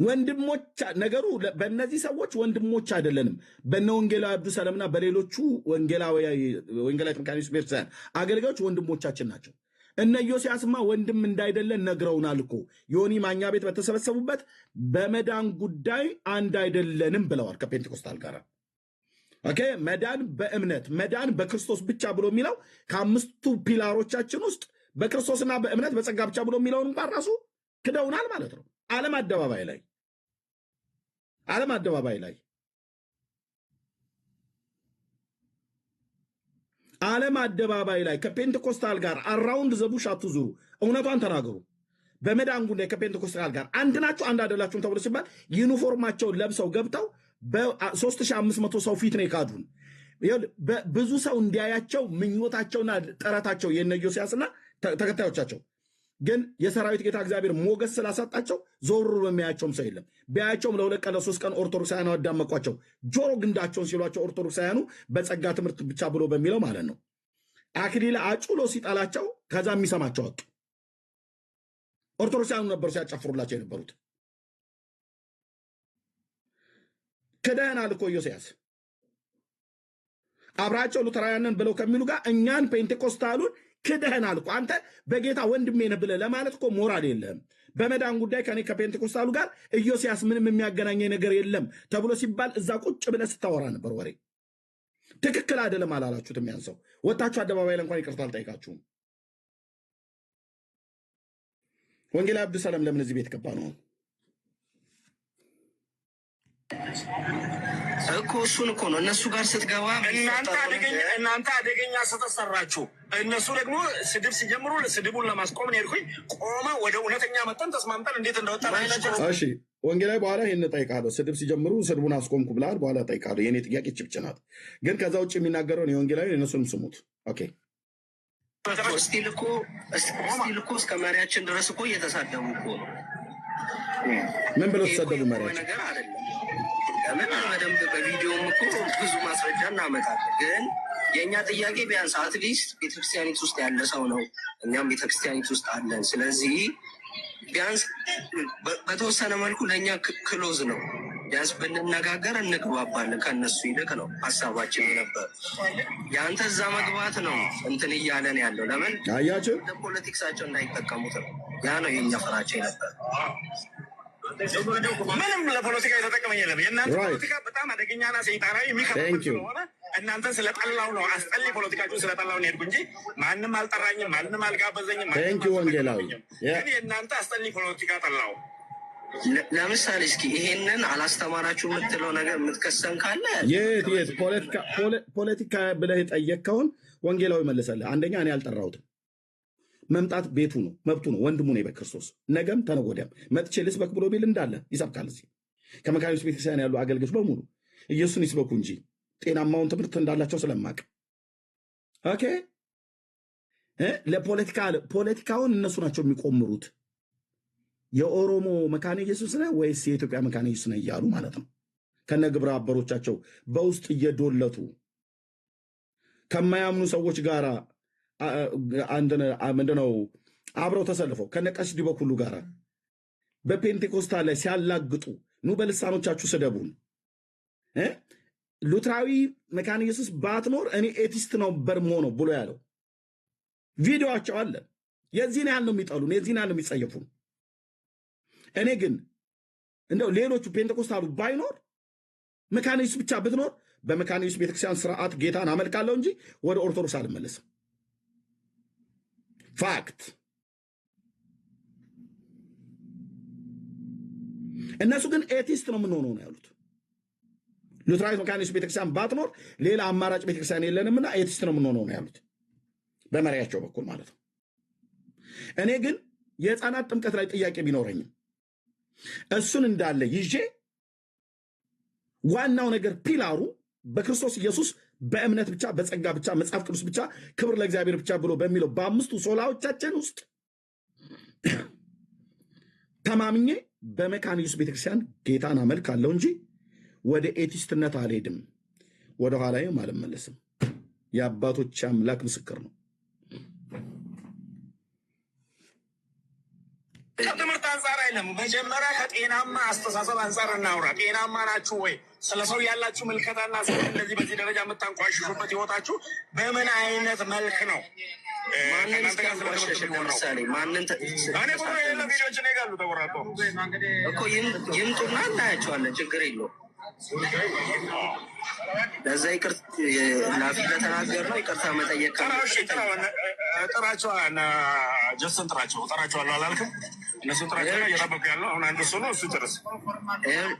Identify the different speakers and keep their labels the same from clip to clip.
Speaker 1: ወንድሞች ነገሩ በእነዚህ ሰዎች ወንድሞች አይደለንም። በእነ ወንጌላዊ አብዱ ሰለምና በሌሎቹ ወንጌላዊ ጥምቀት ቤተክርስቲያን አገልጋዮች ወንድሞቻችን ናቸው። እነ ዮሲያስማ ወንድም እንዳይደለን ነግረውናል እኮ ዮኒ ማኛ ቤት በተሰበሰቡበት በመዳን ጉዳይ አንድ አይደለንም ብለዋል ከፔንቴኮስታል ጋር። ኦኬ መዳን በእምነት መዳን በክርስቶስ ብቻ ብሎ የሚለው ከአምስቱ ፒላሮቻችን ውስጥ በክርስቶስና በእምነት በጸጋ ብቻ ብሎ የሚለውን እንኳን ራሱ ክደውናል ማለት ነው። ዓለም አደባባይ ላይ ከፔንቴኮስታል ጋር አራውንድ ዘቡሽ አትዙሩ፣ እውነቷን ተናገሩ። በመዳን ጉዳይ ከፔንቴኮስታል ጋር አንድ ናቸው አንድ አይደላችሁም ተብሎ ሲባል ዩኒፎርማቸውን ለብሰው ገብተው በ3500 ሰው ፊት ነው የካዱን። ብዙ ሰው እንዲያያቸው ምኞታቸውና ጥረታቸው የነ ዮሲያስና ተከታዮቻቸው ግን የሰራዊት ጌታ እግዚአብሔር ሞገስ ስላሳጣቸው ዞር በሚያያቸውም ሰው የለም። ቢያያቸውም ለሁለት ቀን ለሶስት ቀን ኦርቶዶክሳውያኑ አዳመቋቸው። ጆሮ ግንዳቸውን ሲሏቸው ኦርቶዶክሳውያኑ በጸጋ ትምህርት ብቻ ብሎ በሚለው ማለት ነው። አክሊል አጩሎ ሲጣላቸው ከዛ የሚሰማቸው አጡ። ኦርቶዶክሳውያኑ ነበሩ ሲያጨፍሩላቸው የነበሩት። ክደህናል እኮ ዮሲያስ አብራቸው ሉተራውያንን ብለው ከሚሉ ጋር እኛን ፔንቴኮስታሉን ክደህናል እኮ አንተ በጌታ ወንድሜ ነህ ብለህ ለማለት እኮ ሞራል የለህም። በመዳን ጉዳይ ከኔ ከፔንቴኮስታሉ ጋር ኢዮስያስ ምንም የሚያገናኘ ነገር የለም ተብሎ ሲባል እዛ ቁጭ ብለህ ስታወራ ነበር ወሬ። ትክክል አይደለም አላላችሁትም? ያን ሰው ወጣችሁ አደባባይ ላይ እንኳን ይቅርታ አልጠይቃችሁም። ወንጌላዊ አብዱ ሰላም ለምን እዚህ ቤት ገባ ነው
Speaker 2: እኮ እሱን እኮ ነው እነሱ ጋር ስትገባ
Speaker 3: እናንተ አደገኛ ስተሰራችሁ እነሱ ደግሞ ስድብ ሲጀምሩ ስድቡን ለማስቆም ነው ያልኩኝ። ቆመ ወደ እውነተኛ መጠን ተስማምተን እንዴት እንደወጣ ነው።
Speaker 1: እሺ ወንጌላዊ በኋላ ይሄን ጠይቃለሁ። ስድብ ሲጀምሩ ስድቡን አስቆምኩ ብለሃል። በኋላ ጠይቃለሁ። የኔ ጥያቄ ጭብጭናት ግን ከዛ ውጭ የሚናገረውን የወንጌላዊ እነሱንም ስሙት። ኦኬ
Speaker 2: ስቲል እኮ እስከ መሪያችን ድረስ እኮ እየተሳደቡ እኮ ነው።
Speaker 1: ምን ብለው ተሰደቡ? መሪያችን
Speaker 2: ነገር አይደለም። ለምን በደንብ በቪዲዮም እኮ ብዙ ማስረጃ እናመጣለን። ግን የእኛ ጥያቄ ቢያንስ አትሊስት ቤተክርስቲያኒት ውስጥ ያለ ሰው ነው። እኛም ቤተክርስቲያኒት ውስጥ አለን። ስለዚህ ቢያንስ በተወሰነ መልኩ ለእኛ ክሎዝ ነው። ቢያንስ ብንነጋገር እንግባባለን። ከእነሱ ይልቅ ነው ሀሳባችን ነበር። የአንተ እዛ መግባት ነው እንትን እያለን ያለው ለምን
Speaker 1: አያችሁ
Speaker 2: ለፖለቲክሳቸው እንዳይጠቀሙት ነው። ያ ነው የኛ ፍራቻ ነበር።
Speaker 3: ምንም ለፖለቲካ የተጠቀመ የለም። የእናንተ ፖለቲካ በጣም አደገኛና ሰይጣናዊ የሚከፋፍል ስለሆነ እናንተን ስለጠላው ነው። አስጠሊ ፖለቲካችሁን ስለጠላው ነው የሄድኩ እንጂ ማንም አልጠራኝም፣ ማንም አልጋበዘኝም።
Speaker 1: ወንጌላዊ
Speaker 3: ግን የእናንተ አስጠሊ ፖለቲካ ጠላው።
Speaker 2: ለምሳሌ እስኪ ይሄንን አላስተማራችሁ የምትለው ነገር የምትከሰን ካለ
Speaker 1: የት ፖለቲካ ብለህ የጠየቅከውን ወንጌላዊ መለሰልህ። አንደኛ እኔ አልጠራሁትም። መምጣት ቤቱ ነው፣ መብቱ ነው፣ ወንድሙ ነው በክርስቶስ። ነገም ተነገ ወዲያም መጥቼ ልስበክ ብሎ ቢል እንዳለ ይሰብካል። እዚህ ከመካነ ኢየሱስ ቤተክርስቲያን ያሉ አገልጋዮች በሙሉ ኢየሱስን ይስበኩ እንጂ ጤናማውን ትምህርት እንዳላቸው ስለማቅ ኦኬ። ፖለቲካውን እነሱ ናቸው የሚቆምሩት። የኦሮሞ መካነ ኢየሱስ ነህ ወይስ የኢትዮጵያ መካነ ኢየሱስ ነህ እያሉ ማለት ነው። ከነ ግብረ አበሮቻቸው በውስጥ እየዶለቱ ከማያምኑ ሰዎች ጋር ምንድነው አብረው ተሰልፈው ከነቀሲስ ዲበኩሉ ጋር በፔንቴኮስታል ላይ ሲያላግጡ ኑ በልሳኖቻችሁ ስደቡን። ሉትራዊ መካነ ኢየሱስ ባትኖር እኔ ኤቲስት ነው በርሞ ነው ብሎ ያለው ቪዲዮአቸው አለ። የዚህን ያህል ነው የሚጠሉን፣ የዚህን ያህል ነው የሚጸየፉን። እኔ ግን እንደው ሌሎቹ ፔንቴኮስታሉ ባይኖር መካነ ኢየሱስ ብቻ ብትኖር በመካነ ኢየሱስ ቤተክርስቲያን ስርዓት ጌታን አመልካለሁ እንጂ ወደ ኦርቶዶክስ አልመለስም። ፋክት። እነሱ ግን ኤቲስት ነው የምንሆነው ነው ያሉት። ሉትራዊት መካነ ኢየሱስ ቤተክርስቲያን ባትኖር ሌላ አማራጭ ቤተክርስቲያን የለንምና ኤቲስት ነው የምንሆነው ነው ያሉት፣ በመሪያቸው በኩል ማለት ነው። እኔ ግን የህፃናት ጥምቀት ላይ ጥያቄ ቢኖረኝም እሱን እንዳለ ይዤ ዋናው ነገር ፒላሩ በክርስቶስ ኢየሱስ በእምነት ብቻ በጸጋ ብቻ መጽሐፍ ቅዱስ ብቻ ክብር ለእግዚአብሔር ብቻ ብሎ በሚለው በአምስቱ ሶላዎቻችን ውስጥ ተማምኜ በመካነ ኢየሱስ ቤተክርስቲያን ጌታን አመልካለሁ እንጂ ወደ ኤቲስትነት አልሄድም፣ ወደ ኋላዬም አልመለስም። የአባቶች አምላክ ምስክር ነው።
Speaker 3: ከትምህርት አንጻር አይደለም። መጀመሪያ ከጤናማ አስተሳሰብ አንጻር እናውራ። ጤናማ ናችሁ ወይ? ስለ ሰው ያላችሁ ምልከታና ሰው እንደዚህ በዚህ ደረጃ የምታንቋሽሹበት ህይወታችሁ በምን አይነት መልክ ነው?
Speaker 2: ማንን እስኪያንቋሸሽ ለምሳሌ ማንን
Speaker 3: ቪዲዮች ነ ጋሉ ተቆራጦ
Speaker 2: እኮ ይምጡና እናያቸዋለን። ችግር የለውም። ለዛ ላፊ ለተናገር ነው ይቅርታ መጠየቅ
Speaker 3: ጥራቸው ጀስትን ጠራቸዋለሁ አላልክም? እነሱ ጥራቸው እየጠበቁ ያለው አሁን አንድ እሱ ነው። እሱ ጨርስ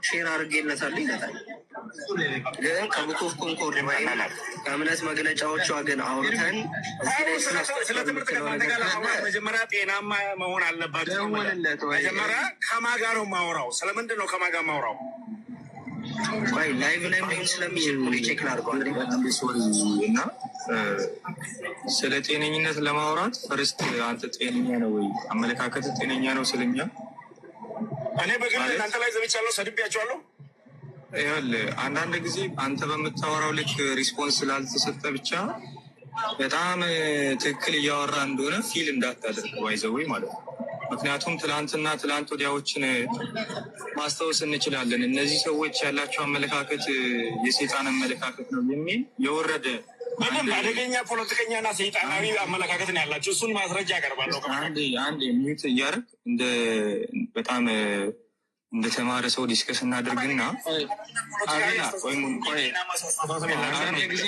Speaker 2: ሼር አድርጌለታለሁ ይለታል። ግን ከቡክ ኦፍ ኮንኮርድ ወይም ከእምነት መግለጫዎቿ ግን አውርተን
Speaker 3: ስለ ትምህርት መጀመሪያ ጤናማ መሆን አለባቸው። መጀመሪያ ከማጋ ነው ማውራው። ስለምንድን ነው ከማጋ ማውራው?
Speaker 2: ላይቭ ላይ ሊሆን ስለሚችል ቼክ ላድርገዋል።
Speaker 4: እና ስለ ጤነኝነት ለማውራት ፈርስት አንተ ጤነኛ ነው ወይ? አመለካከት ጤነኛ ነው ስለኛ?
Speaker 3: እኔ በግል እናንተ ላይ ዘብቻለሁ፣ ሰድቤያቸዋለሁ።
Speaker 4: ይኸውልህ አንዳንድ ጊዜ አንተ በምታወራው ልክ ሪስፖንስ ስላልተሰጠ ብቻ በጣም ትክክል እያወራ እንደሆነ ፊል እንዳታደርግ ባይዘወይ ማለት ነው። ምክንያቱም ትላንት ወዲያዎችን ማስታወስ እንችላለን። እነዚህ ሰዎች ያላቸው አመለካከት የሰይጣን አመለካከት ነው የሚል የወረደ
Speaker 3: በጣም አደገኛ ፖለቲከኛና ሰይጣናዊ አመለካከት ነው ያላቸው። እሱን ማስረጃ ያቀርባለሁ።
Speaker 4: አንድ ሚዩት እያደረግ በጣም እንደተማረ ሰው ዲስከስ እናደርግና ጊዜ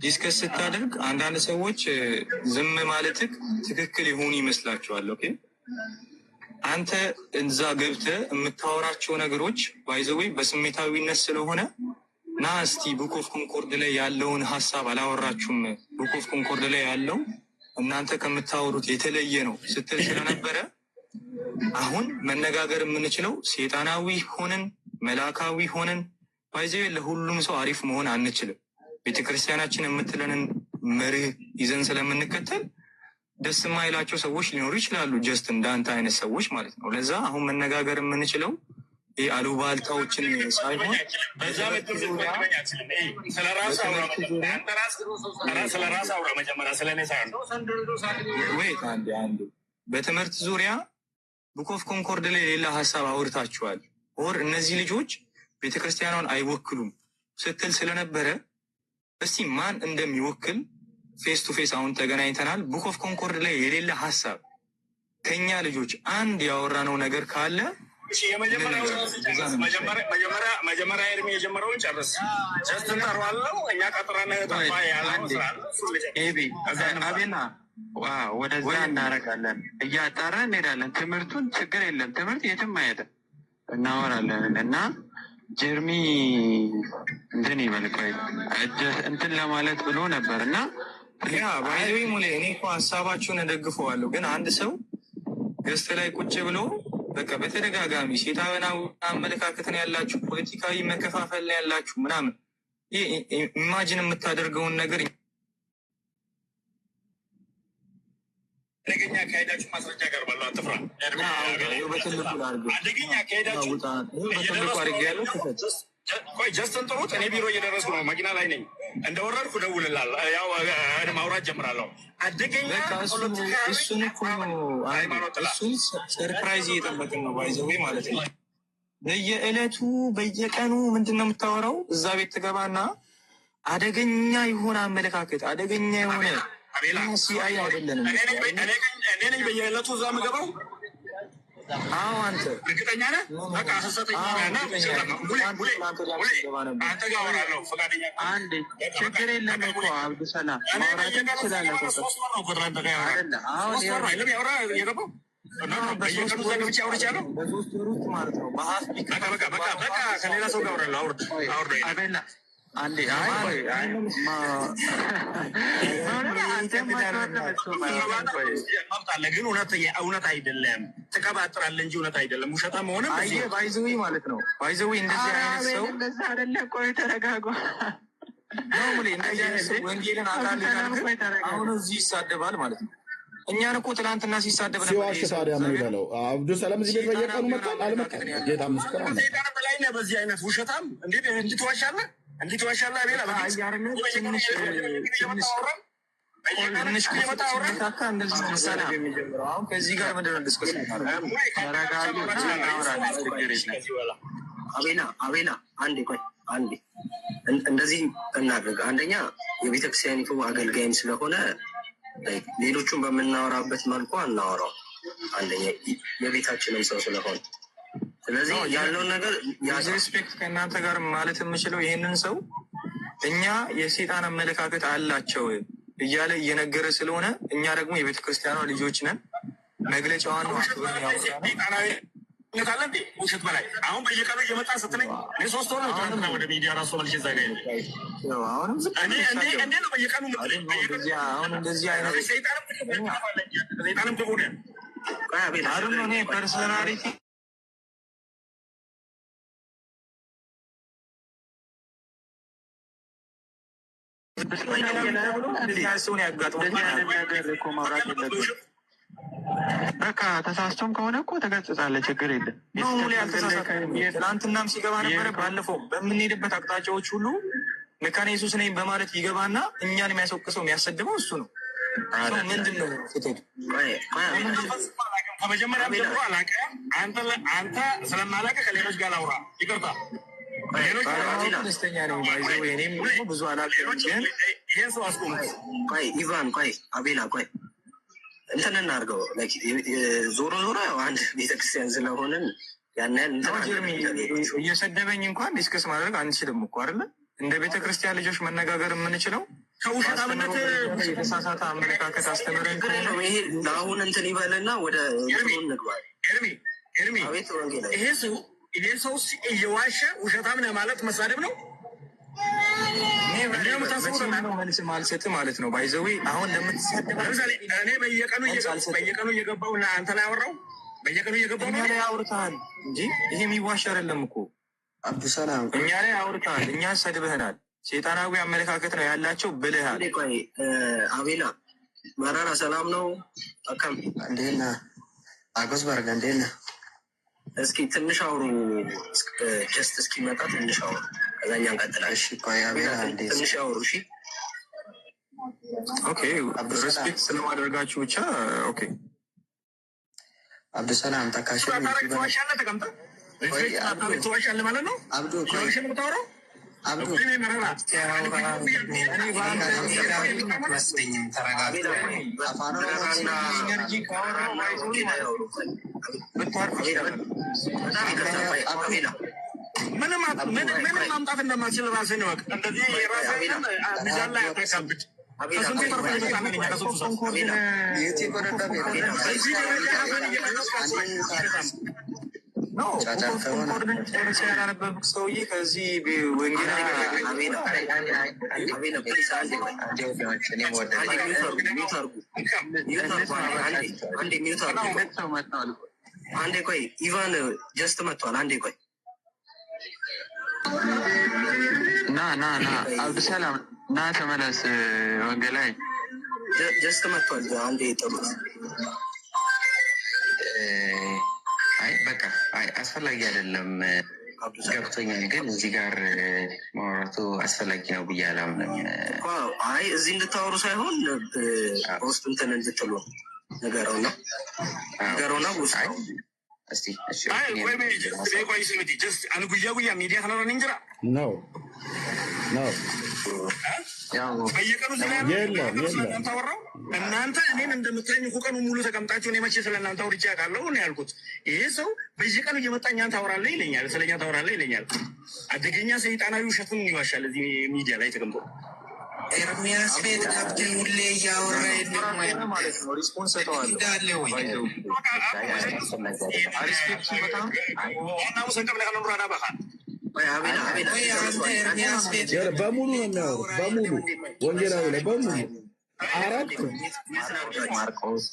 Speaker 4: ዲስከስ ስታደርግ አንዳንድ ሰዎች ዝም ማለትህ ትክክል የሆኑ ይመስላቸዋል። ኦኬ አንተ እዛ ገብተህ የምታወራቸው ነገሮች ባይዘወይ በስሜታዊነት ስለሆነ ና እስቲ ቡክ ኦፍ ኮንኮርድ ላይ ያለውን ሀሳብ አላወራችሁም። ቡክ ኦፍ ኮንኮርድ ላይ ያለው እናንተ ከምታወሩት የተለየ ነው ስትል ስለነበረ አሁን መነጋገር የምንችለው ሴጣናዊ ሆነን መላካዊ ሆነን ባይዘወይ ለሁሉም ሰው አሪፍ መሆን አንችልም። ቤተክርስቲያናችን የምትለንን መርህ ይዘን ስለምንከተል ደስ የማይላቸው ሰዎች ሊኖሩ ይችላሉ። ጀስት እንዳንተ አይነት ሰዎች ማለት ነው። ለዛ አሁን መነጋገር የምንችለው ይህ አሉባልታዎችን ሳይሆን አንዱ በትምህርት ዙሪያ ቡክ ኦፍ ኮንኮርድ ላይ ሌላ ሀሳብ አውርታችኋል። ኦር እነዚህ ልጆች ቤተክርስቲያኗን አይወክሉም ስትል ስለነበረ እስቲ ማን እንደሚወክል ፌስ ቱ ፌስ አሁን ተገናኝተናል። ቡክ ኦፍ ኮንኮርድ ላይ የሌለ ሀሳብ ከኛ ልጆች አንድ ያወራነው ነገር ካለ
Speaker 3: መጀመሪያ እድሜ የጀመረውን ጨርስ። ጀስት እንጠራዋለሁ እኛ ቀጥረን
Speaker 5: አቤና ወደዛ እናደርጋለን፣ እያጣራ እንሄዳለን። ትምህርቱን ችግር የለም፣ ትምህርት የትም አይሄድም፣ እናወራለን እና ጀርሚ እንትን ይመልቀይ እንትን ለማለት ብሎ ነበር እና
Speaker 4: ባይዘ ሙሌ እኔ እኮ ሀሳባችሁን እደግፈዋለሁ። ግን አንድ ሰው ገስት ላይ ቁጭ ብሎ በቃ በተደጋጋሚ ሴጣናዊ አመለካከትን ያላችሁ ፖለቲካዊ መከፋፈል ላይ ያላችሁ ምናምን ኢማጂን የምታደርገውን ነገር
Speaker 3: አደገኛ አካሄዳችሁ ማስረጃ ቀርባለሁ። አትፍራ። አደገኛ አካሄዳችሁ ቆይ ጀስትን ጥሩት። እኔ ቢሮ እየደረስኩ ነው፣ መኪና ላይ ነኝ። እንደወረድኩ እደውልልሃለሁ። ያው ማውራት ጀምራለሁ። አደገኛ
Speaker 4: እሱን ሰርፕራይዝ እየጠበቅን ነው ባይዘዌ ማለት ነው። በየዕለቱ በየቀኑ ምንድን ነው የምታወራው? እዛ ቤት ትገባና አደገኛ የሆነ አመለካከት አደገኛ የሆነ ሲአይ አይደለንም።
Speaker 3: እኔ ነኝ በየዕለቱ እዛ የምገባው።
Speaker 4: አዎ አንተ
Speaker 3: እርግጠኛ ነህ? በቃ ሀሰተኛ አንተ ጋር አወራለሁ። ፈቃደኛ
Speaker 5: አንዴ ችግር የለም እኮ አብዱሰላም ማውራት ትችላለህ እኮ
Speaker 4: በሶስት ወር ውስጥ ማለት ነው።
Speaker 3: በቃ ከሌላ ሰው ጋር አወራለሁ። አውርድ
Speaker 5: አቤላ አንዴ
Speaker 3: ግን እውነት አይደለም። ትቀባጥራለህ እንጂ እውነት አይደለም። ውሸታ መሆንም
Speaker 4: ባይዘዊ ማለት ነው። ባይዘዊ እንደዚህ አይነት ሰው
Speaker 5: እንደዛ አይደለ። ቆይ ተረጋጓ።
Speaker 4: እንደዚህ አይነት ሰው ወንጌልን አካል አሁን እዚህ ይሳደባል ማለት ነው። እኛን እኮ ትናንትና ሲሳደብ
Speaker 1: ሲዋሽ ታዲያ ምን ይበለው? አብዱሰላም እዚህ ቤት በየቀኑ መጣል አልመጣም። ጌታ ምስክር ነው።
Speaker 3: በላይ ነህ። በዚህ አይነት ውሸታም እንዴት ትዋሻለህ? እንዴት ዋሻለህ? ቤላ
Speaker 4: ከዚህ ጋር ምንድነው ዲስከስ
Speaker 2: አቤላ አንዴ ቆይ አንዴ እንደዚህ እናድርግ። አንደኛ የቤተክርስቲያኒቱ አገልጋይም ስለሆነ ሌሎቹን በምናወራበት መልኩ አናወራው። አንደኛ የቤታችንም ሰው ስለሆነ ስለዚህ ያለውን ነገር
Speaker 4: ሪስፔክት ከእናንተ ጋር ማለት የምችለው ይህንን ሰው እኛ የሴጣን አመለካከት አላቸው እያለ እየነገረ ስለሆነ እኛ ደግሞ የቤተ ክርስቲያኗ ልጆች ነን። መግለጫዋን ነው
Speaker 3: ውሸት በላይ አሁን በየቀኑ እየመጣ ስትለኝ ሶስት ሆነ ወደ ሚዲያ ራሱ መልሽ ዛጋ ነው በየቀኑ
Speaker 4: እንደዚህ አይነት
Speaker 3: ሰይጣንም ትሆነ
Speaker 4: ፐርሰናሊቲ ሰውን
Speaker 5: በቃ ተሳስቶም ከሆነ እኮ ተገጽጻለህ፣ ችግር የለም።
Speaker 4: ትናንትናም ሲገባ ነበረ። ባለፈው በምንሄድበት አቅጣጫዎች ሁሉ መካነ ኢየሱስ ነኝ በማለት ይገባና እኛን የሚያስወቅሰው የሚያሰድበው እሱ ነው። ምንድን ነው ፍትሄድ?
Speaker 3: ከመጀመሪያም ጀምሮ አላቀ አንተ ስለማላቀ ከሌሎች ጋር ላውራ ይቅርታ
Speaker 4: ደስተኛ ነው። እኔም ብዙ አላውቅም፣ ግን
Speaker 3: ይህን ሰው አስቆም።
Speaker 2: ቆይ ኢቫን፣ ቆይ አቤላ፣ ቆይ እንትን እናድርገው። ዞሮ ዞሮ ያው አንድ ቤተክርስቲያን ስለሆንን ያን
Speaker 4: እየሰደበኝ እንኳን ዲስከስ ማድረግ አንችልም እኮ አይደለ? እንደ ቤተክርስቲያን ልጆች መነጋገር የምንችለው
Speaker 3: ከውሸታምነት
Speaker 4: የተሳሳተ አመለካከት አስተምረን
Speaker 2: ይሄ ለአሁን እንትን ይበልና ወደ ንግባ።
Speaker 3: ይሄ ሰው እየዋሸ ውሸታም ነህ ማለት መሳደብ ነው።
Speaker 4: መልስ ማልሰጥ ማለት ነው። ባይዘዌ አሁን ለምትሳደብ
Speaker 3: እኔ በየቀኑ እየገባሁ አንተ ላይ አወራው በየቀኑ እየገባሁ
Speaker 4: እኛ ላይ አውርተሃል እንጂ ይሄ የሚዋሽ አይደለም እኮ
Speaker 2: አብዱሰላም።
Speaker 4: እኛ ላይ አውርተሃል፣ እኛ ሰድበህናል። ሴጣናዊ አመለካከት ነው ያላቸው ብልሃል።
Speaker 2: ቆይ አቤላ መራራ ሰላም ነው? አካም እንዴት ነህ? አጎስ ባርጋ እንዴት ነህ? እስኪ ትንሽ አውሩ፣ ጀስት እስኪመጣ ትንሽ አውሩ፣ ከዛኛ እንቀጥላለን። እሺ ቆይ አቤላ ትንሽ አውሩ። እሺ
Speaker 4: ኦኬ፣ ሪስፔክት ስለማደርጋችሁ ብቻ ኦኬ።
Speaker 2: አብዱሰላም ተካሽ
Speaker 3: ተዋሻለህ፣ ተቀምጠህ ተዋሻለህ ማለት ነው።
Speaker 2: አብዱ
Speaker 3: የምታወራው ምንም ማምጣት እንደማትችል ራስህን እወቅ። እንደዚህ ራስህን ሚዛን ላይ አታካብድ። ከስንቱ ተርፎ እየመጣ ከስንቱ ሰው
Speaker 4: ያላነበብክ ሰውዬ ከዚህ ወንጌል
Speaker 2: አንዴ ቆይ ኢቫን ጀስት መጥቷል። አንዴ ቆይ
Speaker 5: ና አብዱሰላም ና ተመለስ። ወንጌላዊ
Speaker 2: ጀስት መጥቷል። አንዴ ጥሩት።
Speaker 6: አይ በቃ አስፈላጊ አይደለም ገብቶኛል፣ ግን እዚህ ጋር ማውራቱ አስፈላጊ ነው ብዬ አላምንም።
Speaker 2: አይ እዚህ እንድታወሩ ሳይሆን ውስጥ እንትን እንድትሉ ነገረውና ውስጥ
Speaker 3: ጉያ ሚዲያ ከነረን እንጅራ
Speaker 1: ነው
Speaker 3: በየቀኑ ስለናንታወራው እናንተ እኔን እንደምትለኝ እኮ ቀኑ ሙሉ ተቀምጣችሁ እኔ መቼ ስለእናንተ አውርቼ አውቃለሁ ነው ያልኩት። ይሄ ሰው በየቀኑ እየመጣ እኛን ታወራለህ ይለኛል፣ ስለኛ ታወራለህ ይለኛል። አደገኛ ሰይጣናዊ ውሸቱን ይዋሻል እዚህ ሚዲያ ላይ ተቀምጦ።
Speaker 2: ኤርሚያስ ቤት ገብተን ሁሌ እያወራ
Speaker 4: ማለት ነው። ሪስፖንስ ሰጠዋል
Speaker 2: እንዳለ ወይ
Speaker 1: በሙሉ ነው የሚያወሩ በሙሉ ወንጌላዊ ላይ በሙሉ አራት
Speaker 6: ማርቆስ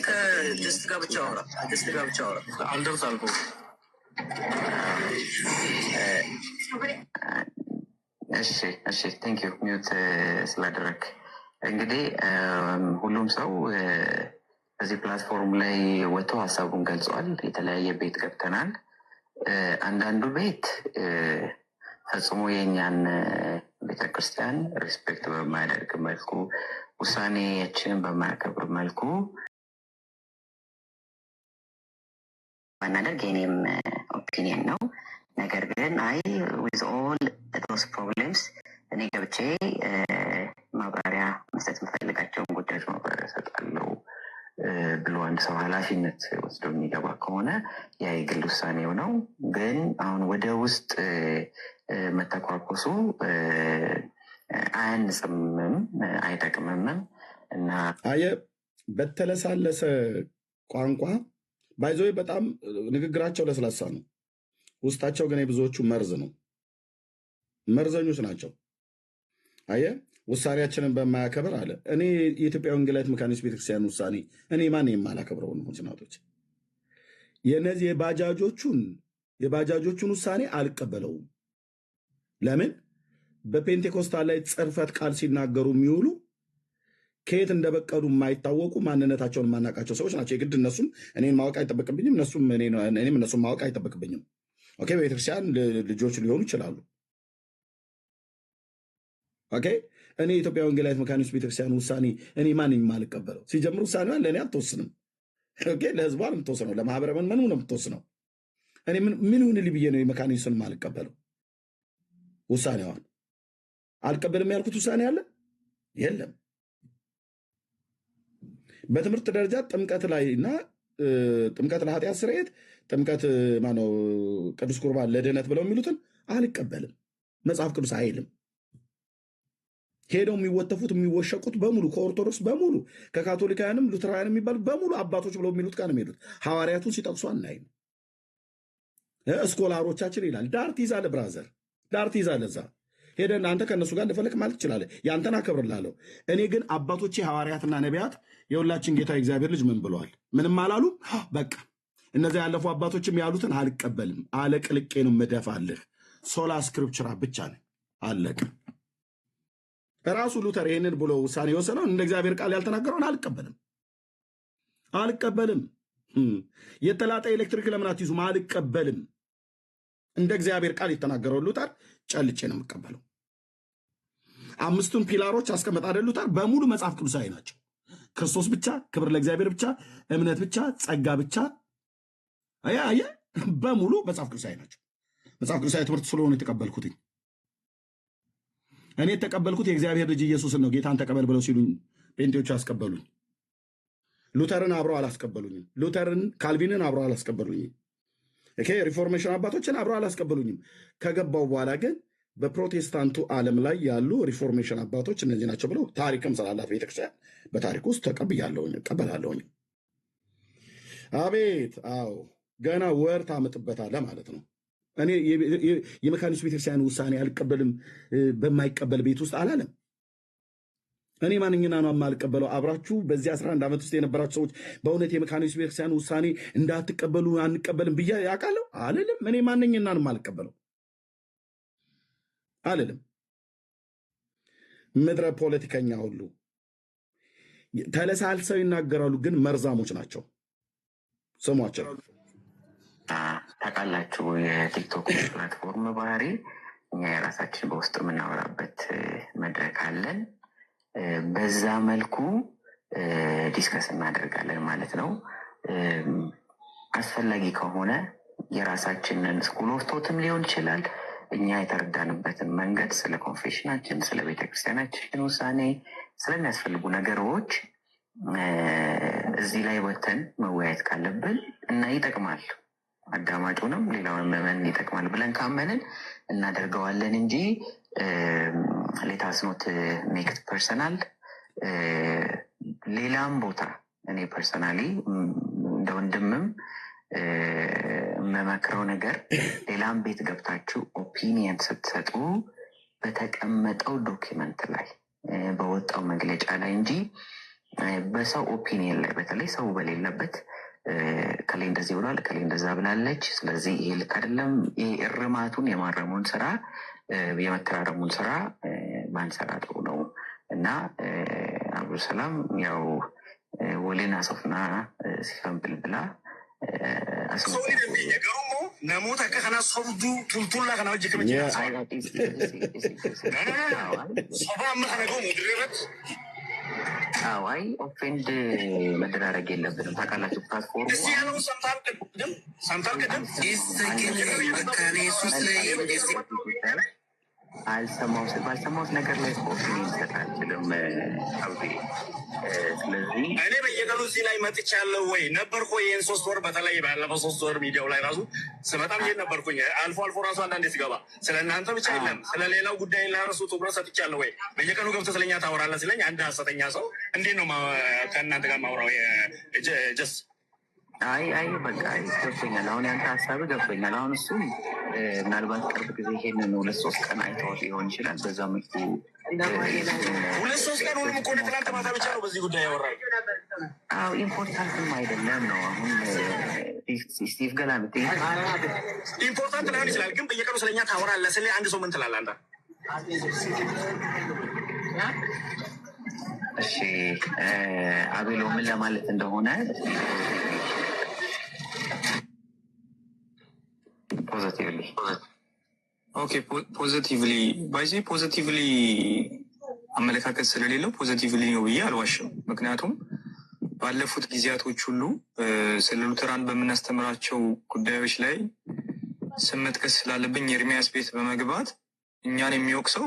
Speaker 2: ከደስት ጋር ብቻ አውራ
Speaker 3: አልደርስ አልኩ።
Speaker 6: እሺ ቴንክ ዩ ሚዩት ስላደረግ። እንግዲህ ሁሉም ሰው በዚህ ፕላትፎርም ላይ ወጥቶ ሀሳቡን ገልጿል። የተለያየ ቤት ገብተናል። አንዳንዱ ቤት ፈጽሞ የእኛን ቤተክርስቲያን ሪስፔክት በማያደርግ መልኩ ውሳኔያችንን በማያከብር መልኩ ማናደርግ የኔም ኦፒኒየን ነው። ነገር ግን አይ ዊዝ ኦል ዶስ ፕሮብሌምስ እኔ ገብቼ ማብራሪያ መስጠት የምፈልጋቸውን ጉዳዮች ማብራሪያ እሰጣለሁ ብሎ አንድ ሰው ኃላፊነት ወስዶ የሚገባ ከሆነ ያ የግል ውሳኔው ነው። ግን አሁን ወደ ውስጥ መተኳኮሱ አያንጽምም አይጠቅምምም እና
Speaker 1: በተለሳለሰ ቋንቋ ባይዞ በጣም ንግግራቸው ለስላሳ ነው። ውስጣቸው ግን የብዙዎቹ መርዝ ነው። መርዘኞች ናቸው። ውሳኔያችንን በማያከብር አለ። እኔ የኢትዮጵያ ወንጌላዊት መካኒስት ቤተክርስቲያን ውሳኔ እኔ ማን የማላከብረው ነው? ስናቶች የነዚህ የባጃጆቹን ውሳኔ አልቀበለውም። ለምን? በፔንቴኮስታል ላይ ጽርፈት ቃል ሲናገሩ የሚውሉ ከየት እንደበቀሉ የማይታወቁ ማንነታቸውን የማናውቃቸው ሰዎች ናቸው። የግድ እነሱም እኔን ማወቅ አይጠበቅብኝም፣ እኔም እነሱም ማወቅ አይጠበቅብኝም። ኦኬ፣ በቤተክርስቲያን ልጆች ሊሆኑ ይችላሉ። ኦኬ፣ እኔ የኢትዮጵያ ወንጌላዊት መካኒስት ቤተክርስቲያን ውሳኔ እኔ ማን የማልቀበለው? ሲጀምር ውሳኔዋን ለእኔ አትወስንም። ኦኬ፣ ለህዝቧ ነው የምትወስነው፣ ለማህበረ ምኑ ነው የምትወስነው። እኔ ምን ይሁን ብዬ ነው የመካኒስቱን የማልቀበለው? ውሳኔዋን አልቀበልም ያልኩት ውሳኔ አለ የለም። በትምህርት ደረጃ ጥምቀት ላይ እና ጥምቀት ለኃጢአት ስርየት፣ ጥምቀት ማነው ቅዱስ ቁርባን ለድህነት ብለው የሚሉትን አልቀበልም። መጽሐፍ ቅዱስ አይልም። ሄደው የሚወተፉት የሚወሸቁት በሙሉ ከኦርቶዶክስ በሙሉ ከካቶሊካውያንም ሉትራውያን የሚባሉት በሙሉ አባቶች ብለው የሚሉት ጋር ነው የሚሄዱት። ሐዋርያቱን ሲጠቅሱ አናይም። እስኮላሮቻችን ይላል። ዳር ትይዛለህ ብራዘር፣ ዳር ትይዛለህ። እዛ ሄደን አንተ ከእነሱ ጋር እንደፈለክ ማለት ትችላለህ። ያንተን አከብርላለሁ። እኔ ግን አባቶቼ ሐዋርያትና ነቢያት የሁላችን ጌታ እግዚአብሔር ልጅ ምን ብለዋል? ምንም አላሉ። በቃ እነዚያ ያለፉ አባቶችም ያሉትን አልቀበልም። አለቅልቄ ነው የምደፋልህ። ሶላ ስክሪፕቸራ ብቻ ነው አለቅ። ራሱ ሉተር ይህንን ብሎ ውሳኔ የወሰነውን እንደ እግዚአብሔር ቃል ያልተናገረውን አልቀበልም። የተላጠ ኤሌክትሪክ ለምን አትይዙም? አልቀበልም። እንደ እግዚአብሔር ቃል የተናገረው ሉተር ጨልጬ ነው የምቀበለው። አምስቱን ፒላሮች አስቀመጥ አይደል ሉተር? በሙሉ መጽሐፍ ቅዱሳዊ ናቸው። ክርስቶስ ብቻ፣ ክብር ለእግዚአብሔር ብቻ፣ እምነት ብቻ፣ ጸጋ ብቻ፣ በሙሉ መጽሐፍ ቅዱሳዊ ናቸው። መጽሐፍ ቅዱሳዊ ትምህርት ስለሆነ የተቀበልኩትኝ እኔ የተቀበልኩት የእግዚአብሔር ልጅ ኢየሱስን ነው። ጌታን ተቀበል ብለው ሲሉኝ ጴንጤዎቹ አስቀበሉኝ። ሉተርን አብረው አላስቀበሉኝም። ካልቪንን አብረው አላስቀበሉኝም። ሪፎርሜሽን አባቶችን አብረው አላስቀበሉኝም። ከገባው በኋላ ግን በፕሮቴስታንቱ ዓለም ላይ ያሉ ሪፎርሜሽን አባቶች እነዚህ ናቸው ብለው ታሪክም ስላላት ቤተክርስቲያን በታሪክ ውስጥ እቀበላለሁኝ። አቤት! አዎ፣ ገና ወር ታመጥበታለህ ማለት ነው። እኔ የመካኒስት ቤተክርስቲያን ውሳኔ አልቀበልም በማይቀበል ቤት ውስጥ አላለም። እኔ ማንኛና ነው የማልቀበለው? አብራችሁ በዚህ 11 ዓመት ውስጥ የነበራችሁ ሰዎች በእውነት የመካኒስት ቤተክርስቲያን ውሳኔ እንዳትቀበሉ አንቀበልም ብዬ ያውቃለሁ? አልልም። እኔ ማንኛና ነው የማልቀበለው? አልልም። ምድረ ፖለቲከኛ ሁሉ ተለሳልሰው ይናገራሉ፣ ግን መርዛሞች ናቸው። ስሟቸው።
Speaker 6: ታውቃላችሁ፣ የቲክቶክ ፕላትፎርም ባህሪ እኛ የራሳችን በውስጥ የምናወራበት መድረክ አለን። በዛ መልኩ ዲስከስ እናደርጋለን ማለት ነው። አስፈላጊ ከሆነ የራሳችንን ስኩል ኦፍ ቶትም ሊሆን ይችላል፣ እኛ የተረዳንበትን መንገድ ስለ ኮንፌሽናችን፣ ስለ ቤተክርስቲያናችን ውሳኔ፣ ስለሚያስፈልጉ ነገሮች እዚህ ላይ ወተን መወያየት ካለብን እና ይጠቅማል፣ አዳማጩንም ሌላውን መመን ይጠቅማል ብለን ካመንን እናደርገዋለን እንጂ ሌታስኖት ሜክት ፐርሰናል። ሌላም ቦታ እኔ ፐርሰናሊ እንደ ወንድምም የምመክረው ነገር ሌላም ቤት ገብታችሁ ኦፒኒየን ስትሰጡ በተቀመጠው ዶኪመንት ላይ በወጣው መግለጫ ላይ እንጂ በሰው ኦፒኒየን ላይ በተለይ ሰው በሌለበት ከላይ እንደዚህ ብሏል፣ ከላይ እንደዛ ብላለች፣ ስለዚህ ይሄ ልክ አይደለም፣ ይሄ እርማቱን የማረሙን ስራ የመተራረሙን ስራ ማንሰራ ጥሩ ነው እና አብዱሰላም ያው ወሌና ሶፍና ሲፈንብል ብላ
Speaker 3: namoota akka kanaa sobduu tultullaa kana hojii kama jira. Soba amma kana gahu mudirree irratti.
Speaker 6: አይ ኦፌንድ መደራረግ የለብንም። ታውቃላችሁ ፕላትፎርሙ
Speaker 3: እስቲ ያለውን ሰምታል ቅድም
Speaker 6: ባልሰማሁት ነገር ላይ ኦፒኒየን ልሰጥ አልችልም አብዲ። ስለዚህ
Speaker 3: እኔ በየቀኑ እዚህ ላይ መጥቻለሁ ወይ ነበርኩ ወይ ይህን 3 ወር በተለይ ባለፈው 3 ወር ሚዲያው ላይ ራሱ ስመጣም ይሄን ነበርኩኝ። አልፎ አልፎ ራሱ አንዳንዴ ሲገባ ስለ እናንተ ብቻ የለም ስለሌላው ጉዳይ ላረሱ ትኩረት ሰጥቻለሁ ወይ በየቀኑ ገብተህ ስለኛ ታወራለህ ሲለኝ አንድ ሐሰተኛ ሰው እንዴት ነው ከእናንተ ጋር ማውራው? ጀስት
Speaker 6: አይ በቃ ገብቶኛል። አሁን ያንተ ሀሳብ ገብቶኛል። አሁን እሱ ምናልባት ቅርብ ጊዜ ይሄንን 2-3 ቀን አይተኸው ሊሆን ይችላል። በዛ መልኩ
Speaker 3: 2-3 ቀን ሁሉም እኮ ትናንት ማታ ብቻ ነው በዚህ ጉዳይ ያወራል።
Speaker 6: አዎ ኢምፖርታንትም አይደለም ነው። አሁን ስቲቭ ገላምጤ
Speaker 3: ኢምፖርታንት ላይሆን ይችላል፣ ግን በየቀኑ ስለኛ ታወራለህ። ስለ አንድ ሰው ምን ትላለህ አንተ?
Speaker 6: እሺ አቤሎ ምን ለማለት እንደሆነ
Speaker 4: ፖዚቲቭሊ አመለካከት ስለሌለው ፖዚቲቭሊ ነው ብዬ አልዋሽም። ምክንያቱም ባለፉት ጊዜያቶች ሁሉ ስለ ሉተራን በምናስተምራቸው ጉዳዮች ላይ ስም መጥቀስ ስላለብኝ ኤርሚያስ ቤት በመግባት እኛን የሚወቅሰው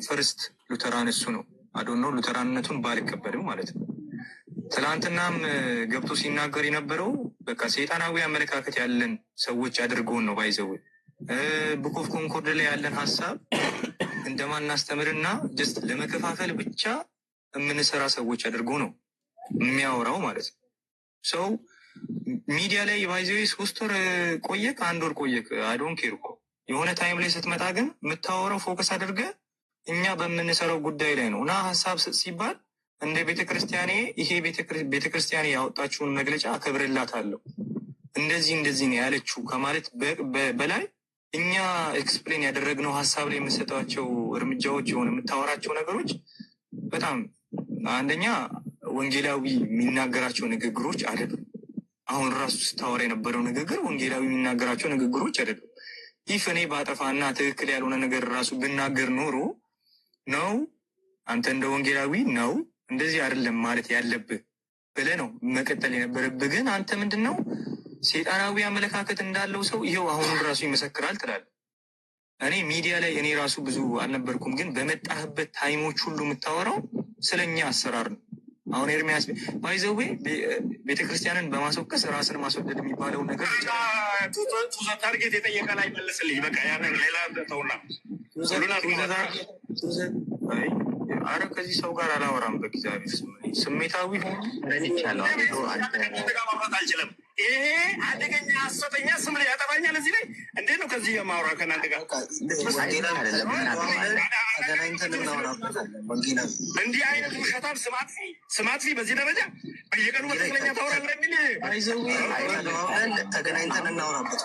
Speaker 4: ፈርስት ሉተራን እሱ ነው። አዶኖ ሉተራንነቱን ባልቀበልም ማለት ነው። ትላንትናም ገብቶ ሲናገር የነበረው በቃ ሰይጣናዊ አመለካከት ያለን ሰዎች አድርጎን ነው። ቡክ ኦፍ ኮንኮርድ ላይ ያለን ሀሳብ እንደማናስተምርና ጀስት ለመከፋፈል ብቻ የምንሰራ ሰዎች አድርጎ ነው የሚያወራው ማለት ነው። ሰው ሚዲያ ላይ 3 ወር ቆየክ 1 ወር ቆየክ አይዶን ኬር እኮ የሆነ ታይም ላይ ስትመጣ ግን የምታወራው ፎከስ አድርገ እኛ በምንሰራው ጉዳይ ላይ ነው እና ሀሳብ ሲባል እንደ ቤተክርስቲያኔ ይሄ ቤተክርስቲያኔ ያወጣችውን መግለጫ አከብርላታለሁ እንደዚህ ነው ያለችው ከማለት በላይ እኛ ኤክስፕሌን ያደረግነው ሀሳብ ላይ የምንሰጣቸው እርምጃዎች የሆነ የምታወራቸው ነገሮች በጣም አንደኛ ወንጌላዊ የሚናገራቸው ንግግሮች አይደሉም። አሁን ራሱ ስታወራ የነበረው ንግግር ወንጌላዊ የሚናገራቸው ንግግሮች አይደሉም። ይህ እኔ ባጠፋና ትክክል ያልሆነ ነገር ራሱ ብናገር ኖሮ ነው አንተ እንደ ወንጌላዊ ነው እንደዚህ አይደለም ማለት ያለብህ ብለህ ነው መቀጠል የነበረብህ። ግን አንተ ምንድን ነው ሰይጣናዊ አመለካከት እንዳለው ሰው ይሄው አሁን ራሱ ይመሰክራል ትላለህ። እኔ ሚዲያ ላይ እኔ ራሱ ብዙ አልነበርኩም፣ ግን በመጣህበት ታይሞች ሁሉ የምታወራው ስለኛ አሰራር ነው። አሁን ኤርሚያስ ባይዘዌ ቤተክርስቲያንን በማስወቀስ ራስን ማስወደድ የሚባለው ነገር
Speaker 3: ታርጌት የጠየቀ ላይ መልስልኝ። በቃ ያንን ሌላ ተውና
Speaker 4: አረ ከዚህ ሰው ጋር አላወራም። በእግዚአብሔር ስሜታዊ
Speaker 3: ማውራት አልችልም። ይሄ አደገኛ ሐሰተኛ ስም ላይ ያጠፋኛል። እዚህ ላይ እንዴት ነው ከዚህ የማውራ ከእናንተ ጋር እንዲህ አይነት ውሸታም ስማት በዚህ ደረጃ በየቀኑ በትክክለኛ ታወራለህ የሚል
Speaker 2: ተገናኝተን እናወራበት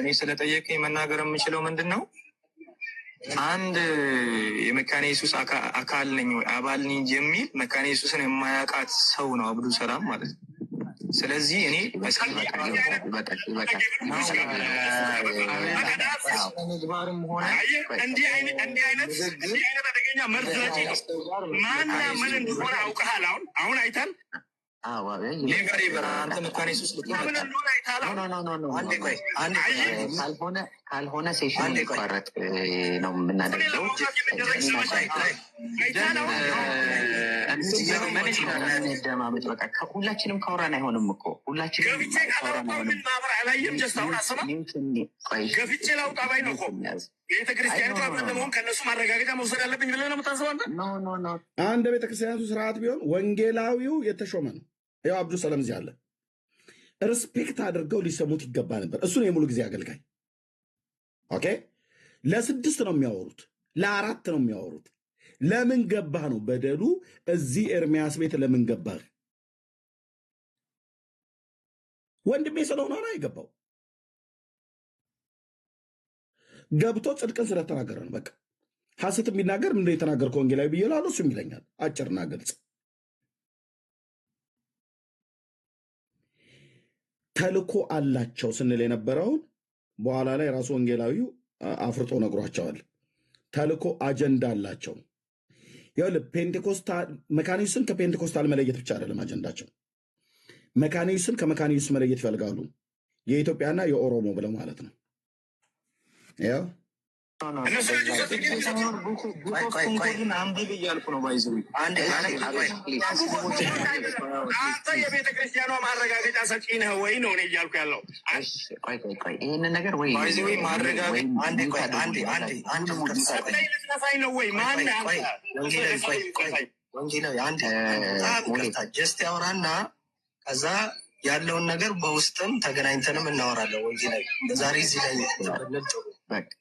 Speaker 4: እኔ ስለጠየቀኝ መናገር የምችለው ምንድን ነው፣ አንድ የመካነ ኢየሱስ አካል ነኝ አባል ነኝ የሚል መካነ ኢየሱስን የማያውቃት ሰው ነው አብዱ ሰላም ማለት ነው። ስለዚህ እኔ
Speaker 3: ምግባርም ሆነ እንዲህ አይነት አደገኛ መርዝ ማና ምን እንደሆነ አውቀሃል። አሁን አይታል
Speaker 4: አንተ መካነ ኢየሱስ
Speaker 6: ካልሆነ ሴሽን ሊቋረጥ ነው የምናደርገው። ሁላችንም ካወራን አይሆንም እኮ ሁላችንም
Speaker 3: ገፍቼ ላውጣ ባይ ነው እኮ ቤተክርስቲያኒቱ አብረን ለመሆን ከእነሱ ማረጋገጫ መውሰድ አለብኝ ብለህ ነው የምታስበው አንተ?
Speaker 1: አንድ ቤተክርስቲያኒቱ ስርዓት ቢሆን ወንጌላዊው የተሾመ ነው። ያው አብዱ ሰላም እዚህ አለ። ሪስፔክት አድርገው ሊሰሙት ይገባ ነበር። እሱ ነው የሙሉ ጊዜ አገልጋይ። ኦኬ ለ6 ነው የሚያወሩት፣ ለ4 ነው የሚያወሩት። ለምን ገባህ ነው በደሉ። እዚህ ኤርሚያስ ቤት ለምን ገባህ? ወንድሜ ስለሆነ ነው የገባው። ገብቶ ጽድቅን ስለተናገረ ነው። በቃ ሐሰት የሚናገር ምንድን የተናገርከው ወንጌላዊ ብዬ እላለሁ። እሱም ይለኛል። አጭርና ግልጽ። ተልኮ አላቸው ስንል የነበረውን በኋላ ላይ ራሱ ወንጌላዊው አፍርጦ ነግሯቸዋል። ተልኮ አጀንዳ አላቸው። ፔንቴኮስታል መካኒስን ከፔንቴኮስታል መለየት ብቻ አይደለም አጀንዳቸው። መካኒስን ከመካኒስ መለየት ይፈልጋሉ። የኢትዮጵያና የኦሮሞ ብለው ማለት ነው። ያው
Speaker 3: እነሱ
Speaker 4: አንብብ እያልኩ ነው። ባይዘው
Speaker 3: አንተ የቤተ ክርስቲያኗ ማረጋገጫ ሰጪ ነህ ወይ ነው እኔ እያልኩ ያለው።
Speaker 6: ይህንን ነገር ወይ
Speaker 3: ልትነሳኝ ነው ወይ
Speaker 2: ጀስት ያወራና ከዛ ያለውን ነገር በውስጥም ተገናኝተንም እናወራለን። ወንጌላዊ ዛሬ እዚህ ላይ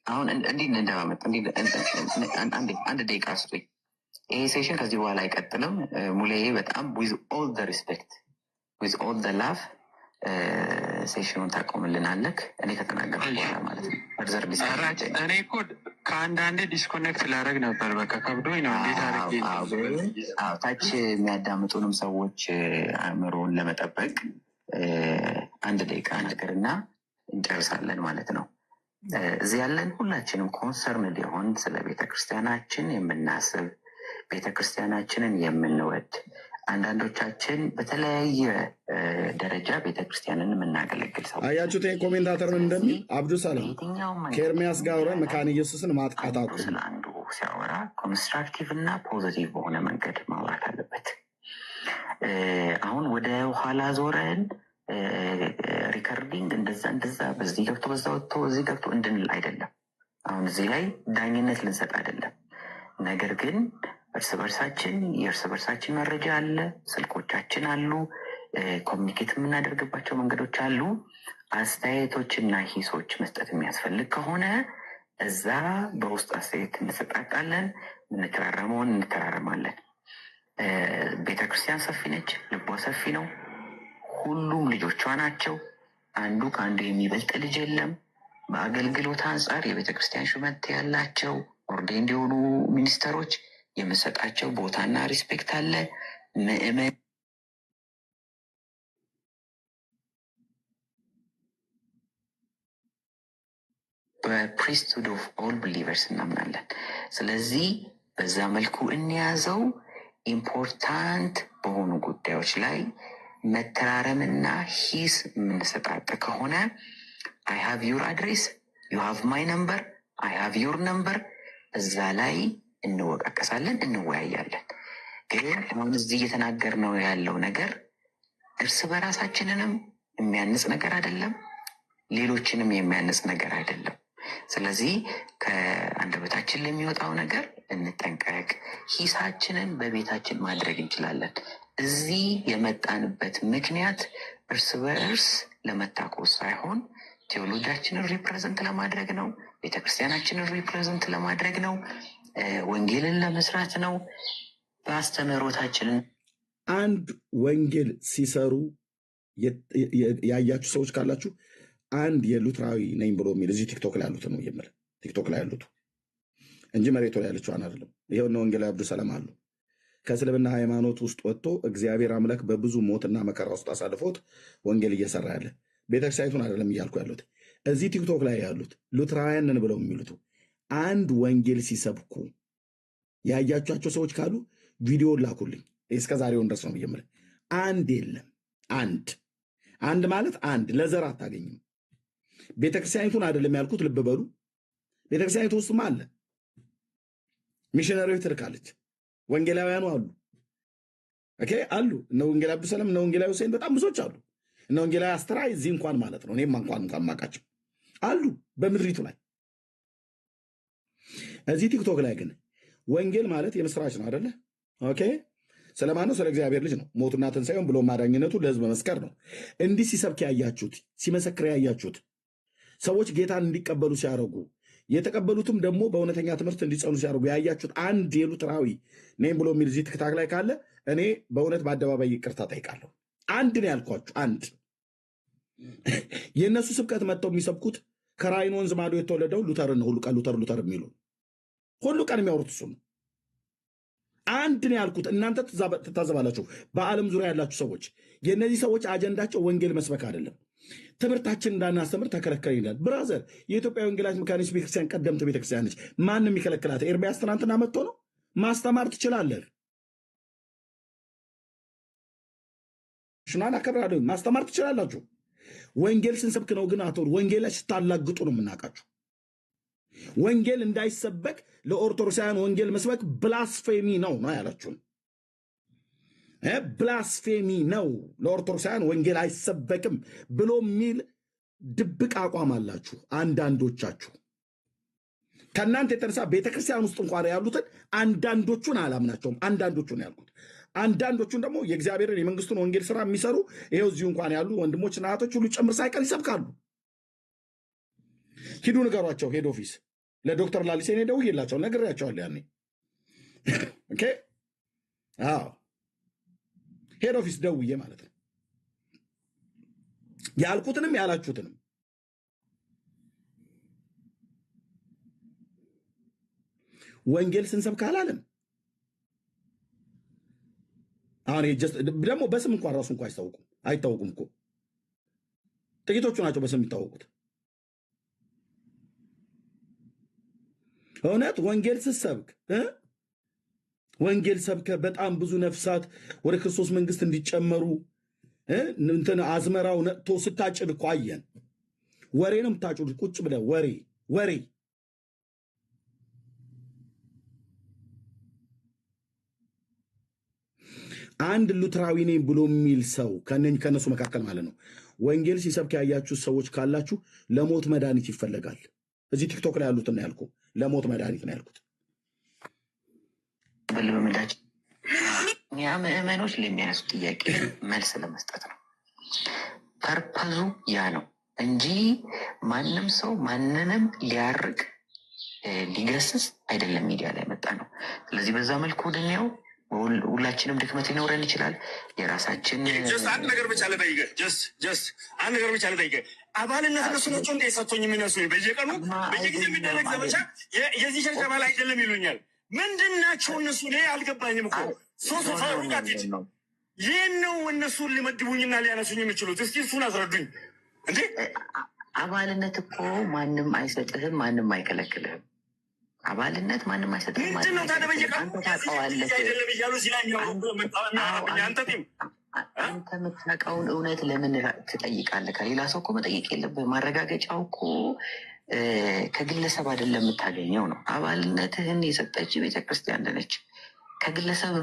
Speaker 6: አሁን እንዲህ እንደማመጥ አንድ ደቂቃ ስጡኝ። ይሄ ሴሽን ከዚህ በኋላ አይቀጥልም። ሙሌ በጣም ዊዝ ኦል ደ ሪስፔክት ዊዝ ኦል ደ ላቭ ሴሽኑን ታቆምልናለክ። እኔ ከተናገርኩ በኋላ ማለት ነው።
Speaker 5: እኔ እኮ ከአንዳንዴ ዲስኮኔክት ላደርግ ነበር። በቃ ከብዶኝ ነው። እንዴት አድርጌ
Speaker 6: ታች የሚያዳምጡንም ሰዎች አእምሮን ለመጠበቅ አንድ ደቂቃ ነገርና እንጨርሳለን ማለት ነው። እዚህ ያለን ሁላችንም ኮንሰርንድ የሆን ስለ ቤተክርስቲያናችን የምናስብ ቤተክርስቲያናችንን የምንወድ አንዳንዶቻችን በተለያየ ደረጃ ቤተክርስቲያንን የምናገለግል ሰው
Speaker 1: አያችሁት። ኮሜንታተር ምን እንደሚል አብዱሰላም ከኤርሚያስ ጋር አብረን መካነ ኢየሱስን ማጥቃት አቁም።
Speaker 6: ስለ አንዱ ሲያወራ ኮንስትራክቲቭ እና ፖዚቲቭ በሆነ መንገድ ማውራት አለበት። አሁን ወደ ኋላ ዞረን ሪከርዲንግ እንደዛ በዚህ ገብቶ በዛ ወጥቶ እዚህ ገብቶ እንድንል አይደለም። አሁን እዚህ ላይ ዳኝነት ልንሰጥ አይደለም። ነገር ግን የእርስ በርሳችን መረጃ አለ፣ ስልኮቻችን አሉ፣ ኮሚኒኬት የምናደርግባቸው መንገዶች አሉ። አስተያየቶችና ሂሶች መስጠት የሚያስፈልግ ከሆነ እዛ በውስጥ አስተያየት እንሰጣጣለን፣ እንተራረመውን እንተራረማለን። ቤተክርስቲያን ሰፊ ነች፣ ልቧ ሰፊ ነው። ሁሉም ልጆቿ ናቸው። አንዱ ከአንዱ የሚበልጥ ልጅ የለም። በአገልግሎት አንጻር የቤተክርስቲያን ሹመት ያላቸው ኦርዴንድ የሆኑ ሚኒስተሮች የምሰጣቸው ቦታና ሪስፔክት አለ። ምእመን በፕሪስትሁድ ኦፍ ኦል ብሊቨርስ እናምናለን። ስለዚህ በዛ መልኩ እንያዘው። ኢምፖርታንት በሆኑ ጉዳዮች ላይ መተራረምና ሂስ የምንሰጣጥ ከሆነ አይ ሃቭ ዩር አድሬስ ዩ ሃቭ ማይ ነምበር አይ ሃቭ ዩር ነምበር እዛ ላይ እንወቃቀሳለን፣ እንወያያለን። ግን አሁን እዚህ እየተናገርነው ያለው ነገር እርስ በራሳችንንም የሚያንጽ ነገር አይደለም፣ ሌሎችንም የሚያንጽ ነገር አይደለም። ስለዚህ ከአንደበታችን ለሚወጣው ነገር እንጠንቀቅ። ሂሳችንን በቤታችን ማድረግ እንችላለን። እዚህ የመጣንበት ምክንያት እርስ በእርስ ለመታኮስ ሳይሆን ቴዎሎጂያችንን ሪፕሬዘንት ለማድረግ ነው። ቤተክርስቲያናችንን ሪፕሬዘንት ለማድረግ ነው። ወንጌልን ለመስራት ነው። በአስተምህሮታችንን
Speaker 1: አንድ ወንጌል ሲሰሩ ያያችሁ ሰዎች ካላችሁ አንድ የሉትራዊ ነኝ ብሎ የሚል እዚህ ቲክቶክ ላይ ያሉት ነው የምልህ። ቲክቶክ ላይ ያሉት እንጂ መሬቱ ላይ ያለችዋን አይደለም። ይሄው ነው ወንጌላዊ አብዱሰላም አሉ። ከእስልምና ሃይማኖት ውስጥ ወጥቶ እግዚአብሔር አምላክ በብዙ ሞትና መከራ ውስጥ አሳልፎት ወንጌል እየሰራ ያለ ቤተክርስቲያኑን አይደለም እያልኩ ያሉት። እዚህ ቲክቶክ ላይ ያሉት ሉትራውያንን ብለው የሚሉት አንድ ወንጌል ሲሰብኩ ያያችኋቸው ሰዎች ካሉ ቪዲዮ ላኩልኝ። እስከ ዛሬውን ድረስ ነው ብዬ አንድ የለም። አንድ ማለት አንድ ለዘር አታገኝም። ቤተክርስቲያኒቱን አይደለም ያልኩት፣ ልብ በሉ። ቤተክርስቲያኒቱ ውስጥም አለ። ሚሽነሪዎች ትልካለች። ወንጌላውያኑ አሉ። ኦኬ አሉ። እነ ወንጌላዊ አብዱሰላም እነ ወንጌላዊ ሁሴን በጣም ብዙዎች አሉ። እነ ወንጌላዊ አስተራይ እዚህ እንኳን ማለት ነው እኔም እንኳን ማቃቸው አሉ በምድሪቱ ላይ። እዚህ ቲክቶክ ላይ ግን ወንጌል ማለት የምስራች ነው አይደለ? ኦኬ ስለማን ነው? ስለ እግዚአብሔር ልጅ ነው። ሞቱና ትንሣኤውን ብሎ ማዳኝነቱ ለሕዝብ መመስከር ነው። እንዲህ ሲሰብክ ያያችሁት፣ ሲመሰክር ያያችሁት ሰዎች ጌታን እንዲቀበሉ ሲያደርጉ የተቀበሉትም ደግሞ በእውነተኛ ትምህርት እንዲጸኑ ሲያደርጉ ያያችሁት አንድ የሉትራዊ ነኝ ብሎ የሚል እዚህ ትክታክ ላይ ካለ እኔ በእውነት በአደባባይ ይቅርታ ጠይቃለሁ። አንድ ነው ያልኳችሁ። አንድ የእነሱ ስብከት መጥተው የሚሰብኩት ከራይን ወንዝ ማዶ የተወለደው ሉተርን ሁሉ ቀን ሉተር የሚሉ ሁሉ ቀን የሚያወሩት እሱ ነው። አንድ ነው ያልኩት። እናንተ ትታዘባላችሁ። በዓለም ዙሪያ ያላችሁ ሰዎች የእነዚህ ሰዎች አጀንዳቸው ወንጌል መስበክ አይደለም። ትምህርታችን እንዳናስተምር ተከለከለ ይላል። ብራዘር የኢትዮጵያ ወንጌላዊት መካኒስት ቤተክርስቲያን ቀደምት ቤተክርስቲያን ነች። ማንም የሚከለክላት? ኤርሚያስ ትናንትና መጥቶ ነው። ማስተማር ትችላለህ። ሽናን አከብራለሁ። ማስተማር ትችላላችሁ። ወንጌል ስንሰብክ ነው ግን አቶ ወንጌል ላይ ስታላግጡ ነው የምናውቃችሁ። ወንጌል እንዳይሰበክ ለኦርቶዶክሳውያን ወንጌል መስበክ ብላስፌሚ ነው ያላችሁን። ብላስፌሚ ነው ለኦርቶዶክሳውያን ወንጌል አይሰበክም ብሎ የሚል ድብቅ አቋም አላችሁ አንዳንዶቻችሁ። ከእናንተ የተነሳ ቤተክርስቲያን ውስጥ እንኳን ያሉትን አንዳንዶቹን አላምናቸውም። አንዳንዶቹን ያልኩት አንዳንዶቹን ደግሞ የእግዚአብሔርን የመንግስቱን ወንጌል ስራ የሚሰሩ ይሄው እዚሁ እንኳን ያሉ ወንድሞችና እህቶች ሁሉ ጭምር ሳይቀር ይሰብካሉ። ሂዱ ንገሯቸው። ሄድ ኦፊስ ለዶክተር ላሊሴን ደውዬላቸው ነግሬያቸዋለሁ ያኔ። ኦኬ አዎ ሄድ ኦፊስ ደውዬ ማለት ነው ያልኩትንም ያላችሁትንም። ወንጌል ስንሰብክ አላለም። አሁን ደግሞ በስም እንኳን ራሱ እንኳን አይታወቁም እኮ ጥቂቶቹ ናቸው በስም የሚታወቁት። እውነት ወንጌል ስትሰብክ ወንጌል ሰብከ በጣም ብዙ ነፍሳት ወደ ክርስቶስ መንግስት እንዲጨመሩ እንትን አዝመራው ነጥቶ ስታጭድ እኮ አየን። ወሬ ነው የምታጭዱት ቁጭ ብለህ ወሬ አንድ ሉትራዊ ነኝ ብሎ የሚል ሰው ከነሱ መካከል ማለት ነው ወንጌል ሲሰብክ ያያችሁ ሰዎች ካላችሁ ለሞት መድኃኒት ይፈለጋል። እዚህ ቲክቶክ ላይ ያሉት ነው ያልኩ፣ ለሞት መድኃኒት ነው ያልኩት።
Speaker 6: በልምዳችን ያ ምዕመኖች ለሚያነሱ ጥያቄ መልስ ለመስጠት ነው። ፐርፐዙ ያ ነው እንጂ ማንም ሰው ማንንም ሊያርቅ ሊገስስ አይደለም ሚዲያ ላይ መጣ ነው። ስለዚህ በዛ መልኩ ድንያው ሁላችንም ድክመት ሊኖረን ይችላል። የራሳችን
Speaker 3: አንድ ነገር ብቻ ልጠይቅህ አባልነት እነሱ ናቸው እንደ ሰጥቶኝ የሚነሱ በየቀኑ በየጊዜ የሚደረግ ዘመቻ የዚህ ቸርች አባል አይደለም ይሉኛል። ምንድን ናቸው እነሱ? እኔ አልገባኝም እኮ ሶስት ሩቃት ይህን ነው እነሱን ሊመድቡኝና ሊያነሱኝ የሚችሉት? እስቲ እሱን አስረዱኝ። እንዴ
Speaker 6: አባልነት እኮ ማንም አይሰጥህም፣ ማንም አይከለክልህም። አባልነት ማንም አይሰጥህም።
Speaker 3: ምንድን ነው ታዲያ በየቀኑ አይደለም እያሉ
Speaker 6: አንተ የምታውቀውን እውነት ለምን ትጠይቃለህ? ከሌላ ሰው እኮ መጠየቅ የለብህም። ማረጋገጫው እኮ ከግለሰብ አይደለም የምታገኘው ነው። አባልነትህን የሰጠች ቤተክርስቲያን ነች። ከግለሰብ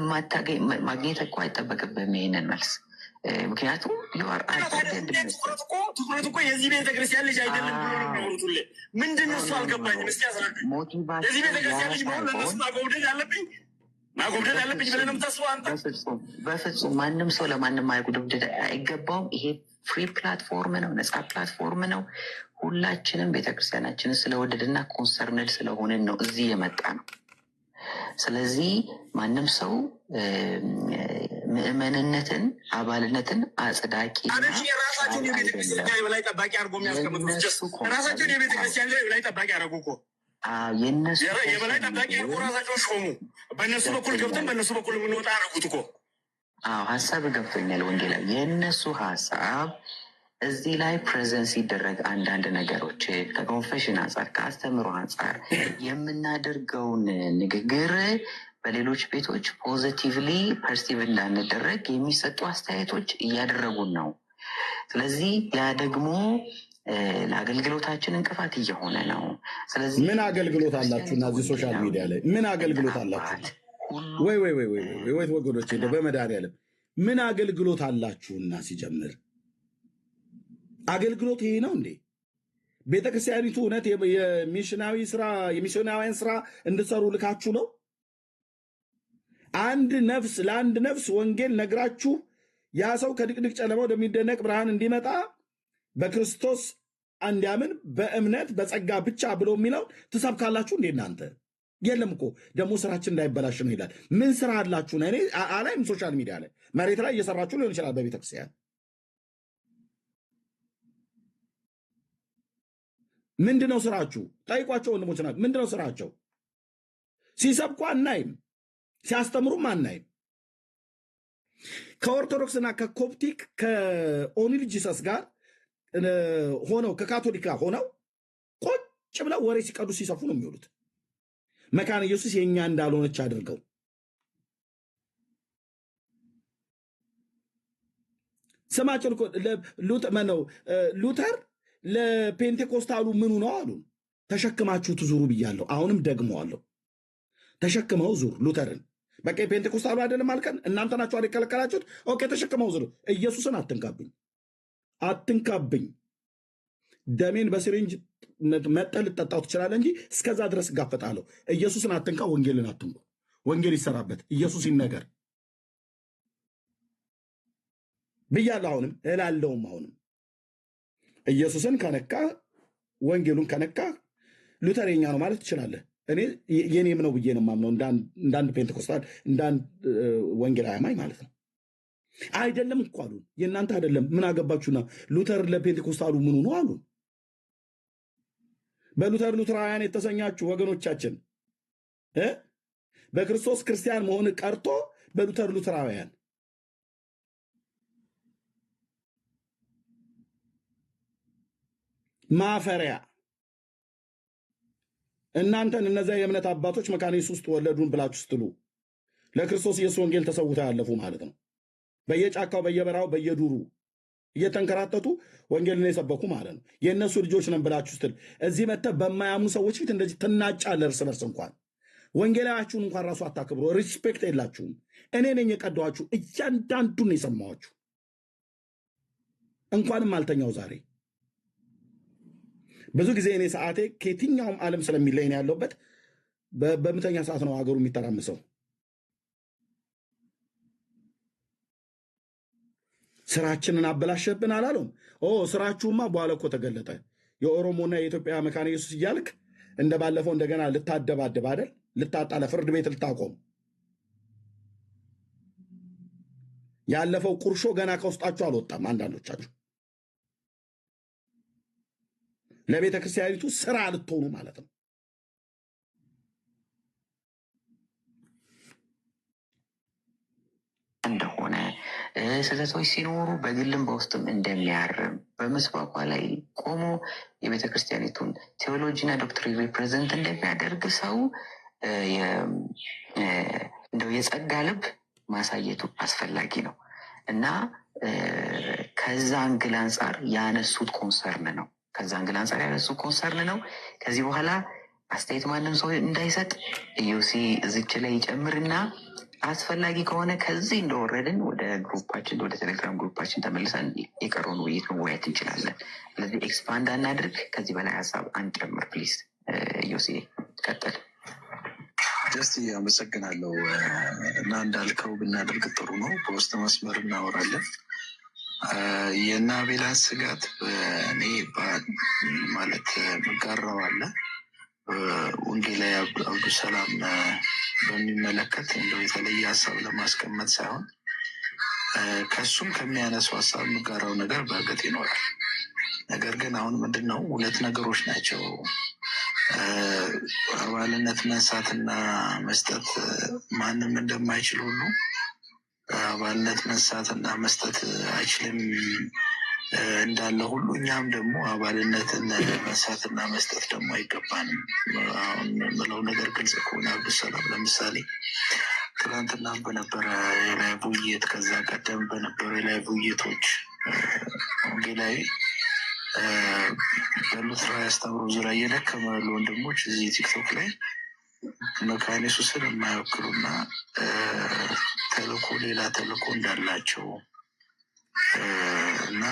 Speaker 6: ማግኘት እኮ አይጠበቅብህም ይሄንን መልስ። ምክንያቱም
Speaker 3: ትኩረት እኮ የዚህ ቤተክርስቲያን ልጅ አይደለም ብሎ ነው የሚያወሩት። ምንድን ነው እሱ? አልገባኝም። እስኪ ያስረዱኝ። የዚህ ቤተክርስቲያን ልጅ መሆን ለእነሱ ማጎብደድ አለብኝ ብለህ ነው የምታስበው አንተ?
Speaker 6: በፍጹም ማንም ሰው ለማንም ማጎብደድ አይገባውም። ይሄ ፍሪ ፕላትፎርም ነው፣ ነፃ ፕላትፎርም ነው። ሁላችንም ቤተክርስቲያናችንን ስለወደድና ኮንሰርንድ ስለሆንን ነው እዚህ የመጣ ነው። ስለዚህ ማንም ሰው ምዕመንነትን አባልነትን አጽዳቂ
Speaker 3: ራሳቸውን የቤተክርስቲያን የበላይ ጠባቂ አድርጎ የሚያስቀምጡት ራሳቸውን የቤተክርስቲያን የበላይ ጠባቂ አደረጉ እኮ። የበላይ ጠባቂ አድርጎ ራሳቸውን ሾሙ። በእነሱ በኩል ገብተን በእነሱ በኩል የምንወጣ አደረጉት እኮ።
Speaker 6: ሀሳብ ገብቶኛል። ወንጌላዊ የእነሱ ሀሳብ እዚህ ላይ ፕሬዘንስ ሲደረግ አንዳንድ ነገሮች ከኮንፌሽን አንጻር ከአስተምሮ አንጻር የምናደርገውን ንግግር በሌሎች ቤቶች ፖዚቲቭሊ ፐርሲቭ እንዳንደረግ የሚሰጡ አስተያየቶች እያደረጉን ነው። ስለዚህ ያ ደግሞ ለአገልግሎታችን እንቅፋት እየሆነ ነው። ስለዚህ
Speaker 1: ምን አገልግሎት አላችሁ? እና እዚህ ሶሻል ሚዲያ ላይ ምን አገልግሎት አላችሁ? ወይ ወገኖች በመድኃኒዓለም ምን አገልግሎት አላችሁና? ሲጀምር አገልግሎት ይሄ ነው እንዴ? ቤተክርስቲያኒቱ እውነት የሚሽናዊያን ስራ እንድትሰሩ ልካችሁ ነው? ለአንድ ነፍስ ወንጌል ነግራችሁ ያ ሰው ከድቅድቅ ጨለማ ወደሚደነቅ ብርሃን እንዲመጣ በክርስቶስ እንዲያምን በእምነት በጸጋ ብቻ ብሎ የሚለውን ትሰብካላችሁ እንዴ እናንተ? የለም እኮ ደግሞ ስራችን እንዳይበላሽ ነው ይላል። ምን ስራ አላችሁ? እኔ አላይም ሶሻል ሚዲያ ላይ መሬት ላይ እየሰራችሁ ሊሆን ይችላል። በቤተክርስቲያን ምንድነው ስራችሁ? ጠይቋቸው ወንድሞች ናቸው። ምንድነው ስራቸው? ሲሰብኩ አናይም፣ ሲያስተምሩም አናይም። ከኦርቶዶክስና ከኮፕቲክ ከኦኒል ጂሰስ ጋር ሆነው ከካቶሊክ ጋር ሆነው ቁጭ ብለው ወሬ ሲቀዱ ሲሰፉ ነው የሚውሉት። መካነ ኢየሱስ የኛ እንዳልሆነች አድርገው ስማቸው ሉተር ለፔንቴኮስታሉ ምኑ ነው አሉ። ተሸክማችሁት ዙሩ ብያለሁ። አሁንም ደግመዋለሁ። ተሸክመው ዙር ሉተርን። በቃ የፔንቴኮስታሉ አይደለም አልከን፣ እናንተ ናችሁ አይደል የከለከላችሁት? ኦኬ ተሸክመው ዙር። ኢየሱስን አትንካብኝ። ደሜን በሲሪንጅ መጠል ልጠጣው ትችላለህ እንጂ እስከዛ ድረስ እጋፈጣለሁ። ኢየሱስን አትንካ፣ ወንጌልን አትንኩ። ወንጌል ይሰራበት፣ ኢየሱስ ይነገር ብያለሁ። አሁንም እላለሁም አሁንም ኢየሱስን ከነካ ወንጌሉን ከነካ ሉተር የኛ ነው ማለት ትችላለህ። እኔ የኔም ነው ብዬ ነው የማምነው፣ እንዳንድ ፔንቴኮስታል እንዳንድ ወንጌል አማኝ ማለት ነው። አይደለም እኮ አሉን፣ የእናንተ አይደለም ምን አገባችሁና ሉተር ለፔንቴኮስታሉ ምኑ ነው አሉን። ሉተራውያን የተሰኛችሁ ወገኖቻችን በክርስቶስ ክርስቲያን መሆን ቀርቶ ሉተራውያን ማፈሪያ እናንተን እነዚያ የእምነት አባቶች መካነ ኢየሱስ ውስጥ ወለዱን ብላችሁ ስትሉ ለክርስቶስ ኢየሱስ ወንጌል ተሰውተው ያለፉ ማለት ነው። በየጫካው በየበራው በየዱሩ እየተንከራተቱ ወንጌልን የሰበኩ ማለት ነው። የእነሱ ልጆች ነን ብላችሁ ስትል እዚህ መጥተህ በማያምኑ ሰዎች ፊት እንደዚህ ትናጫለህ። እርስ በርስ እንኳን ወንጌላችሁን እንኳን ራሱ አታክብሩ። ሪስፔክት የላችሁም። እኔ ነኝ የቀዳኋችሁ፣ እያንዳንዱን የሰማኋችሁ። እንኳንም አልተኛው ዛሬ ብዙ ጊዜ እኔ ሰዓቴ ከየትኛውም ዓለም ስለሚለኝ ነው ያለሁበት። በምተኛ ሰዓት ነው ሀገሩ የሚተራምሰው። ስራችንን አበላሸብን አላለውም። ስራችሁማ በኋላ እኮ ተገለጠ። የኦሮሞና የኢትዮጵያ መካነ ኢየሱስ እያልክ እንደ ባለፈው እንደገና ልታደባደብ አይደል? ልታጣለ ፍርድ ቤት ልታቆም ያለፈው ቁርሾ ገና ከውስጣችሁ አልወጣም። አንዳንዶቻችሁ ለቤተ ክርስቲያኒቱ ስራ ልትሆኑ ማለት ነው።
Speaker 6: እንደሆነ ስህተቶች ሲኖሩ በግልም በውስጥም እንደሚያርም በምስባቋ ላይ ቆሞ የቤተ ክርስቲያኒቱን ቴዎሎጂና ዶክትሪን ሪፕሬዘንት እንደሚያደርግ ሰው እንደው የጸጋ ልብ ማሳየቱ አስፈላጊ ነው እና ከዛ አንግል አንጻር ያነሱት ኮንሰርን ነው። ከዚህ በኋላ አስተያየት ማንም ሰው እንዳይሰጥ ኢዮሲ እዚች ላይ ይጨምርና አስፈላጊ ከሆነ ከዚህ እንደወረድን ወደ ግሩፓችን ወደ ቴሌግራም ግሩፓችን ተመልሰን የቀረውን ውይይት መወያየት እንችላለን። ስለዚህ ኤክስፓንድ አናድርግ፣ ከዚህ በላይ ሀሳብ አንጨምር ፕሊዝ። ኢዮሲ ቀጥል።
Speaker 3: ደስ አመሰግናለሁ። እና እንዳልከው ብናደርግ ጥሩ ነው። በውስጥ መስመር እናወራለን። የእነ አቤላን ስጋት እኔ ማለት መጋራው አለ። ወንጌላዊ አብዱሰላም በሚመለከት እንደው የተለየ ሀሳብ ለማስቀመጥ ሳይሆን ከሱም ከሚያነሱ ሀሳብ መጋራው ነገር በእርግጥ ይኖራል። ነገር ግን አሁን ምንድነው ሁለት ነገሮች ናቸው። አባልነት መንሳትና መስጠት ማንም እንደማይችል ሁሉ አባልነት መንሳትና መስጠት አይችልም እንዳለ ሁሉ እኛም ደግሞ አባልነትን መንሳትና መስጠት ደግሞ አይገባንም። አሁን ምለው ነገር ግልጽ ከሆነ አብዱሰላም ለምሳሌ ትናንትና በነበረ የላይ ውይይት ከዛ ቀደም በነበሩ የላይ ውይይቶች ወንጌላዊ በሉትራዊ አስተምሮ ዙሪያ እየደከሙ ያሉ ወንድሞች እዚህ ቲክቶክ ላይ መካነ ኢየሱስን የማይወክሉና ተልእኮ ሌላ ተልእኮ እንዳላቸው እና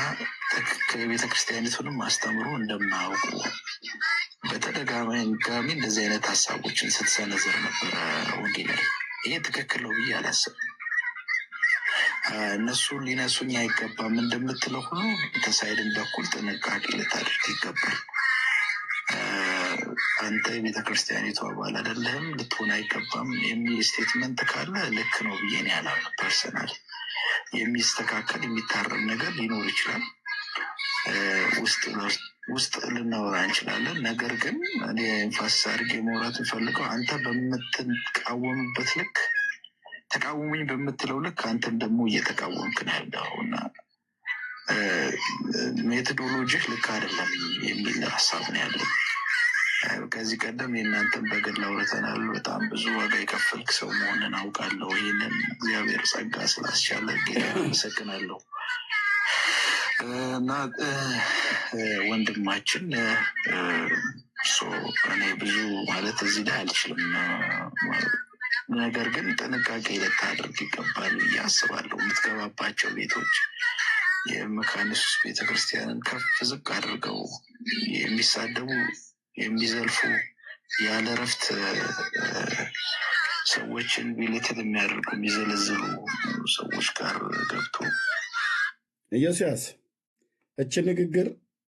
Speaker 3: ትክክል ቤተክርስቲያኒቱንም አስተምሮ እንደማያውቁ በተደጋጋሚ እንደዚህ አይነት ሀሳቦችን ስትሰነዘር ነበረ ወንጌላዊ። ይሄ ትክክል ነው ብዬ አላስብም። እነሱ ሊነሱኝ አይገባም እንደምትለው ሁሉ ተሳይድን በኩል ጥንቃቄ ልታደርግ ይገባል። አንተ የቤተክርስቲያኒቱ አባል አይደለህም ልትሆን አይገባም የሚል ስቴትመንት ካለ ልክ ነው ብዬ ነው ያላምነው። ፐርሰናል የሚስተካከል የሚታረም ነገር ሊኖር ይችላል። ውስጥ ልናወራ እንችላለን። ነገር ግን እኔ ኤንፋሲስ አድርጌ መውራት የምፈልገው አንተ በምትቃወምበት ልክ ተቃወሙኝ በምትለው ልክ አንተም ደግሞ እየተቃወምክ ነው ያለው እና
Speaker 7: ሜቶዶሎጂህ ልክ አይደለም የሚል ሀሳብ ነው ያለው። ከዚህ ቀደም የእናንተን በግል አውርተናል። በጣም ብዙ ዋጋ የከፈልክ ሰው መሆንን አውቃለሁ። ይህንን እግዚአብሔር ጸጋ ስላስቻለ ጌታ አመሰግናለሁ። እና ወንድማችን እኔ ብዙ ማለት እዚህ ላይ አልችልም። ነገር ግን ጥንቃቄ ልታደርግ ይገባል ብዬ አስባለሁ። የምትገባባቸው ቤቶች የመካነ ኢየሱስ ቤተክርስቲያንን ከፍ ዝቅ አድርገው የሚሳደቡ የሚዘልፉ ያለ እረፍት ሰዎችን ቢልትል የሚያደርጉ የሚዘለዝሉ ሰዎች ጋር ገብቶ
Speaker 1: ኢዮስያስ እች ንግግር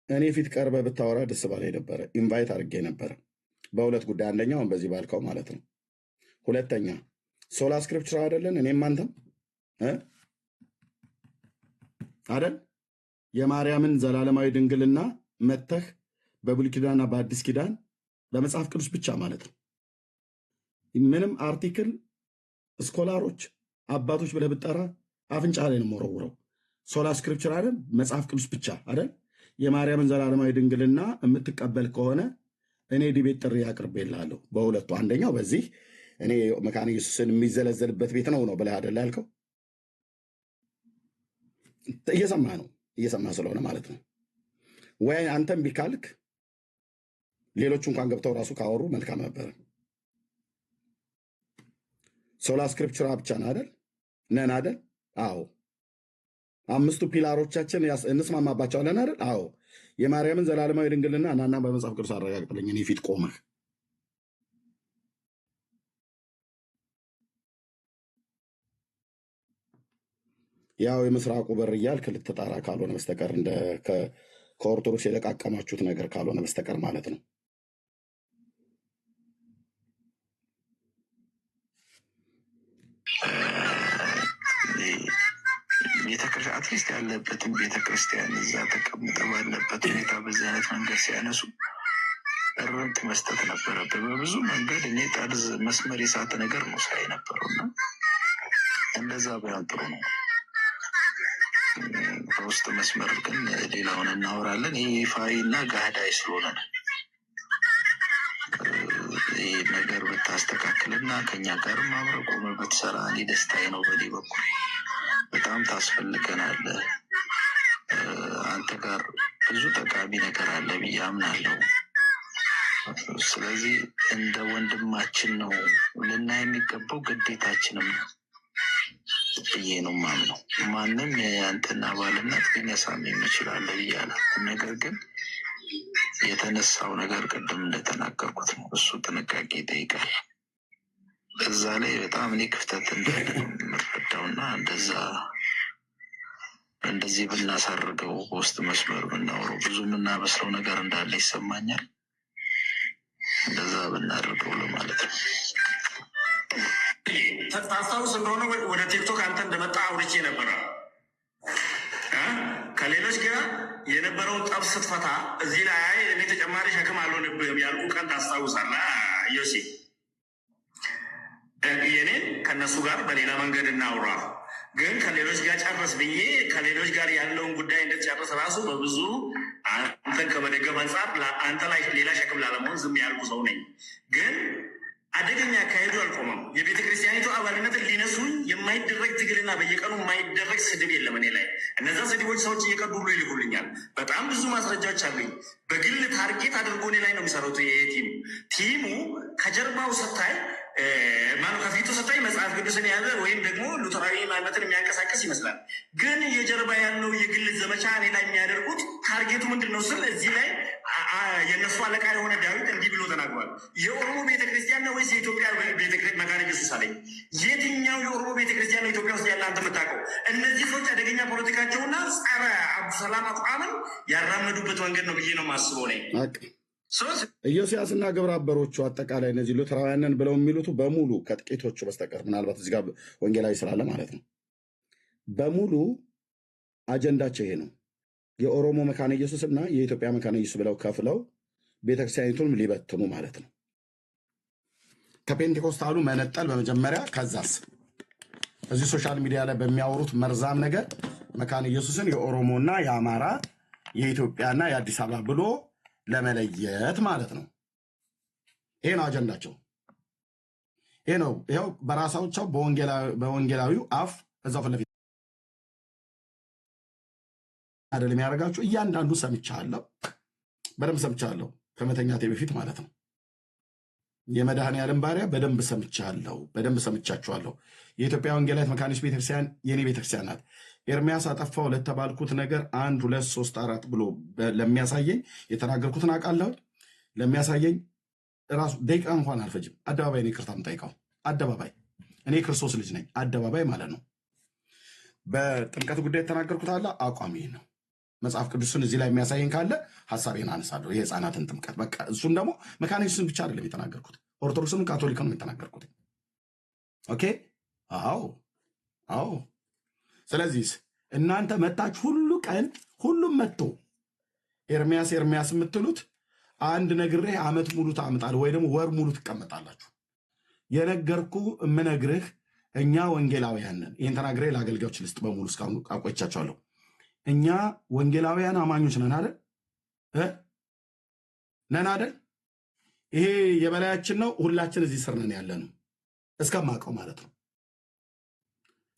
Speaker 1: እኔ ፊት ቀርበ ብታወራ ደስ ባላይ ነበረ። ኢንቫይት አድርጌ ነበረ በሁለት ጉዳይ፣ አንደኛውን በዚህ ባልከው ማለት ነው። ሁለተኛ ሶላ ስክሪፕቸር አይደለን እኔም አንተም አይደል የማርያምን ዘላለማዊ ድንግልና መተህ በብሉይ ኪዳንና በአዲስ ኪዳን በመጽሐፍ ቅዱስ ብቻ ማለት ነው ምንም አርቲክል ስኮላሮች አባቶች ብለህ ብጠራ አፍንጫ ላይ ነው የምወረውረው። ሶላ ስክሪፕቸር አይደል መጽሐፍ ቅዱስ ብቻ አይደል የማርያምን ዘላለማዊ ድንግልና የምትቀበል ከሆነ እኔ ዲቤት ጥሪ አቅርቤልሃለሁ በሁለቱ። አንደኛው በዚህ እኔ መካነ ኢየሱስን የሚዘለዘልበት ቤት ነው ብለህ አይደል ያልከው? እየሰማ ስለሆነ ማለት ነው። ወይ አንተም ቢካልክ ሌሎቹ እንኳን ገብተው ራሱ ካወሩ መልካም ነበር። ሶላ ስክሪፕቸር ብቻ ነው አይደል ነን አይደል? አዎ። አምስቱ ፒላሮቻችን እንስማማባቸዋለን አይደል? አዎ። የማርያምን ዘላለማዊ ድንግልና እናና በመጽሐፍ ቅዱስ አረጋግጥልኝ እኔ ፊት ቆመህ። ያው የምስራቁ በር እያልክ ልትጣራ ካልሆነ በስተቀር እንደ ከኦርቶዶክስ የለቃቀማችሁት ነገር ካልሆነ በስተቀር ማለት ነው።
Speaker 7: ቤተክርስቲያን አትሊስት ያለበትን ቤተክርስቲያን እዛ ተቀምጠ ባለበት ሁኔታ በዚህ አይነት መንገድ ሲያነሱ እርምት መስጠት ነበረብን። በብዙ መንገድ እኔ ጠርዝ መስመር የሳተ ነገር ነው ሳይ ነበረው እና እንደዛ ባይሆን ጥሩ ነው። በውስጥ መስመር ግን ሌላውን እናወራለን። ይህ ይፋዊ እና ጋዳይ ስለሆነ ነው። ይህ ነገር ብታስተካክልና ከኛ ጋርም አብረህ ቆመህ ብትሰራ እኔ ደስታዬ ነው። በኔ በኩል በጣም ታስፈልገናለህ። አንተ ጋር ብዙ ጠቃሚ ነገር አለ ብዬ አምናለሁ። ስለዚህ እንደ ወንድማችን ነው ልናይ የሚገባው፣ ግዴታችንም ነው ብዬ ነው የማምነው። ማንም የአንተን አባልነት ሊነሳም ይችላል ብያለሁ። ነገር ግን የተነሳው ነገር ቅድም እንደተናገርኩት ነው። እሱ ጥንቃቄ ይጠይቃል። እዛ ላይ በጣም እኔ ክፍተት እንዳለ ነው የምረዳው እና እንደዚህ ብናሳርገው በውስጥ መስመር ብናወራው ብዙ የምናበስለው ነገር እንዳለ ይሰማኛል። እንደዛ ብናደርገው ለማለት ነው።
Speaker 3: ታስታውስ እንደሆነ ወደ ቲክቶክ አንተ እንደመጣ አውርቼ ነበረ። ከሌሎች ጋር የነበረውን ጠብ ስትፈታ እዚህ ላይ እኔ ተጨማሪ ሸክም አልሆንብህም ያልኩ ቀን ታስታውሳለህ ዮሴ? የኔን ከእነሱ ጋር በሌላ መንገድ እናውራ፣ ግን ከሌሎች ጋር ጨርስ ብዬ ከሌሎች ጋር ያለውን ጉዳይ እንደጨርስ ራሱ በብዙ አንተን ከመደገፍ አንጻር አንተ ላይ ሌላ ሸክም ላለመሆን ዝም ያልኩ ሰው ነኝ። ግን አደገኛ አካሄዱ አልቆመም። የቤተ ክርስቲያኒቱ አባልነትን ሊነሱኝ የማይደረግ ትግልና በየቀኑ የማይደረግ ስድብ የለም እኔ ላይ። እነዛ ስድቦች ሰዎች እየቀዱ ብሎ ይልኩልኛል። በጣም ብዙ ማስረጃዎች አሉኝ። በግል ታርጌት አድርጎ እኔ ላይ ነው የሚሰሩት። ቲሙ ከጀርባው ስታይ ከፊቱ ስታይ መጽሐፍ ቅዱስን የያዘ ወይም ደግሞ ሉተራዊ ማንነትን የሚያንቀሳቀስ ይመስላል። ግን የጀርባ ያለው የግል ዘመቻ እኔ ላይ የሚያደርጉት ታርጌቱ ምንድን ነው ስል እዚህ ላይ የእነሱ አለቃ የሆነ ዳዊት እንዲህ ብሎ ተናግሯል። የኦሮሞ ቤተክርስቲያን ነው ወይስ የኢትዮጵያ መካነ ኢየሱስ አለኝ። የትኛው የኦሮሞ ቤተክርስቲያን ነው ኢትዮጵያ ውስጥ ያለ አንተ የምታውቀው? እነዚህ ሰዎች አደገኛ ፖለቲካቸውና ጸረ አብዱሰላም አቋምን ያራመዱበት መንገድ ነው ብዬ ነው የማስበው ነኝ።
Speaker 1: ኢዮስያስና ግብረ አበሮቹ አጠቃላይ እነዚህ ሉተራውያንን ብለው የሚሉት በሙሉ ከጥቂቶቹ በስተቀር ምናልባት እዚህ ጋር ወንጌላዊ ስላለ ማለት ነው፣ በሙሉ አጀንዳቸው ይሄ ነው። የኦሮሞ መካነ ኢየሱስ እና የኢትዮጵያ መካነ ኢየሱስ ብለው ከፍለው ቤተክርስቲያኒቱንም ሊበትኑ ማለት ነው። ከፔንቴኮስታሉ መነጠል በመጀመሪያ፣ ከዛስ እዚህ ሶሻል ሚዲያ ላይ በሚያወሩት መርዛም ነገር መካነ ኢየሱስን የኦሮሞና የአማራ የኢትዮጵያና የአዲስ አበባ ብሎ ለመለየት ማለት ነው። ይሄ ነው አጀንዳቸው። ይሄ ነው ይኸው በራሳቸው በወንጌላዊው አፍ እዛው ፊት ለፊት አይደለም የሚያደርጋቸው። እያንዳንዱ ሰምቻለሁ፣ በደንብ ሰምቻለሁ፣ ከመተኛቴ በፊት ማለት ነው። የመድኃኔዓለም ባሪያ በደንብ ሰምቻለሁ፣ በደንብ ሰምቻችኋለሁ። የኢትዮጵያ ወንጌላዊት መካኒስት ቤተክርስቲያን የኔ ቤተክርስቲያን ናት። ኤርሚያስ አጠፋው ለተባልኩት ነገር 1 2 3 4 ብሎ ለሚያሳየኝ የተናገርኩትን አውቃለሁ። ለሚያሳየኝ ራሱ ደቂቃ እንኳን አልፈጅም። አደባባይ ነው ይቅርታ የምጠይቀው። አደባባይ እኔ ክርስቶስ ልጅ ነኝ። አደባባይ ማለት ነው። በጥምቀት ጉዳይ የተናገርኩት አለ። አቋም ይሄ ነው። መጽሐፍ ቅዱስን እዚህ ላይ የሚያሳየኝ ካለ ሀሳቤን አነሳለሁ። የህፃናትን ጥምቀት በቃ እሱን ደግሞ መካኒክስን ብቻ አይደለም የተናገርኩት፣ ኦርቶዶክስንም ካቶሊክንም የተናገርኩት። ኦኬ አዎ። ስለዚህ እናንተ መታችሁ ሁሉም መጥቶ ኤርሚያስ የምትሉት አንድ ነግሬህ ዓመት ሙሉ ታምጣለህ ወይ ደግሞ ወር ሙሉ ትቀመጣላችሁ። የምነግርህ እኛ ወንጌላውያን ነን። ይህን ተናግሬ ለአገልጋዮች ልስጥ በሙሉ እስካሁን አቆይቻቸዋለሁ። እኛ ወንጌላውያን አማኞች ነን አይደል? ይሄ የበላያችን ነው። ሁላችን እዚህ ስር ነን ያለነው እስከማውቀው ማለት ነው።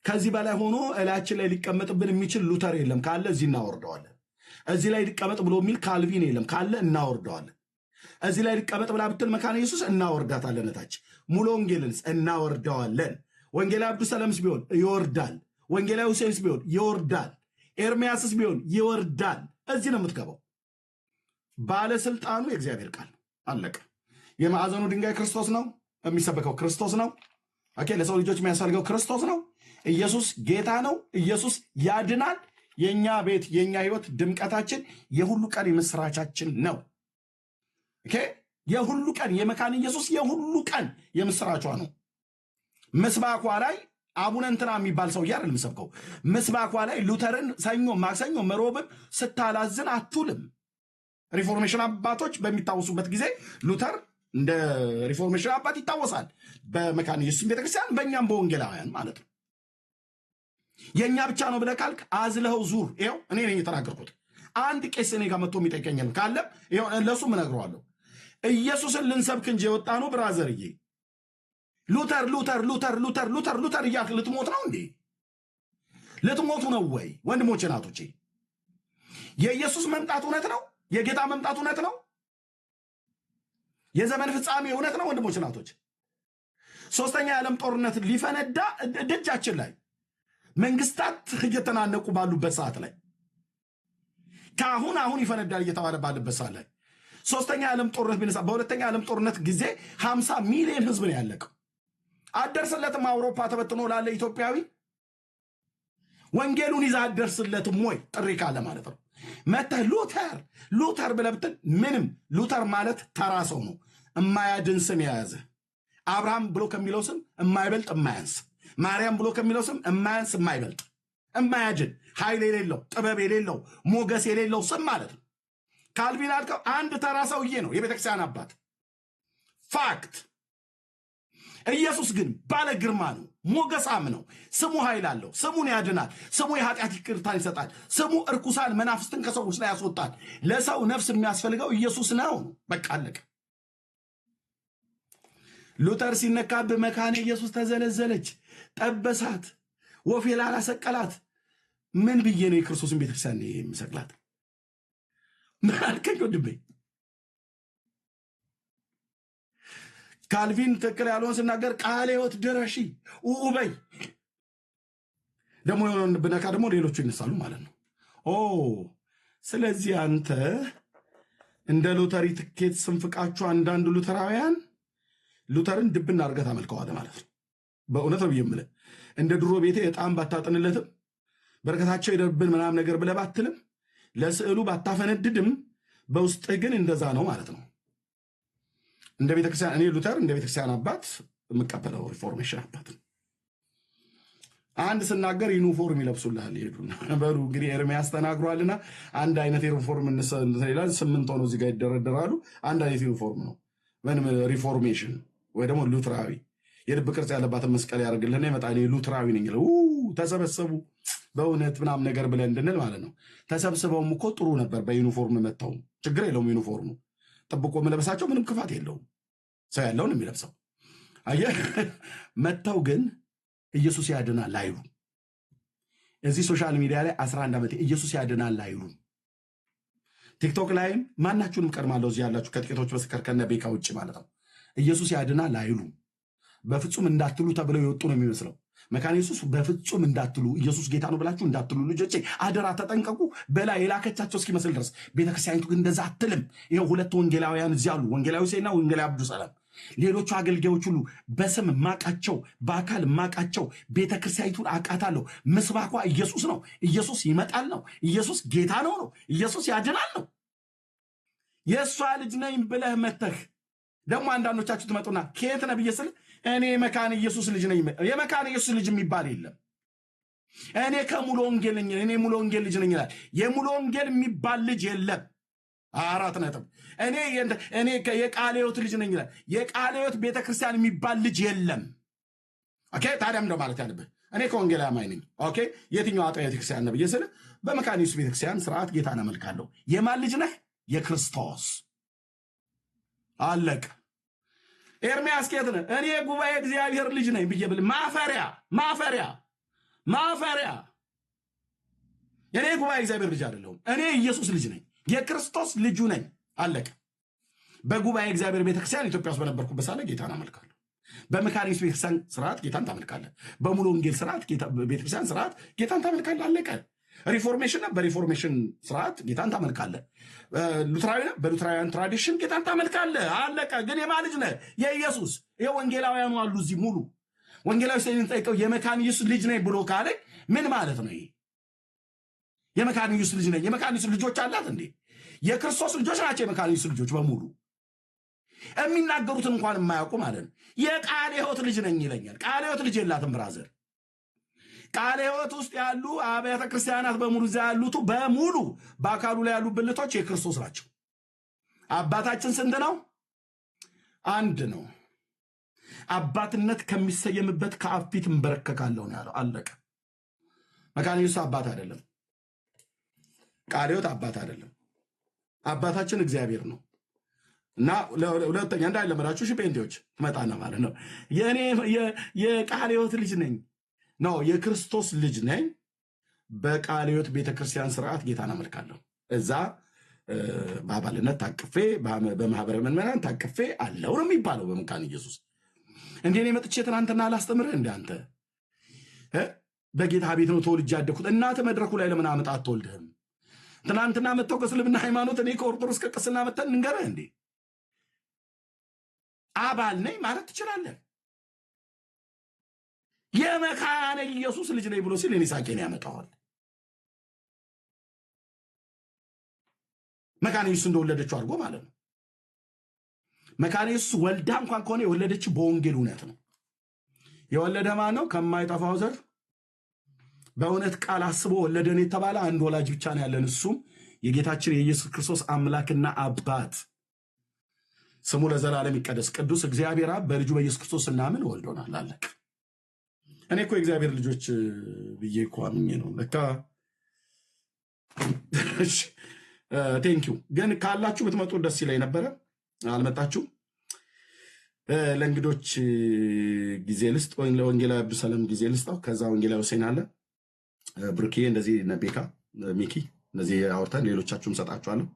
Speaker 1: ከዚህ በላይ ሆኖ እላችን ላይ ሊቀመጥብን የሚችል ሉተር የለም። ካለ እዚህ እናወርደዋለን። እዚህ ላይ ሊቀመጥ ብሎ የሚል ካልቪን የለም። ካለ እናወርደዋለን። እዚህ ላይ ሊቀመጥ ብላ ብትል መካነ ኢየሱስ እናወርዳታለን። እታች ሙሉ ወንጌልንስ እናወርደዋለን። ወንጌላዊ አብዱ ሰለምስ ቢሆን ይወርዳል። ወንጌላዊ ሁሴንስ ቢሆን ይወርዳል። ኤርሚያስስ ቢሆን ይወርዳል። እዚህ ነው የምትገባው። ባለስልጣኑ የእግዚአብሔር ቃል አለቀ። የማዕዘኑ ድንጋይ ክርስቶስ ነው። የሚሰበከው ክርስቶስ ነው። ኦኬ፣ ለሰው ልጆች የሚያስፈልገው ክርስቶስ ነው። ኢየሱስ ጌታ ነው። ኢየሱስ ያድናል። የኛ ቤት የኛ ህይወት ድምቀታችን የሁሉ ቀን የምስራቻችን ነው። ኦኬ፣ የሁሉ ቀን የመካነ ኢየሱስ የሁሉ ቀን የምስራቿ ነው። ምስባኳ ላይ አቡነ እንትና የሚባል ሰው አይደል የምሰብከው። ምስባኳ ላይ ሉተርን ሰኞ፣ ማክሰኞ፣ መሮብን ስታላዝን አትውልም። ሪፎርሜሽን አባቶች በሚታወሱበት ጊዜ ሉተር እንደ ሪፎርሜሽን አባት ይታወሳል። በመካነ ኢየሱስ ቤተክርስቲያን፣ በእኛም በወንጌላውያን ማለት ነው። የእኛ ብቻ ነው ብለህ ካልክ አዝለኸው ዙር። ይኸው እኔ ነኝ የተናገርኩት። አንድ ቄስ እኔ ጋር መጥቶ የሚጠይቀኛል ካለም ለእሱም እነግረዋለሁ። ኢየሱስን ልንሰብክ እንጂ የወጣ ነው ብራዘርዬ። ሉተር እያልክ ልትሞት ነው እንዴ? ልትሞቱ ነው ወይ? ወንድሞቼ ናቶቼ፣ የኢየሱስ መምጣት እውነት ነው። የጌታ መምጣት እውነት ነው። የዘመን ፍጻሜ እውነት ነው። ወንድሞቼ ናቶች፣ ሶስተኛ የዓለም ጦርነት ሊፈነዳ ደጃችን ላይ መንግስታት እየተናነቁ ባሉበት ሰዓት ላይ አሁን ይፈነዳል እየተባለ ባለበት ሰዓት ላይ ሶስተኛ የዓለም ጦርነት ቢነሳ፣ በሁለተኛ የዓለም ጦርነት ጊዜ 50 ሚሊዮን ህዝብ ነው ያለቀው። አደርስለትም አውሮፓ ተበትኖ ላለ ኢትዮጵያዊ ወንጌሉን ይዛ አደርስለትም ወይ? ጥሪ ካለ ማለት ነው። መተህ ሉተር ብለህ ብትል ምንም። ሉተር ማለት ተራ ሰው ነው፣ የማያድን ስም የያዘ አብርሃም ብሎ ከሚለው ስም የማይበልጥ የማያንስ፣ ማርያም ብሎ ከሚለው ስም የማያንስ የማይበልጥ፣ የማያድን ኃይል የሌለው ጥበብ የሌለው ሞገስ የሌለው ስም ማለት ነው። ካልቪን አልከው አንድ ተራ ሰውዬ ነው የቤተክርስቲያን አባት። ፋክት። ኢየሱስ ግን ባለ ግርማ ነው፣ ሞገሳም ነው። ስሙ ኃይል አለው። ስሙን ያድናል። ስሙ የኃጢአት ይቅርታን ይሰጣል። ስሙ እርኩሳን መናፍስትን ከሰዎች ላይ ያስወጣል። ለሰው ነፍስ የሚያስፈልገው ኢየሱስ ነው። በቃ አለቀ። ሉተር ሲነካብህ መካነ ኢየሱስ ተዘለዘለች፣ ጠበሳት፣ ወፌ ላላ ሰቀላት። ምን ብዬ ነው የክርስቶስን ቤተክርስቲያን የምሰቅላት? ምን አልከኝ ወንድሜ? ካልቪን ትክክል ያልሆን ስናገር ቃለ ሕይወት ድረሺ ውበይ ደግሞ የሆነ ብነካ ደግሞ ሌሎቹ ይነሳሉ ማለት ነው። ስለዚህ አንተ እንደ ሎተሪ ትኬት ስንፍቃችሁ አንዳንድ ሉተራውያን ሉተርን ድብና አድርገህ ታመልከዋለህ ማለት ነው። በእውነት ነው የምልህ። እንደ ድሮ ቤቴ ዕጣን ባታጥንለትም በረከታቸው ይደርብን ምናምን ነገር ብለህ ባትልም ለስዕሉ ባታፈነድድም በውስጥህ ግን እንደዛ ነው ማለት ነው። እንደ ቤተክርስቲያን እኔ ሉተር እንደ ቤተክርስቲያን አባት የምቀበለው ሪፎርሜሽን አባት አንድ ስናገር ዩኒፎርም ይለብሱልሃል ይሄዱና በሉ እንግዲህ ኤርሚያስ ተናግሯልና አንድ አይነት ዩኒፎርም እንሰይላል 8 ሆኖ እዚህ ጋር ይደረደራሉ። አንድ አይነት ዩኒፎርም ነው። ምንም ሪፎርሜሽን ወይ ደግሞ ሉትራዊ የልብ ቅርጽ ያለባትን መስቀል ያደርግልህና ይመጣል። ሉትራዊ ነኝ ይላል። ተሰበሰቡ በእውነት ምናምን ነገር ብለን እንድንል ማለት ነው። ተሰብስበውም እኮ ጥሩ ነበር በዩኒፎርም መጥተው፣ ችግር የለውም ዩኒፎርሙ ጥብቆ መለበሳቸው ምንም ክፋት የለውም። ሰው ያለውን የሚለብሰው አየህ። መጥተው ግን ኢየሱስ ያድናል አይሉ። እዚህ ሶሻል ሚዲያ ላይ 11 ዓመት ኢየሱስ ያድናል አይሉ። ቲክቶክ ላይም ማናችሁንም ቀድማለሁ እዚህ ያላችሁ ከጥቂቶች በስተቀር ከነ ቤካ ውጭ ማለት ነው። ኢየሱስ ያድናል አይሉ። በፍጹም እንዳትሉ ተብለው የወጡ ነው የሚመስለው። መካነ ኢየሱስ በፍጹም እንዳትሉ፣ ኢየሱስ ጌታ ነው ብላችሁ እንዳትሉ ልጆቼ አደራ ተጠንቀቁ። በላይ የላከቻቸው እስኪመስል ድረስ ቤተክርስቲያኒቱ ግን እንደዛ አትልም። ይኸው ሁለት ወንጌላውያን እዚህ አሉ፣ ወንጌላዊ ሴና ወንጌላዊ አብዱ ሰላም። ሌሎቹ አገልጋዮች ሁሉ በስም ማቃቸው፣ በአካል ማቃቸው። ቤተክርስቲያኒቱን አቃታለሁ። ምስባኳ ኢየሱስ ነው፣ ኢየሱስ ይመጣል ነው፣ ኢየሱስ ጌታ ነው ነው፣ ኢየሱስ ያድናል ነው። የእሷ ልጅ ነኝ ብለህ መተህ ደግሞ አንዳንዶቻችሁ ትመጡና ከየት ነህ ብዬ ስል እኔ የመካነ ኢየሱስ ልጅ ነኝ። የመካነ ኢየሱስ ልጅ የሚባል የለም። እኔ ከሙሉ ወንጌል ነኝ፣ እኔ ሙሉ ወንጌል ልጅ ነኝ ይላል። የሙሉ ወንጌል የሚባል ልጅ የለም። 4 ነጥብ። እኔ የቃለ ሕይወት ልጅ ነኝ ይላል። የቃለ ሕይወት ቤተክርስቲያን የሚባል ልጅ የለም። ኦኬ። ታዲያም ነው ማለት ያለብህ እኔ ከወንጌል አማኝ ነኝ። ኦኬ። የትኛው አጥቢያ ቤተክርስቲያን ነው ብዬ ስል በመካነ ኢየሱስ ቤተክርስቲያን ስርዓት ጌታን አመልካለሁ። የማን ልጅ ነህ? የክርስቶስ። አለቀ። ኤርሚያስ ከየት ነህ? እኔ ጉባኤ እግዚአብሔር ልጅ ነኝ ብዬ ብል ማፈሪያ ማፈሪያ ማፈሪያ። እኔ ጉባኤ እግዚአብሔር ልጅ አይደለሁም። እኔ ኢየሱስ ልጅ ነኝ፣ የክርስቶስ ልጁ ነኝ። አለቀ። በጉባኤ እግዚአብሔር ቤተክርስቲያን ኢትዮጵያ ውስጥ በነበርኩበት ሳለ ጌታን አመልካለሁ። በመካነ ኢየሱስ ቤተክርስቲያን ስርዓት ጌታን ታመልካለህ። በሙሉ ወንጌል ስርዓት ቤተክርስቲያን ስርዓት ጌታን ታመልካለህ። አለቀ። ሪፎርሜሽን በሪፎርሜሽን ስርዓት ጌታን ታመልካለህ። ሉትራዊ በሉትራውያን ትራዲሽን ጌታን ታመልካለህ። አለቀ። ግን የማን ልጅ ነህ? የኢየሱስ። ይሄ ወንጌላውያኑ አሉ እዚህ ሙሉ ወንጌላዊ ሰይን ጠይቀው የመካነ ኢየሱስ ልጅ ነኝ ብሎ ካለ ምን ማለት ነው? ይሄ የመካነ ኢየሱስ ልጅ ነኝ። የመካነ ኢየሱስ ልጆች አላት እንዴ? የክርስቶስ ልጆች ናቸው የመካነ ኢየሱስ ልጆች በሙሉ። የሚናገሩትን እንኳን የማያውቁ ማለት ነው። የቃለ ሕይወት ልጅ ነኝ ይለኛል። ቃለ ሕይወት ልጅ የላትም ብራዘር። ቃለ ሕይወት ውስጥ ያሉ አብያተ ክርስቲያናት በሙሉ እዚያ ያሉት በሙሉ በአካሉ ላይ ያሉ ብልቶች የክርስቶስ ናቸው። አባታችን ስንት ነው? አንድ ነው። አባትነት ከሚሰየምበት ከአብ ፊት እንበረከካለሁ ነው ያለው። አለቀ። መካነ ኢየሱስ አባት አይደለም። ቃለ ሕይወት አባት አይደለም። አባታችን እግዚአብሔር ነው። እና ሁለተኛ እንዳይለመዳችሁ ጴንጤዎች ትመጣና ማለት ነው የእኔ የቃለ ሕይወት ልጅ ነኝ ነው፣ የክርስቶስ ልጅ ነኝ። በቃለ ሕይወት ቤተክርስቲያን ስርዓት ጌታን አመልካለሁ። እዛ በአባልነት ታቅፌ በማህበረ ምዕመናን ታቅፌ አለው ነው የሚባለው በመካነ ኢየሱስ። እንዴ እኔ መጥቼ ትናንትና አላስተምርህ? እንደ አንተ በጌታ ቤት ነው ተወልጄ ያደግኩት። እናትህ መድረኩ ላይ ለምን አመጣ አትወልድህም? ትናንትና መጥተው ከእስልምና ሃይማኖት እኔ ከኦርቶዶክስ ከቅስና መተን እንገረህ እንዴ? አባል ነኝ ማለት ትችላለህ። የመካነ ኢየሱስ ልጅ ነኝ ብሎ ሲል እኔ ሳቄን ያመጣዋል። መካነ ኢየሱስ እንደወለደችው አድርጎ ማለት ነው። መካነ ኢየሱስ ወልዳ እንኳን ከሆነ የወለደችው በወንጌል እውነት ነው። የወለደ ማን ነው? ከማይጠፋው ዘር በእውነት ቃል አስቦ ወለደን የተባለ አንድ ወላጅ ብቻ ነው ያለን። እሱም የጌታችን የኢየሱስ ክርስቶስ አምላክና አባት ስሙ ለዘላለም ይቀደስ። ቅዱስ እግዚአብሔር አብ በልጁ በኢየሱስ ክርስቶስ እናምን ወልዶናል። አለቅ። እኔ እኮ የእግዚአብሔር ልጆች ብዬ እኮ አምኜ ነው ለካ። ቴንኪው። ግን ካላችሁ ብትመጡ ደስ ይለኝ ነበረ። አልመጣችሁም። ለእንግዶች ጊዜ ልስጥ፣ ወይም ለወንጌላዊ አብዱ ሰላም ጊዜ ልስጠው። ከዛ ወንጌላዊ ሁሴን አለ፣ ብሩክዬ፣ እንደዚህ ነቤካ፣ ሚኪ፣ እነዚህ አውርተን ሌሎቻችሁም ሰጣችኋለሁ።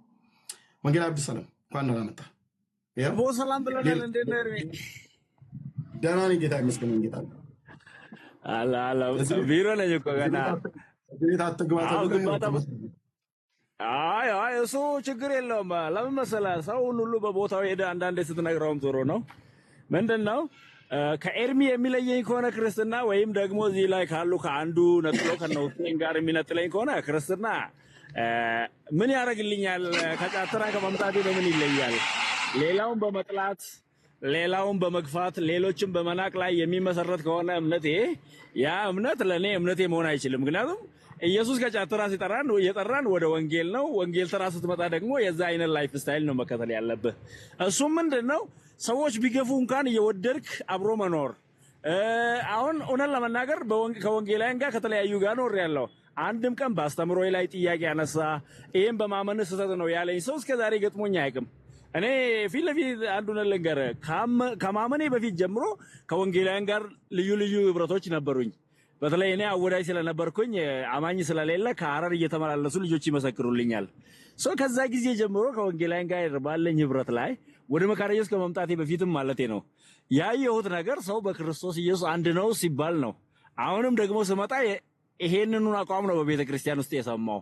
Speaker 1: ወንጌላዊ አብዱ ሰላም እንኳን ደህና መጣ።
Speaker 8: ሰላም ብለናል። እንዴት ነህ?
Speaker 1: ደህና ነኝ ጌታ ይመስገን። ጌታ
Speaker 8: ቢሮ ነኝ እኮ ገና
Speaker 1: ቤት አትግባ ተብሎ
Speaker 8: አይ እሱ ችግር የለውም። ለምን መሰለህ ሰውን ሁሉ በቦታው ሄደ አንዳንዴ ስትነግረውም ጥሩ ነው። ምንድን ነው ከኤርሚ የሚለየኝ ከሆነ ክርስትና፣ ወይም ደግሞ እዚህ ላይ ካሉ ከአንዱ ነጥሎ ከነውቴን ጋር የሚነጥለኝ ከሆነ ክርስትና ምን ያደርግልኛል? ከጫትራ ከመምጣቴ በምን ይለያል? ሌላውን በመጥላት ሌላውን በመግፋት ሌሎችን በመናቅ ላይ የሚመሰረት ከሆነ እምነቴ ያ እምነት ለእኔ እምነቴ መሆን አይችልም። ምክንያቱም ኢየሱስ ከጫትራ ሲጠራን እየጠራን ወደ ወንጌል ነው። ወንጌል ተራ ስትመጣ ደግሞ የዛ አይነት ላይፍ ስታይል ነው መከተል ያለብህ። እሱም ምንድነው ሰዎች ቢገፉ እንኳን እየወደድክ አብሮ መኖር። አሁን እውነት ለመናገር ከወንጌላውያን ጋር ከተለያዩ ጋር ኖር ያለው አንድም ቀን በአስተምሮዬ ላይ ጥያቄ ያነሳ ይሄን በማመን ስህተት ነው ያለኝ ሰው እስከዛሬ ገጥሞኝ አያውቅም። እኔ ፊት ለፊት አንዱን ልንገርህ፣ ከማመኔ በፊት ጀምሮ ከወንጌላውያን ጋር ልዩ ልዩ ህብረቶች ነበሩኝ። በተለይ እኔ አወዳይ ስለነበርኩኝ አማኝ ስለሌለ ከሐረር እየተመላለሱ ልጆች ይመሰክሩልኛል። ከዛ ጊዜ ጀምሮ ከወንጌላውያን ጋር ባለኝ ህብረት ላይ ወደ መካነ ኢየሱስ ከመምጣቴ በፊትም ማለቴ ነው ያየሁት ነገር ሰው በክርስቶስ ኢየሱስ አንድ ነው ሲባል ነው። አሁንም ደግሞ ስመጣ ይሄንኑ አቋም ነው በቤተ ክርስቲያን ውስጥ የሰማው።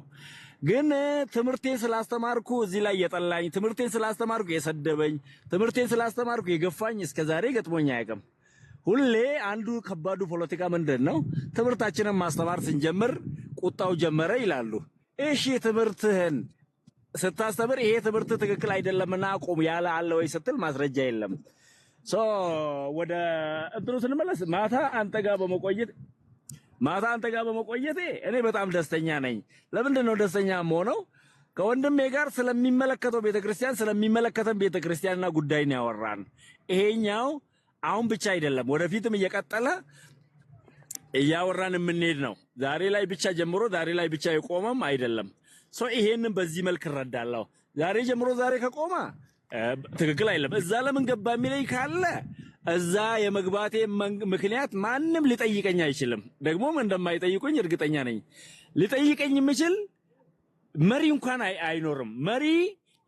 Speaker 8: ግን ትምህርቴን ስላስተማርኩ እዚህ ላይ የጠላኝ፣ ትምህርቴን ስላስተማርኩ የሰደበኝ፣ ትምህርቴን ስላስተማርኩ የገፋኝ እስከዛሬ ገጥሞኝ አያውቅም። ሁሌ አንዱ ከባዱ ፖለቲካ ምንድን ነው? ትምህርታችንን ማስተማር ስንጀምር ቁጣው ጀመረ ይላሉ። እሺ ትምህርትህን ስታስተምር ይሄ ትምህርት ትክክል አይደለምና አቁም ያለ አለ ወይ ስትል ማስረጃ የለም። ወደ እንትኑ ስንመለስ ማታ አንተ ጋር በመቆየቴ እኔ በጣም ደስተኛ ነኝ። ለምንድን ነው ደስተኛ የምሆነው? ከወንድሜ ጋር ስለሚመለከተው ቤተክርስቲያን ስለሚመለከተን ቤተክርስቲያንና ጉዳይ ነው ያወራን። ይሄኛው አሁን ብቻ አይደለም ወደፊትም እየቀጠለ እያወራን የምንሄድ ነው። ዛሬ ላይ ብቻ ጀምሮ ዛሬ ላይ ብቻ የቆመም አይደለም። ይሄንን በዚህ መልክ እረዳለሁ። ዛሬ ጀምሮ ዛሬ ከቆመ ትክክል አይደለም። እዛ ለምን ገባ የሚለኝ ካለ እዛ የመግባቴ ምክንያት ማንም ሊጠይቀኝ አይችልም። ደግሞም እንደማይጠይቁኝ እርግጠኛ ነኝ። ሊጠይቀኝ የሚችል መሪ እንኳን አይኖርም። መሪ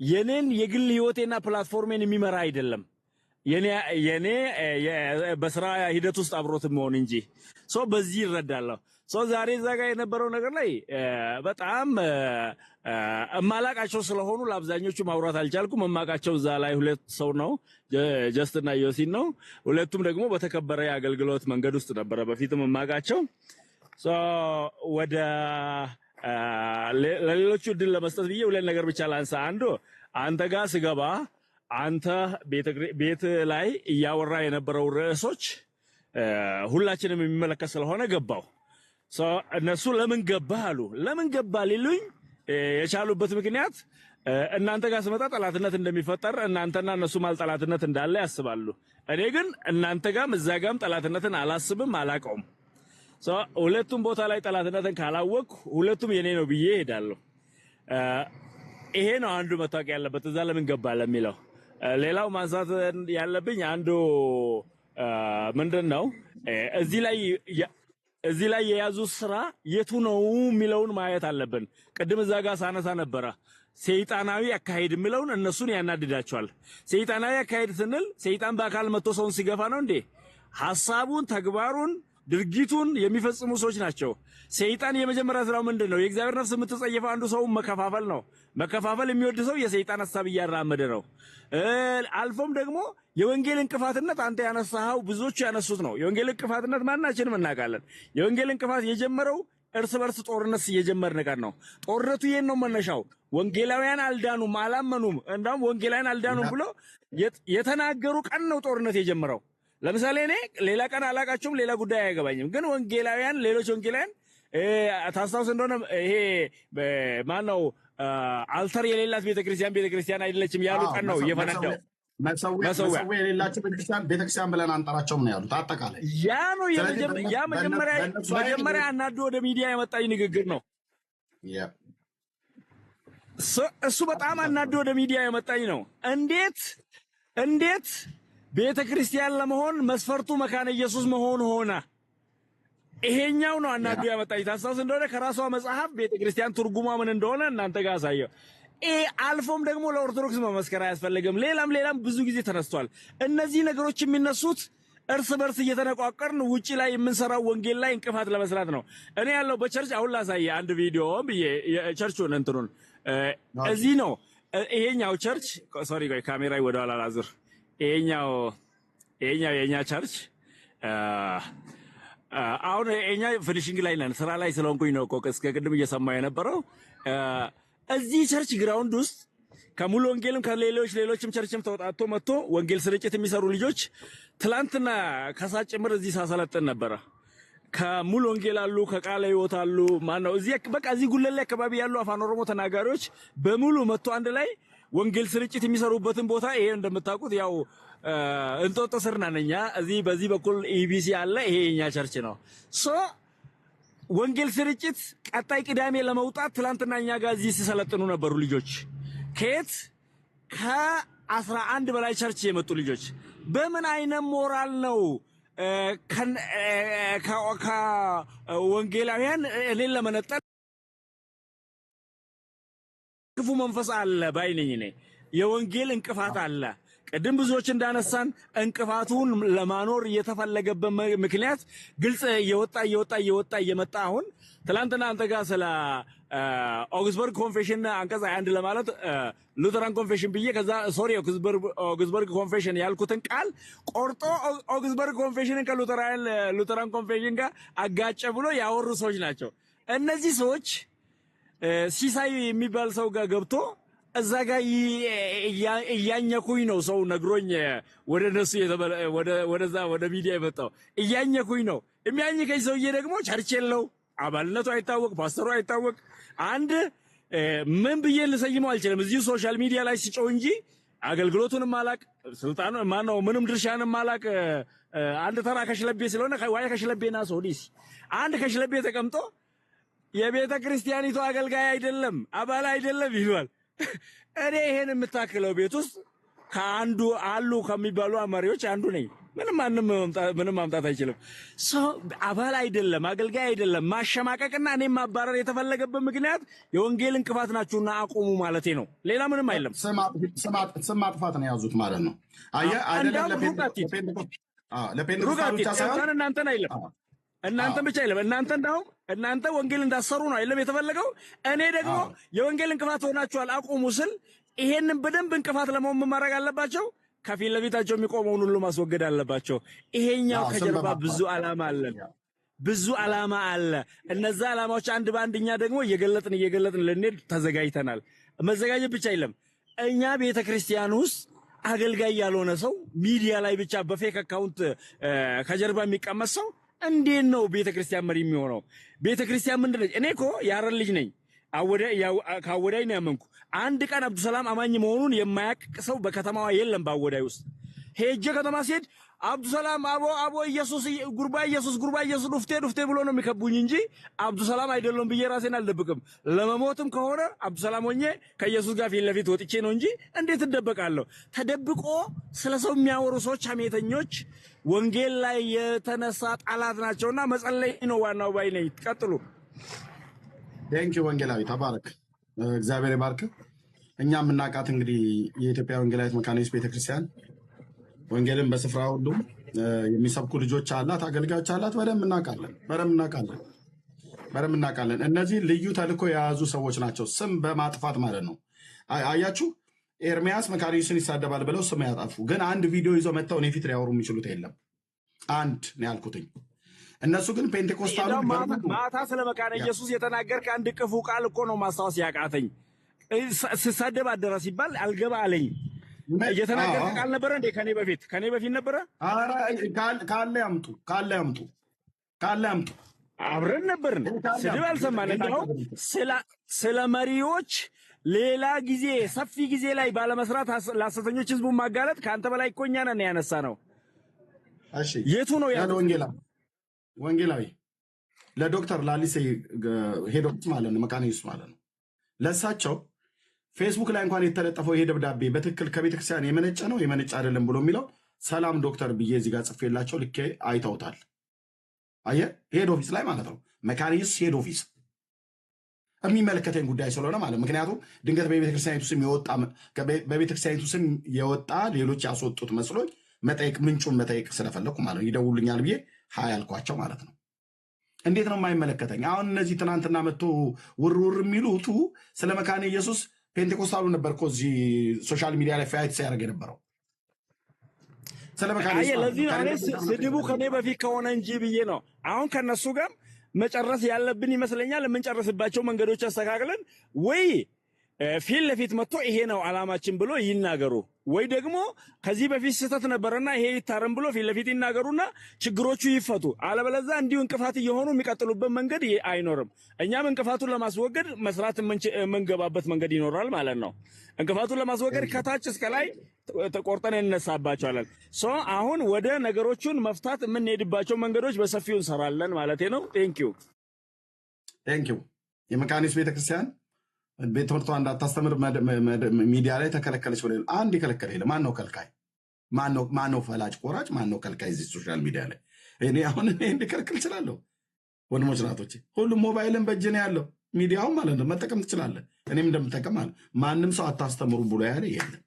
Speaker 8: የኔን የግል ህይወቴና ፕላትፎርሜን የሚመራ አይደለም። የኔ በስራ ሂደት ውስጥ አብሮት መሆን እንጂ በዚህ ይረዳለሁ። ዛሬ እዛ ጋር የነበረው ነገር ላይ በጣም እማላቃቸው ስለሆኑ ለአብዛኞቹ ማውራት አልቻልኩም። እማቃቸው እዛ ላይ ሁለት ሰው ነው፣ ጀስትና ዮሲን ነው። ሁለቱም ደግሞ በተከበረ የአገልግሎት መንገድ ውስጥ ነበረ በፊትም እማቃቸው። ወደ ለሌሎቹ እድል ለመስጠት ብዬ ሁለት ነገር ብቻ ላንሳ። አንዱ አንተ ጋር ስገባ አንተ ቤት ላይ እያወራ የነበረው ርዕሶች ሁላችንም የሚመለከት ስለሆነ ገባው። እነሱ ለምን ገባህ አሉ። ለምን ገባህ ሊሉኝ የቻሉበት ምክንያት እናንተ ጋር ስመጣ ጠላትነት እንደሚፈጠር እናንተና እነሱ ማል ጠላትነት እንዳለ ያስባሉ። እኔ ግን እናንተ ጋርም እዛ ጋርም ጠላትነትን አላስብም፣ አላቀውም። ሁለቱም ቦታ ላይ ጠላትነትን ካላወቅኩ ሁለቱም የኔ ነው ብዬ እሄዳለሁ። ይሄ ነው አንዱ መታወቅ ያለበት እዛ ለምን ገባህ ለሚለው። ሌላው ማንሳት ያለብኝ አንዱ ምንድነው እዚህ ላይ የያዙ ስራ የቱ ነው የሚለውን ማየት አለብን። ቅድም እዛ ጋር ሳነሳ ነበረ ሰይጣናዊ አካሄድ የሚለውን እነሱን ያናድዳቸዋል። ሰይጣናዊ አካሄድ ስንል ሰይጣን በአካል መጥቶ ሰውን ሲገፋ ነው እንዴ? ሐሳቡን፣ ተግባሩን፣ ድርጊቱን የሚፈጽሙ ሰዎች ናቸው። ሰይጣን የመጀመሪያ ስራው ምንድነው? የእግዚአብሔር ነፍስ የምትጸየፈው አንዱ ሰው መከፋፈል ነው። መከፋፈል የሚወድ ሰው የሰይጣን ሐሳብ እያራመደ ነው። አልፎም ደግሞ የወንጌል እንቅፋትነት አንተ ያነሳው ብዙዎች ያነሱት ነው። የወንጌል እንቅፋትነት ማናችንም እናውቃለን። የወንጌል እንቅፋት የጀመረው እርስ በርስ ጦርነት እየጀመርን ቀን ነው። ጦርነቱ ይሄን ነው መነሻው። ወንጌላውያን አልዳኑም፣ አላመኑም። እንደውም ወንጌላውያን አልዳኑም ብሎ የተናገሩ ቀን ነው ጦርነት የጀመረው። ለምሳሌ እኔ ሌላ ቀን አላቃቸውም፣ ሌላ ጉዳይ አያገባኝም። ግን ወንጌላውያን ሌሎች ወንጌላውያን ታስታውስ እንደሆነ ይሄ ማነው አልተር የሌላት ቤተክርስቲያን አይደለችም ያሉ ቀን ነው የፈነዳው።
Speaker 1: መሰዊያ የሌላቸው ቤተክርስቲያን ብለን አንጠራቸውም ነው ያሉት። አጠቃላይ
Speaker 8: ያ ነው መጀመሪያ አናዶ ወደ ሚዲያ የመጣኝ ንግግር ነው። እሱ በጣም አናዶ ወደ ሚዲያ የመጣኝ ነው። እንዴት ቤተክርስቲያን ለመሆን መስፈርቱ መካነ ኢየሱስ መሆን ሆነ? ይሄኛው ነው አናዶ ያመጣኝ። ታስታውስ እንደሆነ ከራሷ መጽሐፍ ቤተክርስቲያን ትርጉሟ ምን እንደሆነ እናንተ ጋር አሳየው። አልፎም ደግሞ ለኦርቶዶክስ መመስከር አያስፈልግም። ሌላም ብዙ ጊዜ ተነስቷል። እነዚህ ነገሮች የሚነሱት እርስ በርስ እየተነቋቀርን ውጪ ላይ የምንሰራው ወንጌል ላይ እንቅፋት ለመስራት ነው። እኔ ያለው በቸርች አሁን ላሳየ አንድ ቪዲዮ ቸርቹን እንትኑን እዚህ ነው። ይሄኛው ቸርች ቆይ ካሜራ ወደ ኋላ ላዙር። ይሄኛው የኛ ቸርች አሁን የኛ ፊኒሺንግ ላይ ነን። ስራ ላይ ስለሆንኩኝ ነው እስከ ቅድም እየሰማሁ የነበረው። እዚህ ቸርች ግራውንድ ውስጥ ከሙሉ ወንጌልም ከሌሎችም ቸርችም ተወጣቶ መጥቶ ወንጌል ስርጭት የሚሰሩ ልጆች ትላንትና ከሳት ጭምር እዚህ ሳሰለጥን ነበረ። ከሙሉ ወንጌል አሉ፣ ከቃለ ሕይወት አሉ። ማነው እዚህ ጉለሌ አካባቢ ያሉ አፋን ኦሮሞ ተናጋሪዎች በሙሉ መጥቶ አንድ ላይ ወንጌል ስርጭት የሚሰሩበትን ቦታ ይሄ እንደምታውቁት ያው እንጦጦ ስር ነን እኛ። በዚህ በኩል ኢቢሲ አለ። ይሄ የኛ ቸርች ነው። ወንጌል ስርጭት ቀጣይ ቅዳሜ ለመውጣት ትላንትና እኛ ጋር እዚህ ሲሰለጥኑ ነበሩ ልጆች ከየት ከ11 በላይ ቸርች የመጡ ልጆች በምን አይነት ሞራል ነው ከወንጌላውያን እኔን ለመነጠል ክፉ መንፈስ አለ ባይነኝ ነኝ የወንጌል እንቅፋት አለ ቅድም ብዙዎች እንዳነሳን እንቅፋቱን ለማኖር የተፈለገበት ምክንያት ግልጽ እየወጣ እየመጣ አሁን ትላንትና አንተ ጋር ስለ ኦግስበርግ ኮንፌሽን አንቀጽ 21 ለማለት ሉተራን ኮንፌሽን ብዬ ከዛ ሶሪ ኦግስበርግ ኮንፌሽን ያልኩትን ቃል ቆርጦ ኦግስበርግ ኮንፌሽንን ከሉተራን ኮንፌሽን ጋር አጋጨ ብሎ ያወሩ ሰዎች ናቸው። እነዚህ ሰዎች ሲሳይ የሚባል ሰው ጋር ገብቶ እዛ ጋር እያኘኩኝ ነው ሰው ነግሮኝ ወደ እነሱ ወደዛ ወደ ሚዲያ የመጣው እያኘኩኝ ነው። የሚያኝከኝ ሰውዬ ደግሞ ቸርች የለው አባልነቱ አይታወቅ ፓስተሩ አይታወቅ አንድ ምን ብዬ ልሰይመው አልችልም። እዚሁ ሶሻል ሚዲያ ላይ ሲጮህ እንጂ አገልግሎቱንም ማላቅ ስልጣኑ ማነው ምንም ድርሻንም ማላቅ አንድ ተራ ከሽለቤ ስለሆነ ዋይ ከሽለቤና ሶዲስ አንድ ከሽለቤ ተቀምጦ የቤተ ክርስቲያኒቱ አገልጋይ አይደለም አባል አይደለም ይሏል። እኔ ይሄን የምታክለው ቤት ውስጥ ከአንዱ አሉ ከሚባሉ አማሪዎች አንዱ ነኝ። ምንም ማምጣት አይችልም። አባል አይደለም አገልጋይ አይደለም ማሸማቀቅና እኔ ማባረር የተፈለገበት ምክንያት የወንጌል እንቅፋት ናችሁና አቁሙ ማለቴ ነው። ሌላ ምንም አይደለም።
Speaker 1: ስም ማጥፋት ነው ያዙት ማለት ነው። አየህ አይደለም ለፔንቴኮስታል ብቻ ሳይሆን እናንተን አይደለም እናንተ ብቻ አይደለም እናንተ ወንጌል እንዳሰሩ ነው አይደለም የተፈለገው። እኔ ደግሞ የወንጌል እንቅፋት ሆናችኋል አቁሙ ስል ይሄንን በደንብ እንቅፋት ለመሆን ማድረግ አለባቸው። ከፊት ለፊታቸው የሚቆመውን ሁሉ ማስወገድ አለባቸው። ይሄኛው ከጀርባ ብዙ ዓላማ አለ። እነዛ ዓላማዎች አንድ በአንድኛ ደግሞ እየገለጥን ልንሄድ ተዘጋጅተናል። መዘጋጀት ብቻ አይደለም እኛ ቤተክርስቲያን ውስጥ አገልጋይ ያልሆነ ሰው ሚዲያ ላይ ብቻ በፌክ አካውንት ከጀርባ የሚቀመጥ ሰው እንዴት ነው ቤተክርስቲያን መሪ የሚሆነው? ቤተክርስቲያን ምንድነው? እኔ እኮ ያረን ልጅ ነኝ። ካወዳይ ነው ያመንኩ። አንድ ቀን አብዱሰላም አማኝ መሆኑን የማያውቅ ሰው በከተማዋ የለም። ባወዳይ ውስጥ ሄጄ ከተማ ሲሄድ አብዱሰላም አቦ ኢየሱስ ጉርባ ኢየሱስ ዱፍቴ ብሎ ነው የሚከቡኝ እንጂ አብዱሰላም አይደለም ብዬ ራሴን አልደብቅም። ለመሞትም ከሆነ አብዱሰላም ሆኜ ከኢየሱስ ጋር ፊት ለፊት ወጥቼ ነው እንጂ እንዴት እደበቃለሁ? ተደብቆ ስለሰው የሚያወሩ ሰዎች ሐሜተኞች ወንጌል ላይ የተነሳ ጣላት ናቸውና መጸለይ ነው ዋናው ባይ ነኝ። ቀጥሉ። ቴንኪ ወንጌላዊ ተባረክ፣ እግዚአብሔር ይባርክ። እኛ የምናውቃት እንግዲህ የኢትዮጵያ ወንጌላዊት መካነ ኢየሱስ ቤተክርስቲያን ወንጌልን በስፍራ ሁሉ የሚሰብኩ ልጆች አላት፣ አገልጋዮች አላት። በደንብ እናውቃለን። እነዚህ ልዩ ተልእኮ የያዙ ሰዎች ናቸው፣ ስም በማጥፋት ማለት ነው። አያችሁ፣ ኤርሚያስ መካነ ኢየሱስን ይሳደባል ብለው ስም ያጠፉ፣ ግን አንድ ቪዲዮ ይዘው መጥተው እኔ ፊት ሊያወሩ የሚችሉት የለም። አንድ ነው ያልኩትኝ። እነሱ ግን ፔንቴኮስታሉ
Speaker 8: ማታ ስለ መካነ ኢየሱስ የተናገርክ አንድ ክፉ ቃል እኮ ነው ማስታወስ ያቃተኝ። ስሳደብ አደረ ሲባል አልገባ አለኝ። እየተናገርክ ቃል ነበረ እንዴ? ከኔ በፊት ነበረ? ካለ ያምጡ። አብረን ነበርን። ስድብ አልሰማን። እንደውም ስለ መሪዎች ሌላ ጊዜ ሰፊ ጊዜ ላይ ባለመስራት ለሐሰተኞች ህዝቡን ማጋለጥ ከአንተ በላይ እኮ እኛ ነን ያነሳ ነው።
Speaker 1: እሺ
Speaker 8: የቱ ነው ያ
Speaker 1: ወንጌላዊ? ለዶክተር ላሊሴ ሄዶ ማለት ነው መካነ ኢየሱስ ማለት ነው። ለእሳቸው ፌስቡክ ላይ እንኳን የተለጠፈው ይሄ ደብዳቤ በትክክል ከቤተክርስቲያን የመነጨ ነው የመነጨ አይደለም ብሎ የሚለው ሰላም ዶክተር ብዬ እዚህ ጋር ጽፌላቸው ልኬ አይተውታል። አየህ፣ ሄድ ኦፊስ ላይ ማለት ነው መካነ ኢየሱስ ሄድ ኦፊስ የሚመለከተኝ ጉዳይ ስለሆነ ማለት ምክንያቱም ድንገት በቤተክርስቲያኒቱ ስም የወጣ ሌሎች ያስወጡት መስሎኝ ምንጩን መጠየቅ ስለፈለኩ ማለት ነው። ይደውሉኛል ብዬ ሀያ ያልኳቸው ማለት ነው። እንዴት ነው የማይመለከተኝ? አሁን እነዚህ ትናንትና መጥቶ ውርውር የሚሉቱ ስለ መካነ ኢየሱስ ፔንቴኮስታሉ ነበር እኮ እዚህ ሶሻል ሚዲያ ላይ ፋይት ሲያደርግ የነበረው ስለ መካነ ኢየሱስ።
Speaker 8: ለዚህ ስድቡ ከኔ በፊት ከሆነ እንጂ ብዬ ነው። አሁን ከነሱ ጋር መጨረስ ያለብን ይመስለኛል። የምንጨርስባቸው መንገዶች አስተካክለን ወይ ፊት ለፊት መጥቶ ይሄ ነው ዓላማችን ብሎ ይናገሩ፣ ወይ ደግሞ ከዚህ በፊት ስህተት ነበርና ይሄ ይታረም ብሎ ፊት ለፊት ይናገሩና ችግሮቹ ይፈቱ። አለበለዚያ እንዲሁ እንቅፋት እየሆኑ የሚቀጥሉበት መንገድ አይኖርም። እኛም እንቅፋቱን ለማስወገድ መስራት የምንገባበት መንገድ ይኖራል ማለት ነው። እንቅፋቱን ለማስወገድ ከታች እስከ ላይ ተቆርጠን እንነሳባቸዋለን። አሁን ወደ ነገሮቹን መፍታት የምንሄድባቸው መንገዶች በሰፊው እንሰራለን ማለት ነው። ቴንኪዩ
Speaker 1: ቴንኪው። የመካኒስ ቤተክርስቲያን ቤትምህርቷ እንዳታስተምር ሚዲያ ላይ ተከለከለች ብለ አንድ የከለከለ የለ። ማን ነው ከልካይ? ማን ነው ፈላጭ ቆራጭ? ማን ነው ከልካይ? እዚህ ሶሻል ሚዲያ ላይ እኔ አሁን እንድከልክል እችላለሁ? ወንድሞች ናቶቼ፣ ሁሉም ሞባይልን በእጅ ነው ያለው፣ ሚዲያውም ማለት ነው መጠቀም ትችላለህ። እኔም እንደምጠቀም አለ። ማንም ሰው አታስተምሩ ብሎ ያለ የለም።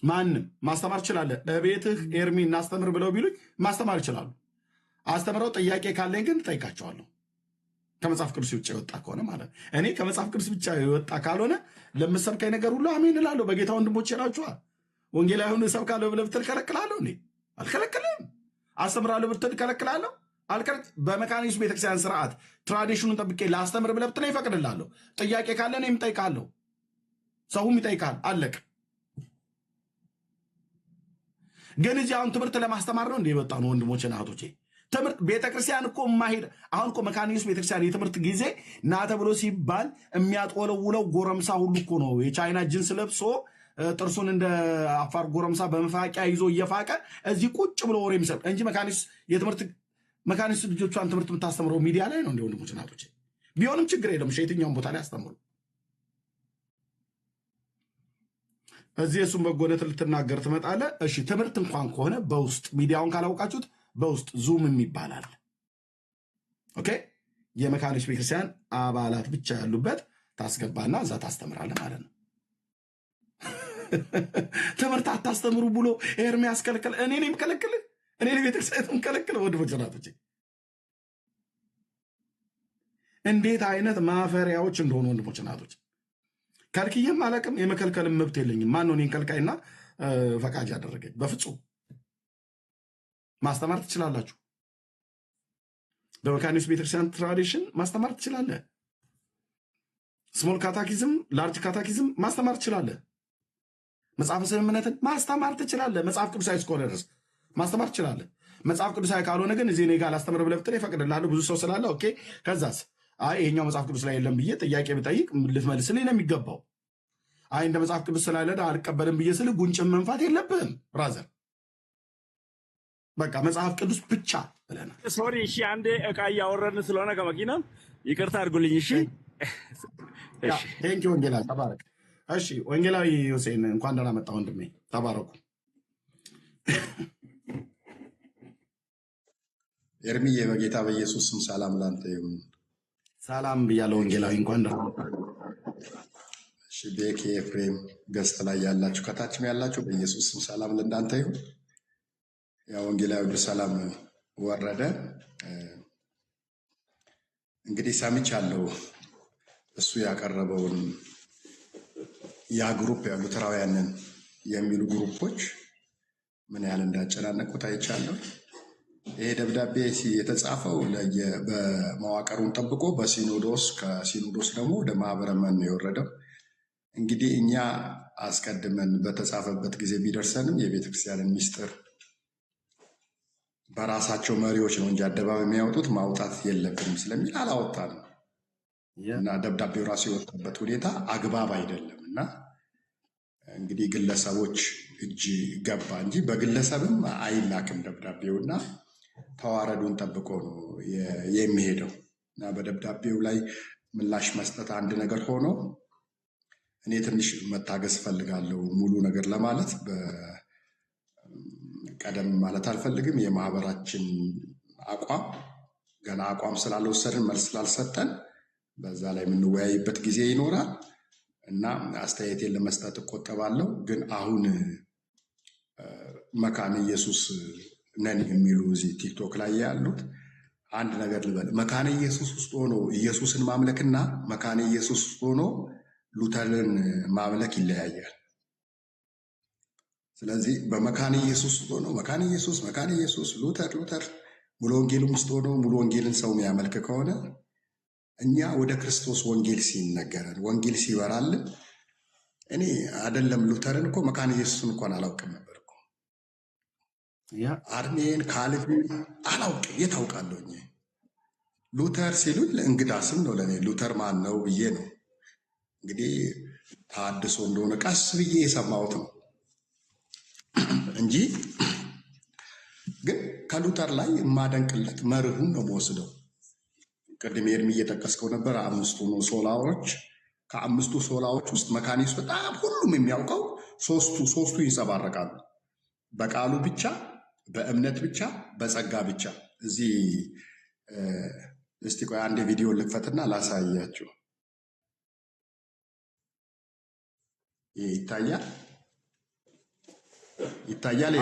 Speaker 1: ማንም ማስተማር ትችላለህ። ለቤትህ ኤርሚ እናስተምር ብለው ቢሉኝ ማስተማር ይችላሉ። አስተምረው ጥያቄ ካለኝ ግን ጠይቃቸዋለሁ። ከመጽሐፍ ቅዱስ ውጭ የወጣ ከሆነ ማለት እኔ ከመጽሐፍ ቅዱስ ብቻ የወጣ ካልሆነ ለምሰብከኝ ነገር ሁሉ አሜን እላለሁ። በጌታ ወንድሞቼ ናችኋ። ወንጌላዊውን እሰብካለሁ ብለህ ብትል ከለክላለሁ? እኔ አልከለክልም። አስተምራለሁ ብትል ከለክላለሁ? በመካነ ኢየሱስ ቤተክርስቲያን ስርዓት ትራዲሽኑን ጠብቄ ላስተምር ብለህ ብትል ይፈቅድላለሁ። ጥያቄ ካለ እኔም እጠይቃለሁ፣ ሰውም ይጠይቃል። አለቅ። ግን እዚህ አሁን ትምህርት ለማስተማር ነው እንደ የወጣ ነው ወንድሞቼ እህቶቼ። ትምህርት ቤተክርስቲያን እኮ ማሄድ አሁን እኮ መካነ ኢየሱስ ቤተክርስቲያን የትምህርት ጊዜ ና ተብሎ ሲባል የሚያጦለውለው ጎረምሳ ሁሉ እኮ ነው የቻይና ጅንስ ለብሶ ጥርሱን እንደ አፋር ጎረምሳ በመፋቂያ ይዞ እየፋቀ እዚህ ቁጭ ብሎ ወሬ የሚሰጥ እንጂ መካነ ኢየሱስ ልጆቿን ትምህርት የምታስተምረው ሚዲያ ላይ ነው እንደ ወንድሞቼ እህቶቼ። ቢሆንም ችግር የለም፣ የትኛውም ቦታ ላይ አስተምሩ። እዚህ የሱን በጎነት ልትናገር ትመጣለህ። እሺ ትምህርት እንኳን ከሆነ በውስጥ ሚዲያውን ካላወቃችሁት በውስጥ ዙም የሚባላል። ኦኬ የመካነ ኢየሱስ ቤተክርስቲያን አባላት ብቻ ያሉበት ታስገባና እዛ ታስተምራለህ ማለት ነው። ትምህርት አታስተምሩ ብሎ ኤርሚያስ ከለከለ። እኔ ነኝ የምከለክል? እኔ ነኝ ቤተክርስቲያን የምከለክል? ወንድሞቼ ናቶቼ እንዴት አይነት ማፈሪያዎች እንደሆኑ ወንድሞቼ ናቶቼ። ከልክዬም አላውቅም፣ የመከልከልም መብት የለኝም። ማን ነው እኔን ከልካይና ፈቃጅ ያደረገኝ? በፍጹም ማስተማር ትችላላችሁ። በመካነ ኢየሱስ ቤተክርስቲያን ትራዲሽን ማስተማር ትችላለህ። ስሞል ካታኪዝም፣ ላርጅ ካታኪዝም ማስተማር ትችላለህ። መጽሐፈ ስምምነትን ማስተማር ትችላለህ። መጽሐፍ ቅዱሳዊ እስከሆነ ድረስ ማስተማር ትችላለህ። መጽሐፍ ቅዱሳዊ ካልሆነ ግን እዚህ እኔ ጋር ላስተምር ብለህ ብትል ይፈቅድልሃለሁ። ብዙ ሰው ስላለ ኦኬ። ከዛስ አይ ይሄኛው መጽሐፍ ቅዱስ ላይ የለም ብዬ ጥያቄ ብጠይቅ ልትመልስልኝ ነው የሚገባው። አይ እንደ መጽሐፍ ቅዱስ ስላለ አልቀበልም ብዬ ስል ጉንጭን መንፋት የለብህም ብራዘር። በቃ መጽሐፍ ቅዱስ ብቻ ብለናል።
Speaker 8: ሶሪ እሺ፣ አንዴ እቃ እያወረድን ስለሆነ ከመኪና ይቅርታ አድርጉልኝ። እሺ
Speaker 1: ቴንኪ ወንጌላዊ ተባረክ። እሺ ወንጌላዊ ሁሴን እንኳን ደህና መጣ ወንድሜ፣ ተባረኩ።
Speaker 9: ኤርሚዬ በጌታ በኢየሱስ ስም ሰላም ላንተ ይሁን።
Speaker 1: ሰላም ብያለሁ ወንጌላዊ፣ እንኳን ደህና መጣ።
Speaker 9: እሺ ቤኪ ኤፍሬም ገስት ላይ ያላችሁ ከታችም ያላችሁ በኢየሱስ ስም ሰላም ለእናንተ ይሁን። ያ ወንጌላዊ ሰላም ወረደ። እንግዲህ ሰምቻለሁ እሱ ያቀረበውን ያ ግሩፕ ሉተራውያንን የሚሉ ግሩፖች ምን ያህል እንዳጨናነቁት አይቻለሁ። ይሄ ደብዳቤ የተጻፈው በመዋቅሩን ጠብቆ በሲኖዶስ ከሲኖዶስ ደግሞ ወደ ማህበረ ምዕመናን የወረደው። እንግዲህ እኛ አስቀድመን በተጻፈበት ጊዜ ቢደርሰንም የቤተክርስቲያንን ሚስጥር በራሳቸው መሪዎች ነው እንጂ አደባባይ የሚያወጡት ማውጣት የለብንም ስለሚል አላወጣንም እና ደብዳቤው ራሱ የወጣበት ሁኔታ አግባብ አይደለም እና እንግዲህ ግለሰቦች እጅ ገባ እንጂ በግለሰብም አይላክም ደብዳቤውና ተዋረዱን ጠብቆ ነው የሚሄደው እና በደብዳቤው ላይ ምላሽ መስጠት አንድ ነገር ሆኖ እኔ ትንሽ መታገስ ፈልጋለሁ ሙሉ ነገር ለማለት ቀደም ማለት አልፈልግም። የማህበራችን አቋም ገና አቋም ስላልወሰድን መልስ ስላልሰጠን በዛ ላይ የምንወያይበት ጊዜ ይኖራል እና አስተያየቴን ለመስጠት እቆጠባለሁ። ግን አሁን መካነ ኢየሱስ ነን የሚሉ እዚህ ቲክቶክ ላይ ያሉት አንድ ነገር ልበል። መካነ ኢየሱስ ውስጥ ሆኖ ኢየሱስን ማምለክና መካነ ኢየሱስ ውስጥ ሆኖ ሉተርን ማምለክ ይለያያል። ስለዚህ በመካነ ኢየሱስ ውስጥ ሆኖ መካነ ኢየሱስ ሉተር ሙሉ ወንጌልም ውስጥ ሆኖ ሙሉ ወንጌልን ሰው የሚያመልክ ከሆነ እኛ ወደ ክርስቶስ ወንጌል ሲነገረን ወንጌል ሲበራልን እኔ አይደለም ሉተርን እኮ መካነ ኢየሱስን እንኳን አላውቅም ነበር እኮ አርሜን ካልቪን አላውቅም። የት አውቃለሁ? ሉተር ሲሉኝ ለእንግዳ ስም ነው ለእኔ። ሉተር ማን ነው ብዬ ነው እንግዲህ ታድሶ እንደሆነ ቀስ ብዬ የሰማሁት ነው እንጂ ግን ከሉተር ላይ የማደንቅለት መርሁን ነው የምወስደው። ቅድም ኤርሚ እየጠቀስከው ነበር። 5ቱ ነው ሶላዎች። ከ5ቱ ሶላዎች ውስጥ መካኒስ በጣም ሁሉም የሚያውቀው ሶስቱ ይንጸባረቃሉ። በቃሉ ብቻ፣ በእምነት ብቻ፣ በጸጋ ብቻ። እዚህ እስቲ ቆይ አንድ ቪዲዮ ልክፈትና ላሳያችሁ። ይሄ ይታያል ይታያል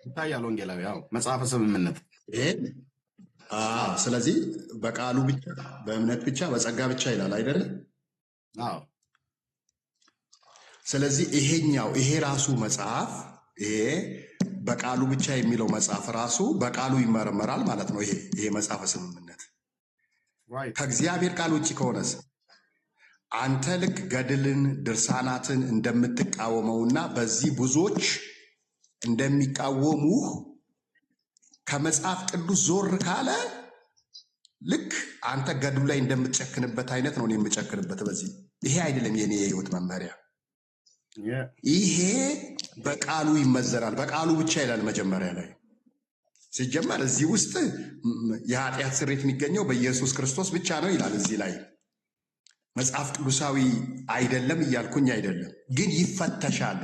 Speaker 10: ይታያል። ወንጌላዊ ያው መጽሐፈ ስምምነት
Speaker 9: ይሄ ስለዚህ በቃሉ ብቻ፣ በእምነት ብቻ፣ በጸጋ ብቻ ይላል አይደለም?
Speaker 10: አዎ።
Speaker 9: ስለዚህ ይሄ ራሱ መጽሐፍ ይሄ በቃሉ ብቻ የሚለው መጽሐፍ ራሱ በቃሉ ይመረመራል ማለት ነው። ይሄ መጽሐፈ ስምምነት ከእግዚአብሔር ቃል ውጭ ከሆነስ አንተ ልክ ገድልን ድርሳናትን እንደምትቃወመውና በዚህ ብዙዎች እንደሚቃወሙህ ከመጽሐፍ ቅዱስ ዞር ካለ ልክ አንተ ገድሉ ላይ እንደምትጨክንበት አይነት ነው የምጨክንበት። በዚህ ይሄ አይደለም የኔ የህይወት መመሪያ። ይሄ በቃሉ ይመዘናል። በቃሉ ብቻ ይላል መጀመሪያ ላይ ሲጀመር። እዚህ ውስጥ የኃጢአት ስርየት የሚገኘው በኢየሱስ ክርስቶስ ብቻ ነው ይላል እዚህ ላይ። መጽሐፍ ቅዱሳዊ አይደለም እያልኩኝ አይደለም፣ ግን ይፈተሻል።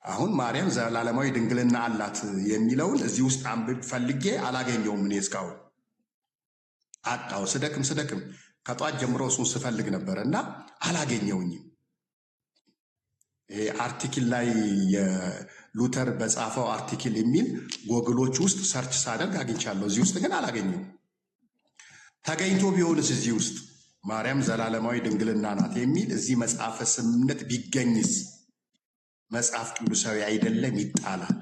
Speaker 9: አሁን ማርያም ዘላለማዊ ድንግልና አላት የሚለውን እዚህ ውስጥ አንብብ ፈልጌ አላገኘውም። እኔ እስካሁን አጣው። ስደክም ከጧት ጀምሮ እሱን ስፈልግ ነበር እና አላገኘውኝም። አርቲክል ላይ የሉተር በጻፈው አርቲክል የሚል ጎግሎች ውስጥ ሰርች ሳደርግ አግኝቻለሁ። እዚህ ውስጥ ግን አላገኘውም። ተገኝቶ ቢሆንስ እዚህ ውስጥ ማርያም ዘላለማዊ ድንግልና ናት የሚል እዚህ መጽሐፈ ስምምነት ቢገኝስ መጽሐፍ ቅዱሳዊ አይደለም፣ ይጣላል።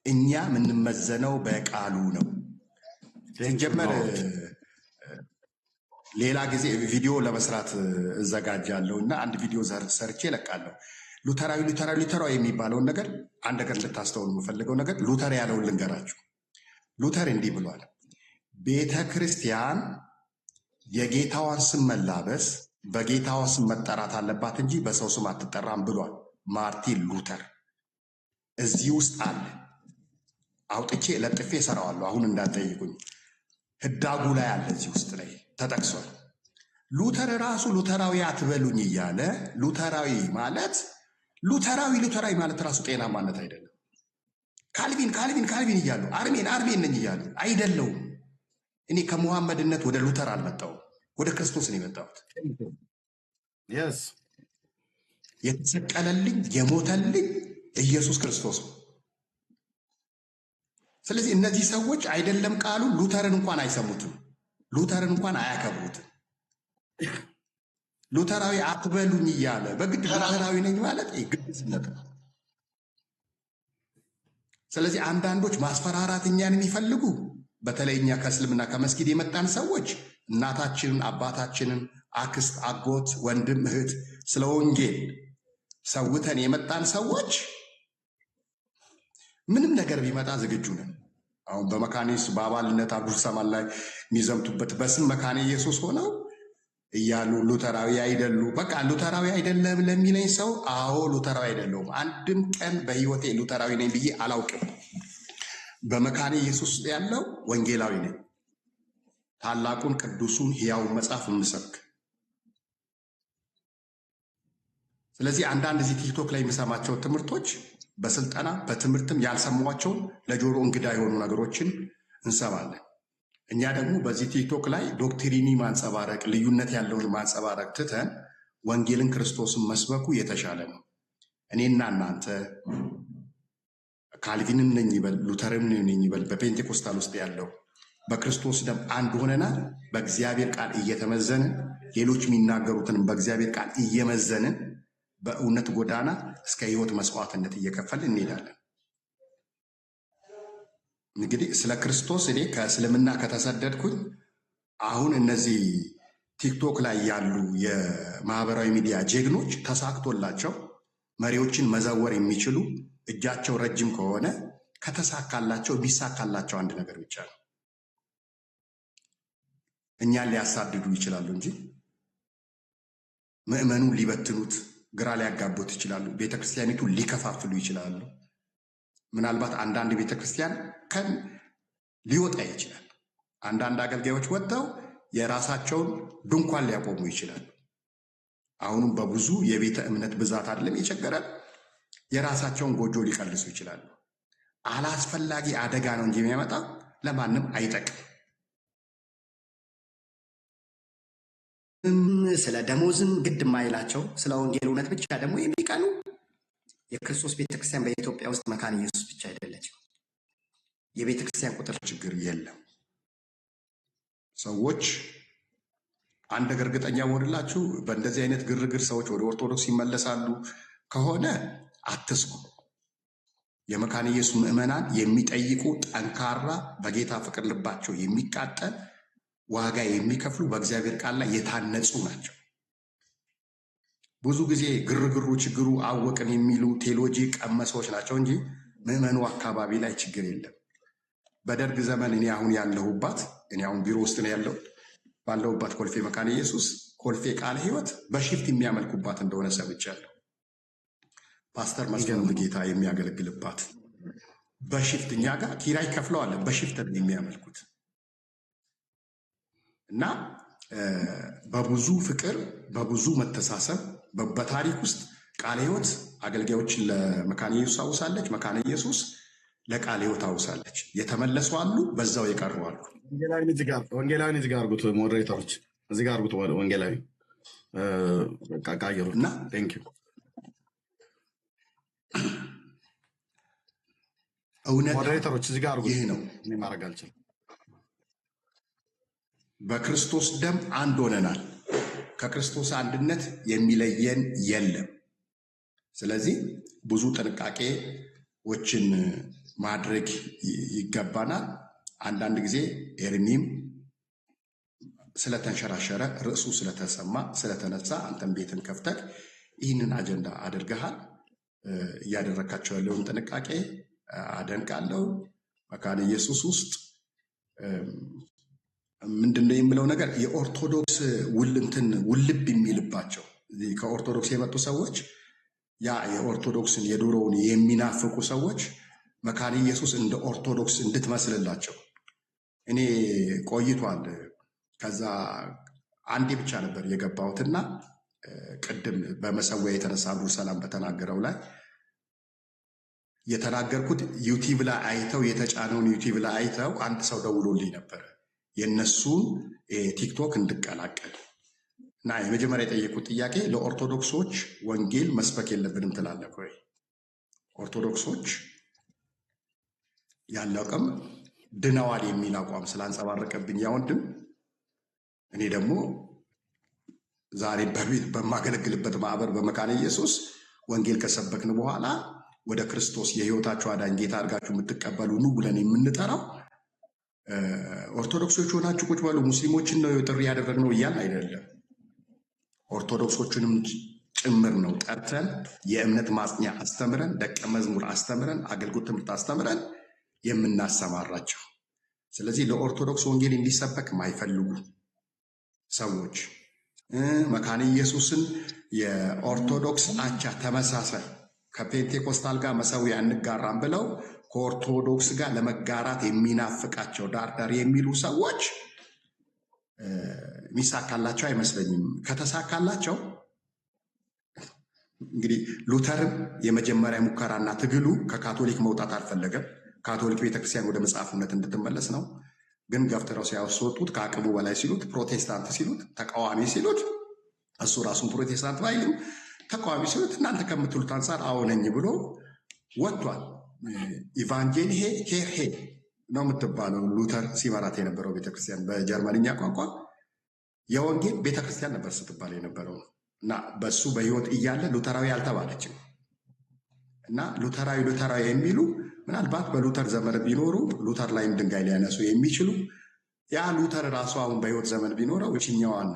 Speaker 9: እኛ የምንመዘነው በቃሉ ነው። ሲጀመር ሌላ ጊዜ ቪዲዮ ለመስራት እዘጋጃለሁ እና አንድ ቪዲዮ ሰርቼ እለቃለሁ። ሉተራዊ የሚባለውን ነገር አንድ ነገር እንድታስተውሉ የምፈልገው ነገር ሉተር ያለውን ልንገራችሁ። ሉተር እንዲህ ብሏል። ቤተ ክርስቲያን የጌታዋን ስም መላበስ በጌታዋ ስም መጠራት አለባት እንጂ በሰው ስም አትጠራም ብሏል ማርቲን ሉተር። እዚህ ውስጥ አለ። አውጥቼ ለጥፌ እሰራዋለሁ። አሁን እንዳትጠይቁኝ። ህዳጉ ላይ አለ፣ እዚህ ውስጥ ላይ ተጠቅሷል። ሉተር ራሱ ሉተራዊ አትበሉኝ እያለ ሉተራዊ ማለት ራሱ ጤናማነት አይደለም። ካልቪን እያሉ አርሜን ነኝ እያሉ አይደለውም። እኔ ከሙሐመድነት ወደ ሉተር አልመጣሁም፣ ወደ ክርስቶስ ነው የመጣሁት። የተሰቀለልኝ የሞተልኝ ኢየሱስ ክርስቶስ ነው። ስለዚህ እነዚህ ሰዎች አይደለም ቃሉ ሉተርን እንኳን አይሰሙትም፣ ሉተርን እንኳን አያከብሩትም። ሉተራዊ አትበሉኝ እያለ በግድ ሉተራዊ ነኝ ማለት ግብዝነት ነው። ስለዚህ አንዳንዶች ማስፈራራት እኛን የሚፈልጉ በተለይ እኛ ከእስልምና ከመስጊድ የመጣን ሰዎች እናታችንን፣ አባታችንን፣ አክስት፣ አጎት፣ ወንድም፣ እህት ስለ ወንጌል ሰውተን የመጣን ሰዎች ምንም ነገር ቢመጣ ዝግጁ ነን። አሁን በመካኒስ በአባልነት አቡር ሰማን ላይ የሚዘምቱበት በስም መካነ ኢየሱስ ሆነው እያሉ ሉተራዊ አይደሉ። በቃ ሉተራዊ አይደለም ለሚለኝ ሰው አዎ ሉተራዊ አይደለሁም። አንድም ቀን በህይወቴ ሉተራዊ ነኝ ብዬ አላውቅም። በመካነ ኢየሱስ ውስጥ ያለው ወንጌላዊ ነኝ። ታላቁን ቅዱሱን ሕያውን መጽሐፍ የምሰብክ። ስለዚህ አንዳንድ እዚህ ቲክቶክ ላይ የምሰማቸው ትምህርቶች በስልጠና በትምህርትም ያልሰሟቸውን ለጆሮ እንግዳ የሆኑ ነገሮችን እንሰማለን። እኛ ደግሞ በዚህ ቲክቶክ ላይ ዶክትሪኒ ማንጸባረቅ፣ ልዩነት ያለውን ማንጸባረቅ ትተን ወንጌልን ክርስቶስን መስበኩ የተሻለ ነው። እኔና እናንተ ካልቪንም ነኝ ይበል ሉተርም ነኝ ይበል በፔንቴኮስታል ውስጥ ያለው በክርስቶስ ደም አንድ ሆነናል። በእግዚአብሔር ቃል እየተመዘንን ሌሎች የሚናገሩትንም በእግዚአብሔር ቃል እየመዘንን በእውነት ጎዳና እስከ ህይወት መስዋዕትነት እየከፈልን እንሄዳለን። እንግዲህ ስለ ክርስቶስ እኔ ከእስልምና ከተሰደድኩኝ አሁን እነዚህ ቲክቶክ ላይ ያሉ የማህበራዊ ሚዲያ ጀግኖች ተሳክቶላቸው መሪዎችን መዘወር የሚችሉ እጃቸው ረጅም ከሆነ ከተሳካላቸው ቢሳካላቸው አንድ ነገር ብቻ ነው። እኛን ሊያሳድዱ ይችላሉ እንጂ ምዕመኑን ሊበትኑት፣ ግራ ሊያጋቡት ይችላሉ። ቤተክርስቲያኒቱን ሊከፋፍሉ ይችላሉ። ምናልባት አንዳንድ ቤተክርስቲያን ከን ሊወጣ ይችላል። አንዳንድ አገልጋዮች ወጥተው የራሳቸውን ድንኳን ሊያቆሙ ይችላሉ። አሁንም በብዙ የቤተ እምነት ብዛት አይደለም የቸገረን፣ የራሳቸውን ጎጆ ሊቀልሱ ይችላሉ። አላስፈላጊ አደጋ ነው እንጂ የሚያመጣ ለማንም አይጠቅም።
Speaker 11: ስለ ደሞዝም ግድ የማይላቸው ስለ ወንጌል እውነት ብቻ ደግሞ የሚቀኑ የክርስቶስ ቤተክርስቲያን በኢትዮጵያ ውስጥ መካነ ኢየሱስ ብቻ አይደለችም። የቤተክርስቲያን ቁጥር
Speaker 9: ችግር የለም። ሰዎች አንድ ነገር እርግጠኛ ወድላችሁ በእንደዚህ አይነት ግርግር ሰዎች ወደ ኦርቶዶክስ ይመለሳሉ ከሆነ አትስጉ። የመካነ ኢየሱስ ምዕመናን የሚጠይቁ ጠንካራ፣ በጌታ ፍቅር ልባቸው የሚቃጠል፣ ዋጋ የሚከፍሉ፣ በእግዚአብሔር ቃል ላይ የታነጹ ናቸው። ብዙ ጊዜ ግርግሩ ችግሩ አወቅን የሚሉ ቴዎሎጂ ቀመሶች ናቸው እንጂ ምዕመኑ አካባቢ ላይ ችግር የለም። በደርግ ዘመን እኔ አሁን ቢሮ ውስጥ ነው ያለው ባለሁባት ኮልፌ መካነ ኢየሱስ ኮልፌ ቃለ ሕይወት በሽፍት የሚያመልኩባት እንደሆነ ሰምቻለሁ። ፓስተር መስፍን ጌታ የሚያገለግልባት በሽፍት፣ እኛ ጋር ኪራይ ከፍለዋል፣ በሽፍት ነው የሚያመልኩት። እና በብዙ ፍቅር በብዙ መተሳሰብ በታሪክ ውስጥ ቃለ ሕይወት አገልጋዮችን ለመካነ ኢየሱስ አውሳለች፣ መካነ ኢየሱስ ለቃለ ሕይወት አውሳለች። የተመለሱ አሉ፣ በዛው የቀሩ አሉ።
Speaker 10: ወንጌላዊን እዚህ ጋር አርጉት፣ ሞዴሬተሮች እዚህ ጋር አርጉት። ወንጌላዊ ቃየሩ
Speaker 9: እና እውነት
Speaker 10: ሞዴሬተሮች እዚህ ጋር አርጉት።
Speaker 9: ይህ ነው
Speaker 10: ማድረግ አልችልም።
Speaker 9: በክርስቶስ ደም አንድ ሆነናል። ከክርስቶስ አንድነት የሚለየን የለም። ስለዚህ ብዙ ጥንቃቄዎችን ማድረግ ይገባናል። አንዳንድ ጊዜ ኤርሚም ስለተንሸራሸረ ርዕሱ ስለተሰማ ስለተነሳ አንተም ቤትን ከፍተህ ይህንን አጀንዳ አድርገሃል። እያደረካቸው ያለውን ጥንቃቄ አደንቃለሁ። መካነ ኢየሱስ ውስጥ ምንድነው የምለው ነገር የኦርቶዶክስ ውልብ የሚልባቸው ከኦርቶዶክስ የመጡ ሰዎች ያ የኦርቶዶክስን የድሮውን የሚናፍቁ ሰዎች መካነ ኢየሱስ እንደ ኦርቶዶክስ እንድትመስልላቸው እኔ ቆይቷል። ከዛ አንዴ ብቻ ነበር የገባሁትና ቅድም በመሰዊያ የተነሳ አብዱል ሰላም በተናገረው ላይ የተናገርኩት ዩቲዩብ ላይ አይተው የተጫነውን ዩቲዩብ ላይ አይተው አንድ ሰው ደውሎልኝ ነበር የነሱን ቲክቶክ እንድቀላቀል እና የመጀመሪያ የጠየቁት ጥያቄ ለኦርቶዶክሶች ወንጌል መስበክ የለብንም ትላለህ ወይ? ኦርቶዶክሶች ያለው አቋም ድነዋል የሚል አቋም ስላንጸባረቀብኝ ያ ወንድም እኔ ደግሞ ዛሬ በማገለግልበት ማህበር በመካነ ኢየሱስ ወንጌል ከሰበክን በኋላ ወደ ክርስቶስ የህይወታችሁ አዳኝ ጌታ አድርጋችሁ የምትቀበሉ ኑ ብለን የምንጠራው ኦርቶዶክሶች ሆናችሁ ቁጭ በሉ ሙስሊሞችን ነው ጥሪ ያደረግነው እያልን አይደለም። ኦርቶዶክሶችንም ጭምር ነው ጠርተን የእምነት ማጽኛ አስተምረን ደቀ መዝሙር አስተምረን አገልግሎት ትምህርት አስተምረን የምናሰማራቸው። ስለዚህ ለኦርቶዶክስ ወንጌል እንዲሰበክ ማይፈልጉ ሰዎች መካነ ኢየሱስን የኦርቶዶክስ አቻ ተመሳሳይ ከፔንቴኮስታል ጋር መሰዊያ እንጋራም ብለው ከኦርቶዶክስ ጋር ለመጋራት የሚናፍቃቸው ዳርዳር የሚሉ ሰዎች ሚሳካላቸው አይመስለኝም። ከተሳካላቸው እንግዲህ ሉተርም የመጀመሪያ ሙከራና ትግሉ ከካቶሊክ መውጣት አልፈለገም። ካቶሊክ ቤተክርስቲያን ወደ መጽሐፍነት እንድትመለስ ነው። ግን ገፍትረው ሲያስወጡት ከአቅሙ በላይ ሲሉት፣ ፕሮቴስታንት ሲሉት፣ ተቃዋሚ ሲሉት፣ እሱ ራሱን ፕሮቴስታንት ባይልም ተቃዋሚ ሲሉት እናንተ ከምትሉት አንጻር አዎነኝ ብሎ ወጥቷል። ኢቫንጄል ሄር ነው የምትባለው ሉተር ሲመራት የነበረው ቤተክርስቲያን በጀርመንኛ ቋንቋ የወንጌል ቤተክርስቲያን ነበር ስትባል የነበረው እና በሱ በህይወት እያለ ሉተራዊ አልተባለችም። እና ሉተራዊ የሚሉ ምናልባት በሉተር ዘመን ቢኖሩ ሉተር ላይም ድንጋይ ሊያነሱ የሚችሉ ያ ሉተር ራሱ አሁን በህይወት ዘመን ቢኖረው እችኛዋን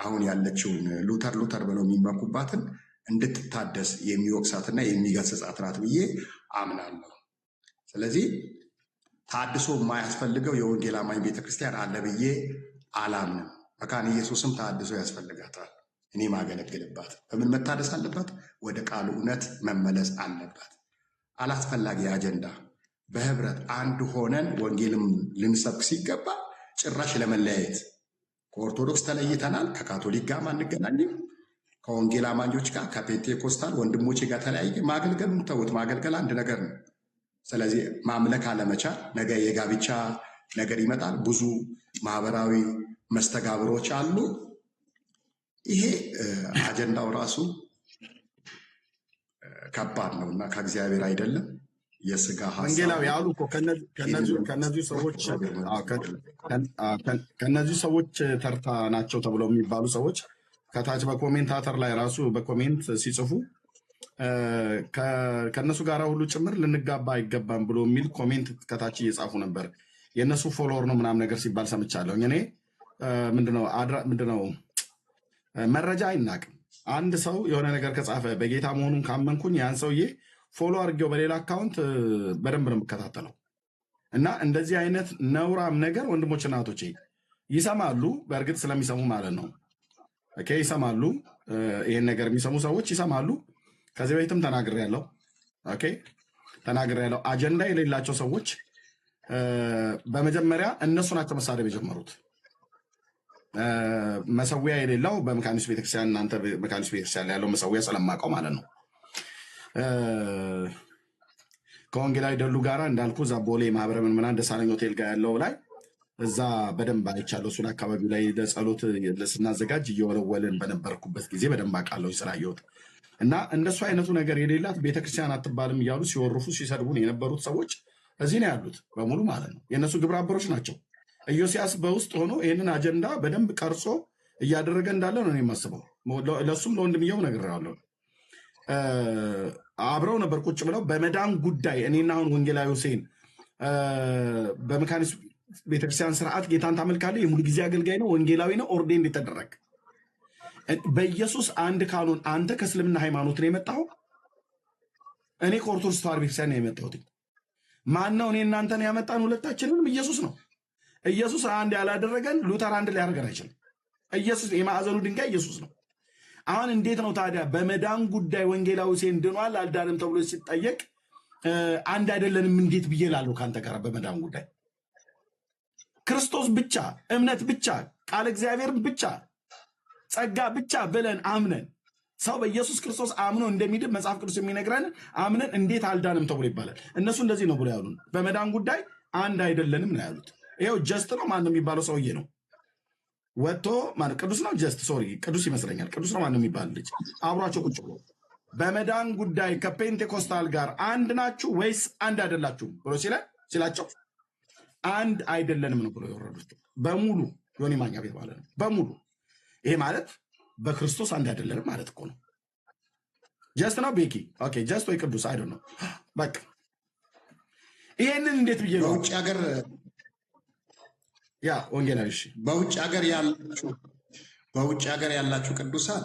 Speaker 9: አሁን ያለችውን ሉተር ብለው የሚመኩባትን እንድትታደስ የሚወቅሳትና የሚገስጻት ናት ብዬ አምናለሁ። ስለዚህ ታድሶ የማያስፈልገው የወንጌል አማኝ ቤተክርስቲያን አለ ብዬ አላምንም። መካነ ኢየሱስም ታድሶ ያስፈልጋታል። እኔ ማገለግልባት በምን መታደስ አለባት? ወደ ቃሉ እውነት መመለስ አለባት። አላስፈላጊ አጀንዳ በህብረት አንድ ሆነን ወንጌልም ልንሰብክ ሲገባ ጭራሽ ለመለያየት ከኦርቶዶክስ ተለይተናል፣ ከካቶሊክ ጋር አንገናኝም፣ ከወንጌል አማኞች ጋር ከፔንቴኮስታል ወንድሞቼ ጋር ተለያየ። ማገልገሉን ተውት። ማገልገል አንድ ነገር ነው። ስለዚህ ማምለክ አለመቻል ነገ የጋብቻ ነገር ይመጣል። ብዙ ማህበራዊ መስተጋብሮች አሉ። ይሄ አጀንዳው ራሱ ከባድ ነው እና ከእግዚአብሔር አይደለም። የስጋ
Speaker 10: ወንጌላዊ አሉ እኮ ከነዚህ ሰዎች ተርታ ናቸው ተብለው የሚባሉ ሰዎች ከታች በኮሜንታተር ላይ ራሱ በኮሜንት ሲጽፉ ከእነሱ ጋር ሁሉ ጭምር ልንጋባ አይገባም ብሎ የሚል ኮሜንት ከታች እየጻፉ ነበር። የእነሱ ፎሎወር ነው ምናምን ነገር ሲባል ሰምቻለሁ። እኔ ምንድነው መረጃ አይናቅም። አንድ ሰው የሆነ ነገር ከጻፈ በጌታ መሆኑን ካመንኩኝ ያን ሰውዬ ፎሎ አድርጌው በሌላ አካውንት በደንብ ነው የምከታተለው። እና እንደዚህ አይነት ነውራም ነገር ወንድሞችና እህቶቼ ይሰማሉ። በእርግጥ ስለሚሰሙ ማለት ነው። ኦኬ ይሰማሉ። ይሄን ነገር የሚሰሙ ሰዎች ይሰማሉ። ከዚህ በፊትም ተናግሬያለሁ። ኦኬ ተናግሬያለሁ። አጀንዳ የሌላቸው ሰዎች በመጀመሪያ እነሱ ናቸው መሳደብ የጀመሩት። መሰዊያ የሌለው በመካኒስ ቤተክርስቲያን፣ እናንተ መካኒስ ቤተክርስቲያን ላይ ያለው መሰዊያ ስለማውቀው ማለት ነው። ከወንጌላዊ ደሉ ጋራ እንዳልኩ እዛ ቦሌ ማህበረ ምዕመናን ደሳለኝ ሆቴል ጋር ያለው ላይ እዛ በደንብ አይቻለሁ። እሱን አካባቢው ላይ ለጸሎት ስናዘጋጅ እየወለወልን በነበርኩበት ጊዜ በደንብ አውቃለሁ ስላየሁት። እና እንደሱ አይነቱ ነገር የሌላት ቤተክርስቲያን አትባልም እያሉ ሲወርፉ ሲሰድቡን የነበሩት ሰዎች እዚህ ነው ያሉት በሙሉ ማለት ነው። የእነሱ ግብረ አበሮች ናቸው። ኢዮስያስ በውስጥ ሆኖ ይህንን አጀንዳ በደንብ ቀርጾ እያደረገ እንዳለ ነው የማስበው። ለእሱም ለወንድምየው ነግሬዋለሁ። አብረው ነበር ቁጭ ብለው በመዳን ጉዳይ እኔና አሁን ወንጌላዊ ሁሴን በመካኒስ ቤተክርስቲያን ስርዓት ጌታን ታመልካለህ፣ የሙሉ ጊዜ አገልጋይ ነው፣ ወንጌላዊ ነው፣ ኦርዴን የተደረገ በኢየሱስ አንድ ካልሆን አንተ ከእስልምና ሃይማኖት ነው የመጣው፣ እኔ ከኦርቶዶክስ ተዋሕዶ ቤተክርስቲያን ነው የመጣሁት። ማን ነው እኔ እናንተን ያመጣን? ሁለታችንንም ኢየሱስ ነው። ኢየሱስ አንድ ያላደረገን ሉተር አንድ ሊያደርገን አይችልም። ኢየሱስ የማዕዘኑ ድንጋይ ኢየሱስ ነው። አሁን እንዴት ነው ታዲያ በመዳን ጉዳይ ወንጌላዊ ሁሴን ድኗል አልዳንም ተብሎ ሲጠየቅ አንድ አይደለንም እንዴት ብዬ እላለሁ ከአንተ ጋር? በመዳን ጉዳይ ክርስቶስ ብቻ፣ እምነት ብቻ፣ ቃል እግዚአብሔር ብቻ፣ ጸጋ ብቻ ብለን አምነን ሰው በኢየሱስ ክርስቶስ አምኖ እንደሚድን መጽሐፍ ቅዱስ የሚነግረን አምነን እንዴት አልዳንም ተብሎ ይባላል? እነሱ እንደዚህ ነው ብሎ ያሉን። በመዳን ጉዳይ አንድ አይደለንም ነው ያሉት። ይኸው ጀስት ነው ማን የሚባለው ሰውዬ ነው ወጥቶ ማለት ቅዱስ ነው ጀስት ሶሪ ቅዱስ ይመስለኛል። ቅዱስ ነው ማን የሚባል ልጅ አብሯቸው ቁጭ ብሎ በመዳን ጉዳይ ከፔንቴኮስታል ጋር አንድ ናችሁ ወይስ አንድ አይደላችሁም ብሎ ሲላቸው አንድ አይደለንም ነው ብሎ የወረዱት በሙሉ። ዮኒ ማኛ ቤት ማለት ነው በሙሉ። ይሄ ማለት በክርስቶስ አንድ አይደለንም ማለት እኮ ነው። ጀስት ነው ቤኪ ኦኬ ጀስት ወይ ቅዱስ አይደል ነው በቃ። ይሄንን እንዴት ብዬ ነው
Speaker 9: በውጭ ሀገር
Speaker 10: ያ ወንጌላዊ
Speaker 9: በውጭ ሀገር ያላችሁ ቅዱሳን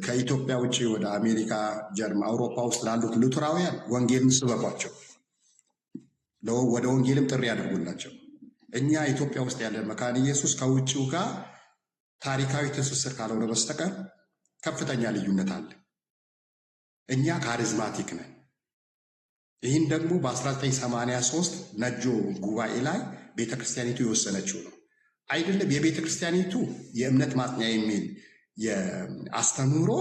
Speaker 9: ከኢትዮጵያ ውጭ ወደ አሜሪካ፣ ጀርመን፣ አውሮፓ ውስጥ ላሉት ሉተራውያን ወንጌልን ስበኳቸው፣ ወደ ወንጌልም ጥሪ ያደርጉላቸው። እኛ ኢትዮጵያ ውስጥ ያለ መካነ ኢየሱስ ከውጭው ጋር ታሪካዊ ትስስር ካልሆነ በስተቀር ከፍተኛ ልዩነት አለ። እኛ ካሪዝማቲክ ነን። ይህን ደግሞ በ1983 ነጆ ጉባኤ ላይ ቤተክርስቲያኒቱ የወሰነችው ነው አይደለም። የቤተክርስቲያኒቱ የእምነት ማጥኛ የሚል የአስተምህሮ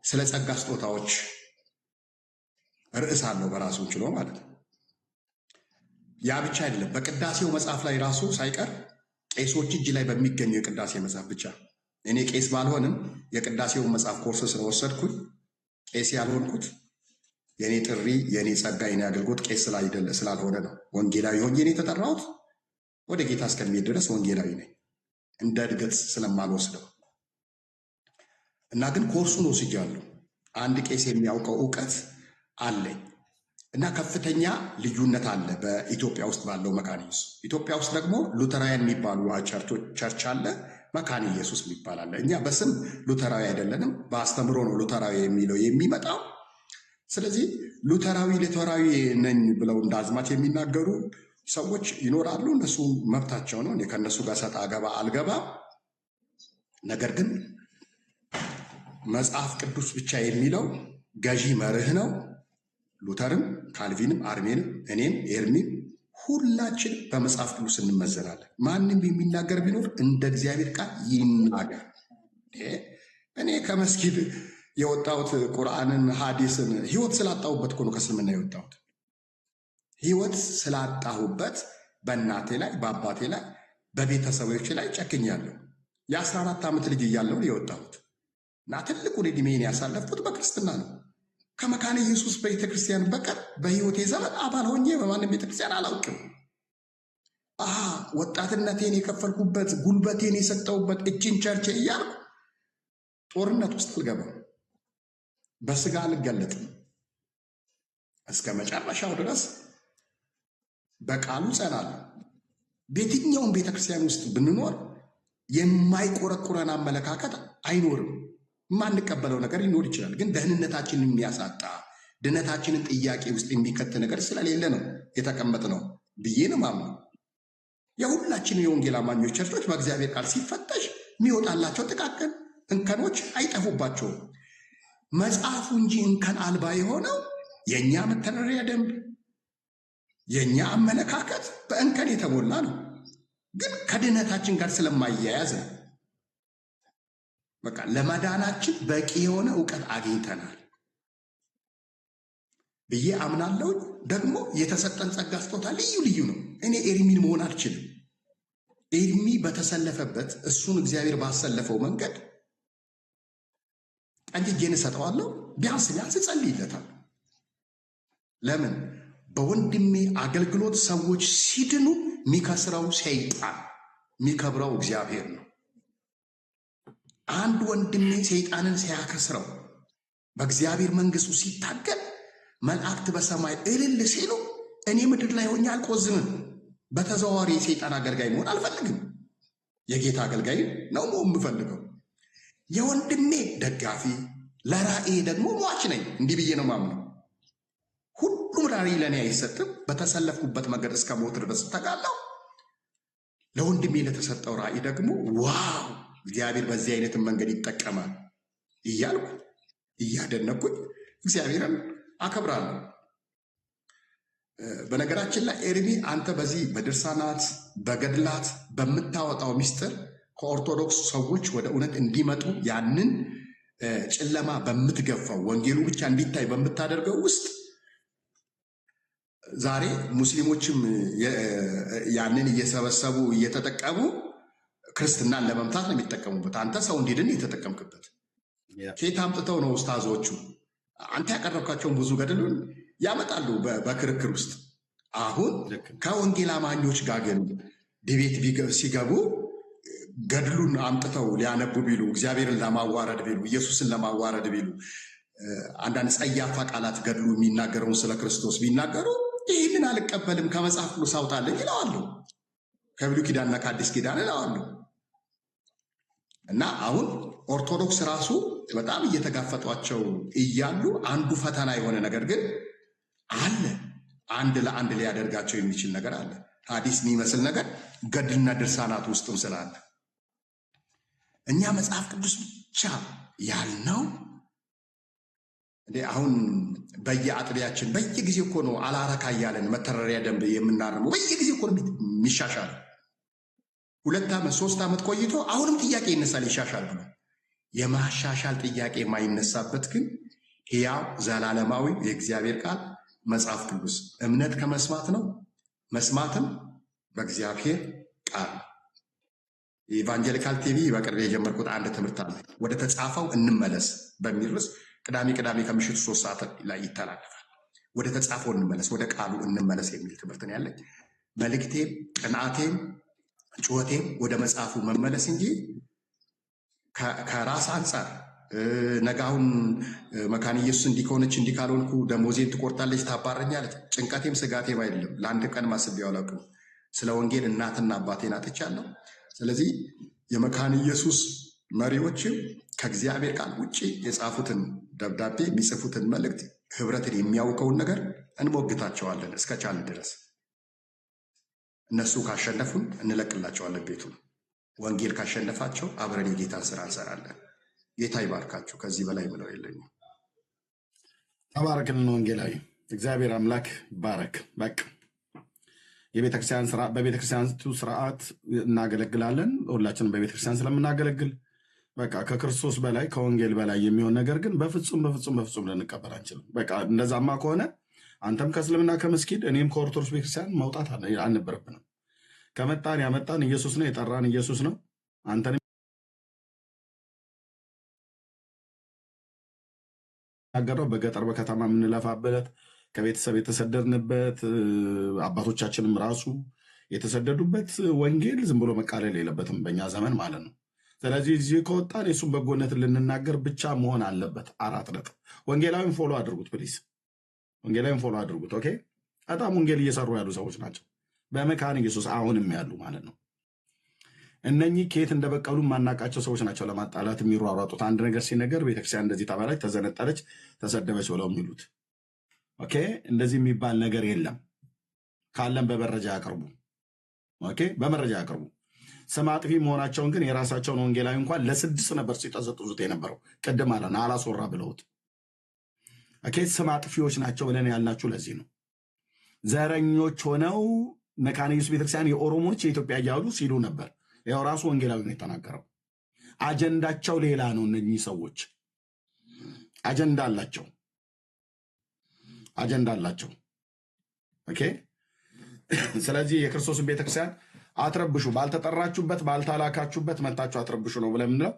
Speaker 9: ስለ ጸጋ ስጦታዎች ርዕስ አለው በራሱን ችሎ ማለት ነው። ያ ብቻ አይደለም። በቅዳሴው መጽሐፍ ላይ ራሱ ሳይቀር ቄሶች እጅ ላይ በሚገኙ የቅዳሴ መጽሐፍ ብቻ እኔ ቄስ ባልሆንም የቅዳሴውን መጽሐፍ ኮርስ ስለወሰድኩኝ ቄስ ያልሆንኩት የኔ ጥሪ የኔ ጸጋ የኔ አገልግሎት ቄስ ስላልሆነ ነው። ወንጌላዊ ሆኜ ነው የተጠራሁት። ወደ ጌታ እስከሚሄድ ድረስ ወንጌላዊ ነኝ እንደ እድገት ስለማልወስደው እና ግን ኮርሱን ወስጃለሁ። አንድ ቄስ የሚያውቀው እውቀት አለኝ እና ከፍተኛ ልዩነት አለ በኢትዮጵያ ውስጥ ባለው መካነ ኢየሱስ። ኢትዮጵያ ውስጥ ደግሞ ሉተራውያን የሚባሉ ቸርች አለ፣ መካነ ኢየሱስ የሚባል አለ። እኛ በስም ሉተራዊ አይደለንም፣ በአስተምሮ ነው ሉተራዊ የሚለው የሚመጣው። ስለዚህ ሉተራዊ ነኝ ብለው እንደ አዝማች የሚናገሩ ሰዎች ይኖራሉ። እነሱ መብታቸው ነው። እኔ ከእነሱ ጋር ሰጣ ገባ አልገባም። ነገር ግን መጽሐፍ ቅዱስ ብቻ የሚለው ገዢ መርህ ነው። ሉተርም፣ ካልቪንም፣ አርሜንም፣ እኔም፣ ኤርሚም ሁላችን በመጽሐፍ ቅዱስ እንመዘናለን። ማንም የሚናገር ቢኖር እንደ እግዚአብሔር ቃል ይናገር። እኔ ከመስጊድ የወጣሁት ቁርአንን፣ ሐዲስን ህይወት ስላጣሁበት እኮ ነው ከእስልምና የወጣሁት። ህይወት ስላጣሁበት በእናቴ ላይ፣ በአባቴ ላይ፣ በቤተሰቦች ላይ ጨክኛለሁ። የ14 ዓመት ልጅ እያለሁ የወጣሁት እና ትልቁን ዕድሜን ያሳለፍኩት በክርስትና ነው። ከመካነ ኢየሱስ ቤተክርስቲያን በቀር በህይወቴ ዘመን አባል ሆኜ በማንም ቤተክርስቲያን አላውቅም። ወጣትነቴን የከፈልኩበት፣ ጉልበቴን የሰጠሁበት እችን ቸርች እያልኩ ጦርነት ውስጥ አልገባም። በስጋ አልገለጥም። እስከ መጨረሻው ድረስ በቃሉ ጸናለሁ። በየትኛውም ቤተክርስቲያን ውስጥ ብንኖር የማይቆረቁረን አመለካከት አይኖርም። የማንቀበለው ነገር ሊኖር ይችላል፣ ግን ደህንነታችንን የሚያሳጣ ድነታችንን ጥያቄ ውስጥ የሚከት ነገር ስለሌለ ነው የተቀመጥነው ብዬ ነው የማምነው። የሁላችንም የወንጌል አማኞች ቸርቾች በእግዚአብሔር ቃል ሲፈተሽ የሚወጣላቸው ጥቃቅን እንከኖች አይጠፉባቸውም። መጽሐፉ እንጂ እንከን አልባ የሆነው የእኛ መተዳደሪያ ደንብ፣ የእኛ አመለካከት በእንከን የተሞላ ነው፣ ግን ከድነታችን ጋር ስለማያያዝ ነው። በቃ ለመዳናችን በቂ የሆነ እውቀት አግኝተናል ብዬ አምናለሁ። ደግሞ የተሰጠን ጸጋ ስጦታ ልዩ ልዩ ነው። እኔ ኤርሚን መሆን አልችልም። ኤርሚ በተሰለፈበት እሱን እግዚአብሔር ባሰለፈው መንገድ ቀኝ እጄን እሰጠዋለሁ። ቢያንስ እጸልይለታል። ለምን? በወንድሜ አገልግሎት ሰዎች ሲድኑ የሚከስረው ሰይጣን፣ የሚከብረው እግዚአብሔር ነው። አንድ ወንድሜ ሰይጣንን ሲያከስረው በእግዚአብሔር መንግስቱ ሲታገል መላእክት በሰማይ እልል ሲሉ እኔ ምድር ላይ ሆኜ አልቆዝምም። በተዘዋዋሪ የሰይጣን አገልጋይ መሆን አልፈልግም። የጌታ አገልጋይ ነው የምፈልገው። የወንድሜ ደጋፊ፣ ለራእይ ደግሞ ሟች ነኝ። እንዲህ ብዬ ነው ማምነው። ሁሉም ራእይ ለእኔ አይሰጥም። በተሰለፍኩበት መንገድ እስከ ሞት ድረስ ተጋለሁ። ለወንድሜ ለተሰጠው ራእይ ደግሞ ዋው እግዚአብሔር በዚህ አይነትን መንገድ ይጠቀማል እያልኩ እያደነኩኝ እግዚአብሔርን አከብራለሁ። በነገራችን ላይ ኤርሚ አንተ በዚህ በድርሳናት በገድላት በምታወጣው ሚስጥር ከኦርቶዶክስ ሰዎች ወደ እውነት እንዲመጡ ያንን ጨለማ በምትገፋው ወንጌሉ ብቻ እንዲታይ በምታደርገው ውስጥ ዛሬ ሙስሊሞችም ያንን እየሰበሰቡ እየተጠቀሙ ክርስትናን ለመምታት ነው የሚጠቀሙበት። አንተ ሰው እንዲድን የተጠቀምክበት ኬት አምጥተው ነው ኡስታዞቹ አንተ ያቀረብካቸውን ብዙ ገድሉን ያመጣሉ በክርክር ውስጥ። አሁን ከወንጌል አማኞች ጋር ግን ዲቤት ሲገቡ ገድሉን አምጥተው ሊያነቡ ቢሉ፣ እግዚአብሔርን ለማዋረድ ቢሉ፣ ኢየሱስን ለማዋረድ ቢሉ፣ አንዳንድ ጸያፋ ቃላት ገድሉ የሚናገረውን ስለ ክርስቶስ ቢናገሩ ይህንን አልቀበልም ከመጽሐፍ ቅዱስ አውጣልኝ ይለዋሉ። ከብሉይ ኪዳንና ከአዲስ ኪዳን ይለዋሉ። እና አሁን ኦርቶዶክስ ራሱ በጣም እየተጋፈጧቸው እያሉ አንዱ ፈተና የሆነ ነገር ግን አለ። አንድ ለአንድ ሊያደርጋቸው የሚችል ነገር አለ። ሐዲስ የሚመስል ነገር ገድልና ድርሳናት ውስጥም ስላለ እኛ መጽሐፍ ቅዱስ ብቻ ያልነው አሁን በየአጥቢያችን በየጊዜው እኮ ነው አላረካ እያለን መተዳደሪያ ደንብ የምናርመው። በየጊዜው እኮ ነው የሚሻሻል። 2 ዓመት 3 ዓመት ቆይቶ አሁንም ጥያቄ ይነሳል ይሻሻል ብሎ። የማሻሻል ጥያቄ የማይነሳበት ግን ሕያው ዘላለማዊ የእግዚአብሔር ቃል መጽሐፍ ቅዱስ። እምነት ከመስማት ነው፣ መስማትም በእግዚአብሔር ቃል። የኢቫንጀሊካል ቲቪ በቅርብ የጀመርኩት አንድ ትምህርት አለ። ወደ ተጻፈው እንመለስ በሚል ርዕስ ቅዳሜ ከምሽቱ 3 ሰዓት ላይ ይተላለፋል። ወደ ተጻፈው እንመለስ፣ ወደ ቃሉ እንመለስ የሚል ትምህርት ነው ያለኝ። መልእክቴም ቅንዓቴም ጩኸቴም ወደ መጽሐፉ መመለስ እንጂ ከራስ አንጻር ነገ አሁን መካነ ኢየሱስ እንዲህ ከሆነች እንዲህ ካልሆንኩ ደሞዜን ትቆርጣለች ታባረኛለች፣ ጭንቀቴም ስጋቴም አይደለም። ለአንድ ቀን ማስቤው አላውቅም። ስለ ወንጌል እናትና አባቴን አጥቻለሁ። ስለዚህ የመካነ ኢየሱስ መሪዎችም ከእግዚአብሔር ቃል ውጭ የጻፉትን ደብዳቤ የሚጽፉትን መልእክት ህብረትን የሚያውቀውን ነገር እንሞግታቸዋለን እስከቻልን ድረስ። እነሱ ካሸነፉን እንለቅላቸዋለን ቤቱን። ወንጌል ካሸነፋቸው አብረን የጌታን ስራ እንሰራለን። ጌታ ይባርካችሁ። ከዚህ በላይ ምለው የለኝም።
Speaker 10: ተባረክልን ወንጌላዊ። እግዚአብሔር አምላክ ባረክ። በቃ የቤተክርስቲያን ስራ በቤተክርስቲያኒቱ ስርዓት እናገለግላለን። ሁላችንም በቤተክርስቲያን ስለምናገለግል በቃ ከክርስቶስ በላይ ከወንጌል በላይ የሚሆን ነገር ግን በፍጹም ልንቀበል አንችልም። በቃ እንደዛማ ከሆነ አንተም ከእስልምና ከመስጊድ እኔም ከኦርቶዶክስ ቤተክርስቲያን መውጣት አልነበረብንም። ከመጣን ያመጣን ኢየሱስ ነው፣ የጠራን ኢየሱስ ነው። አንተን የሚናገረው በገጠር በከተማ የምንለፋበት ከቤተሰብ የተሰደድንበት አባቶቻችንም ራሱ የተሰደዱበት ወንጌል ዝም ብሎ መቃለል የለበትም በእኛ ዘመን ማለት ነው። ስለዚህ እዚህ ከወጣን የሱን በጎነት ልንናገር ብቻ መሆን አለበት። 4 ነጥብ። ወንጌላዊን ፎሎ አድርጉት ፕሊዝ፣ ወንጌላዊን ፎሎ አድርጉት። ኦኬ። በጣም ወንጌል እየሰሩ ያሉ ሰዎች ናቸው በመካነ ኢየሱስ አሁንም ያሉ ማለት ነው። እነኚህ ከየት እንደበቀሉ ማናቃቸው ሰዎች ናቸው ለማጣላት የሚሯሯጡት። አንድ ነገር ሲነገር ቤተክርስቲያን እንደዚህ ተባለች፣ ተዘነጠለች፣ ተሰደበች ብለው የሚሉት። ኦኬ። እንደዚህ የሚባል ነገር የለም። ካለን በመረጃ ያቅርቡ። ኦኬ፣ በመረጃ ያቅርቡ። ስም አጥፊ መሆናቸውን ግን የራሳቸውን ወንጌላዊ እንኳን ለ6 ነበር ሲጠዘጥዙት የነበረው። ቅድም አለን አላስወራ ብለውት። ኦኬ፣ ስም አጥፊዎች ናቸው ብለን ያልናችሁ ለዚህ ነው። ዘረኞች ሆነው መካነ ኢየሱስ ቤተክርስቲያን የኦሮሞች የኢትዮጵያ እያሉ ሲሉ ነበር። ያው ራሱ ወንጌላዊ ነው የተናገረው። አጀንዳቸው ሌላ ነው። እነኚህ ሰዎች አጀንዳ አላቸው። ኦኬ። ስለዚህ የክርስቶስን ቤተክርስቲያን አትረብሹ። ባልተጠራችሁበት ባልታላካችሁበት መታችሁ አትረብሹ ነው ብለን የምንለው።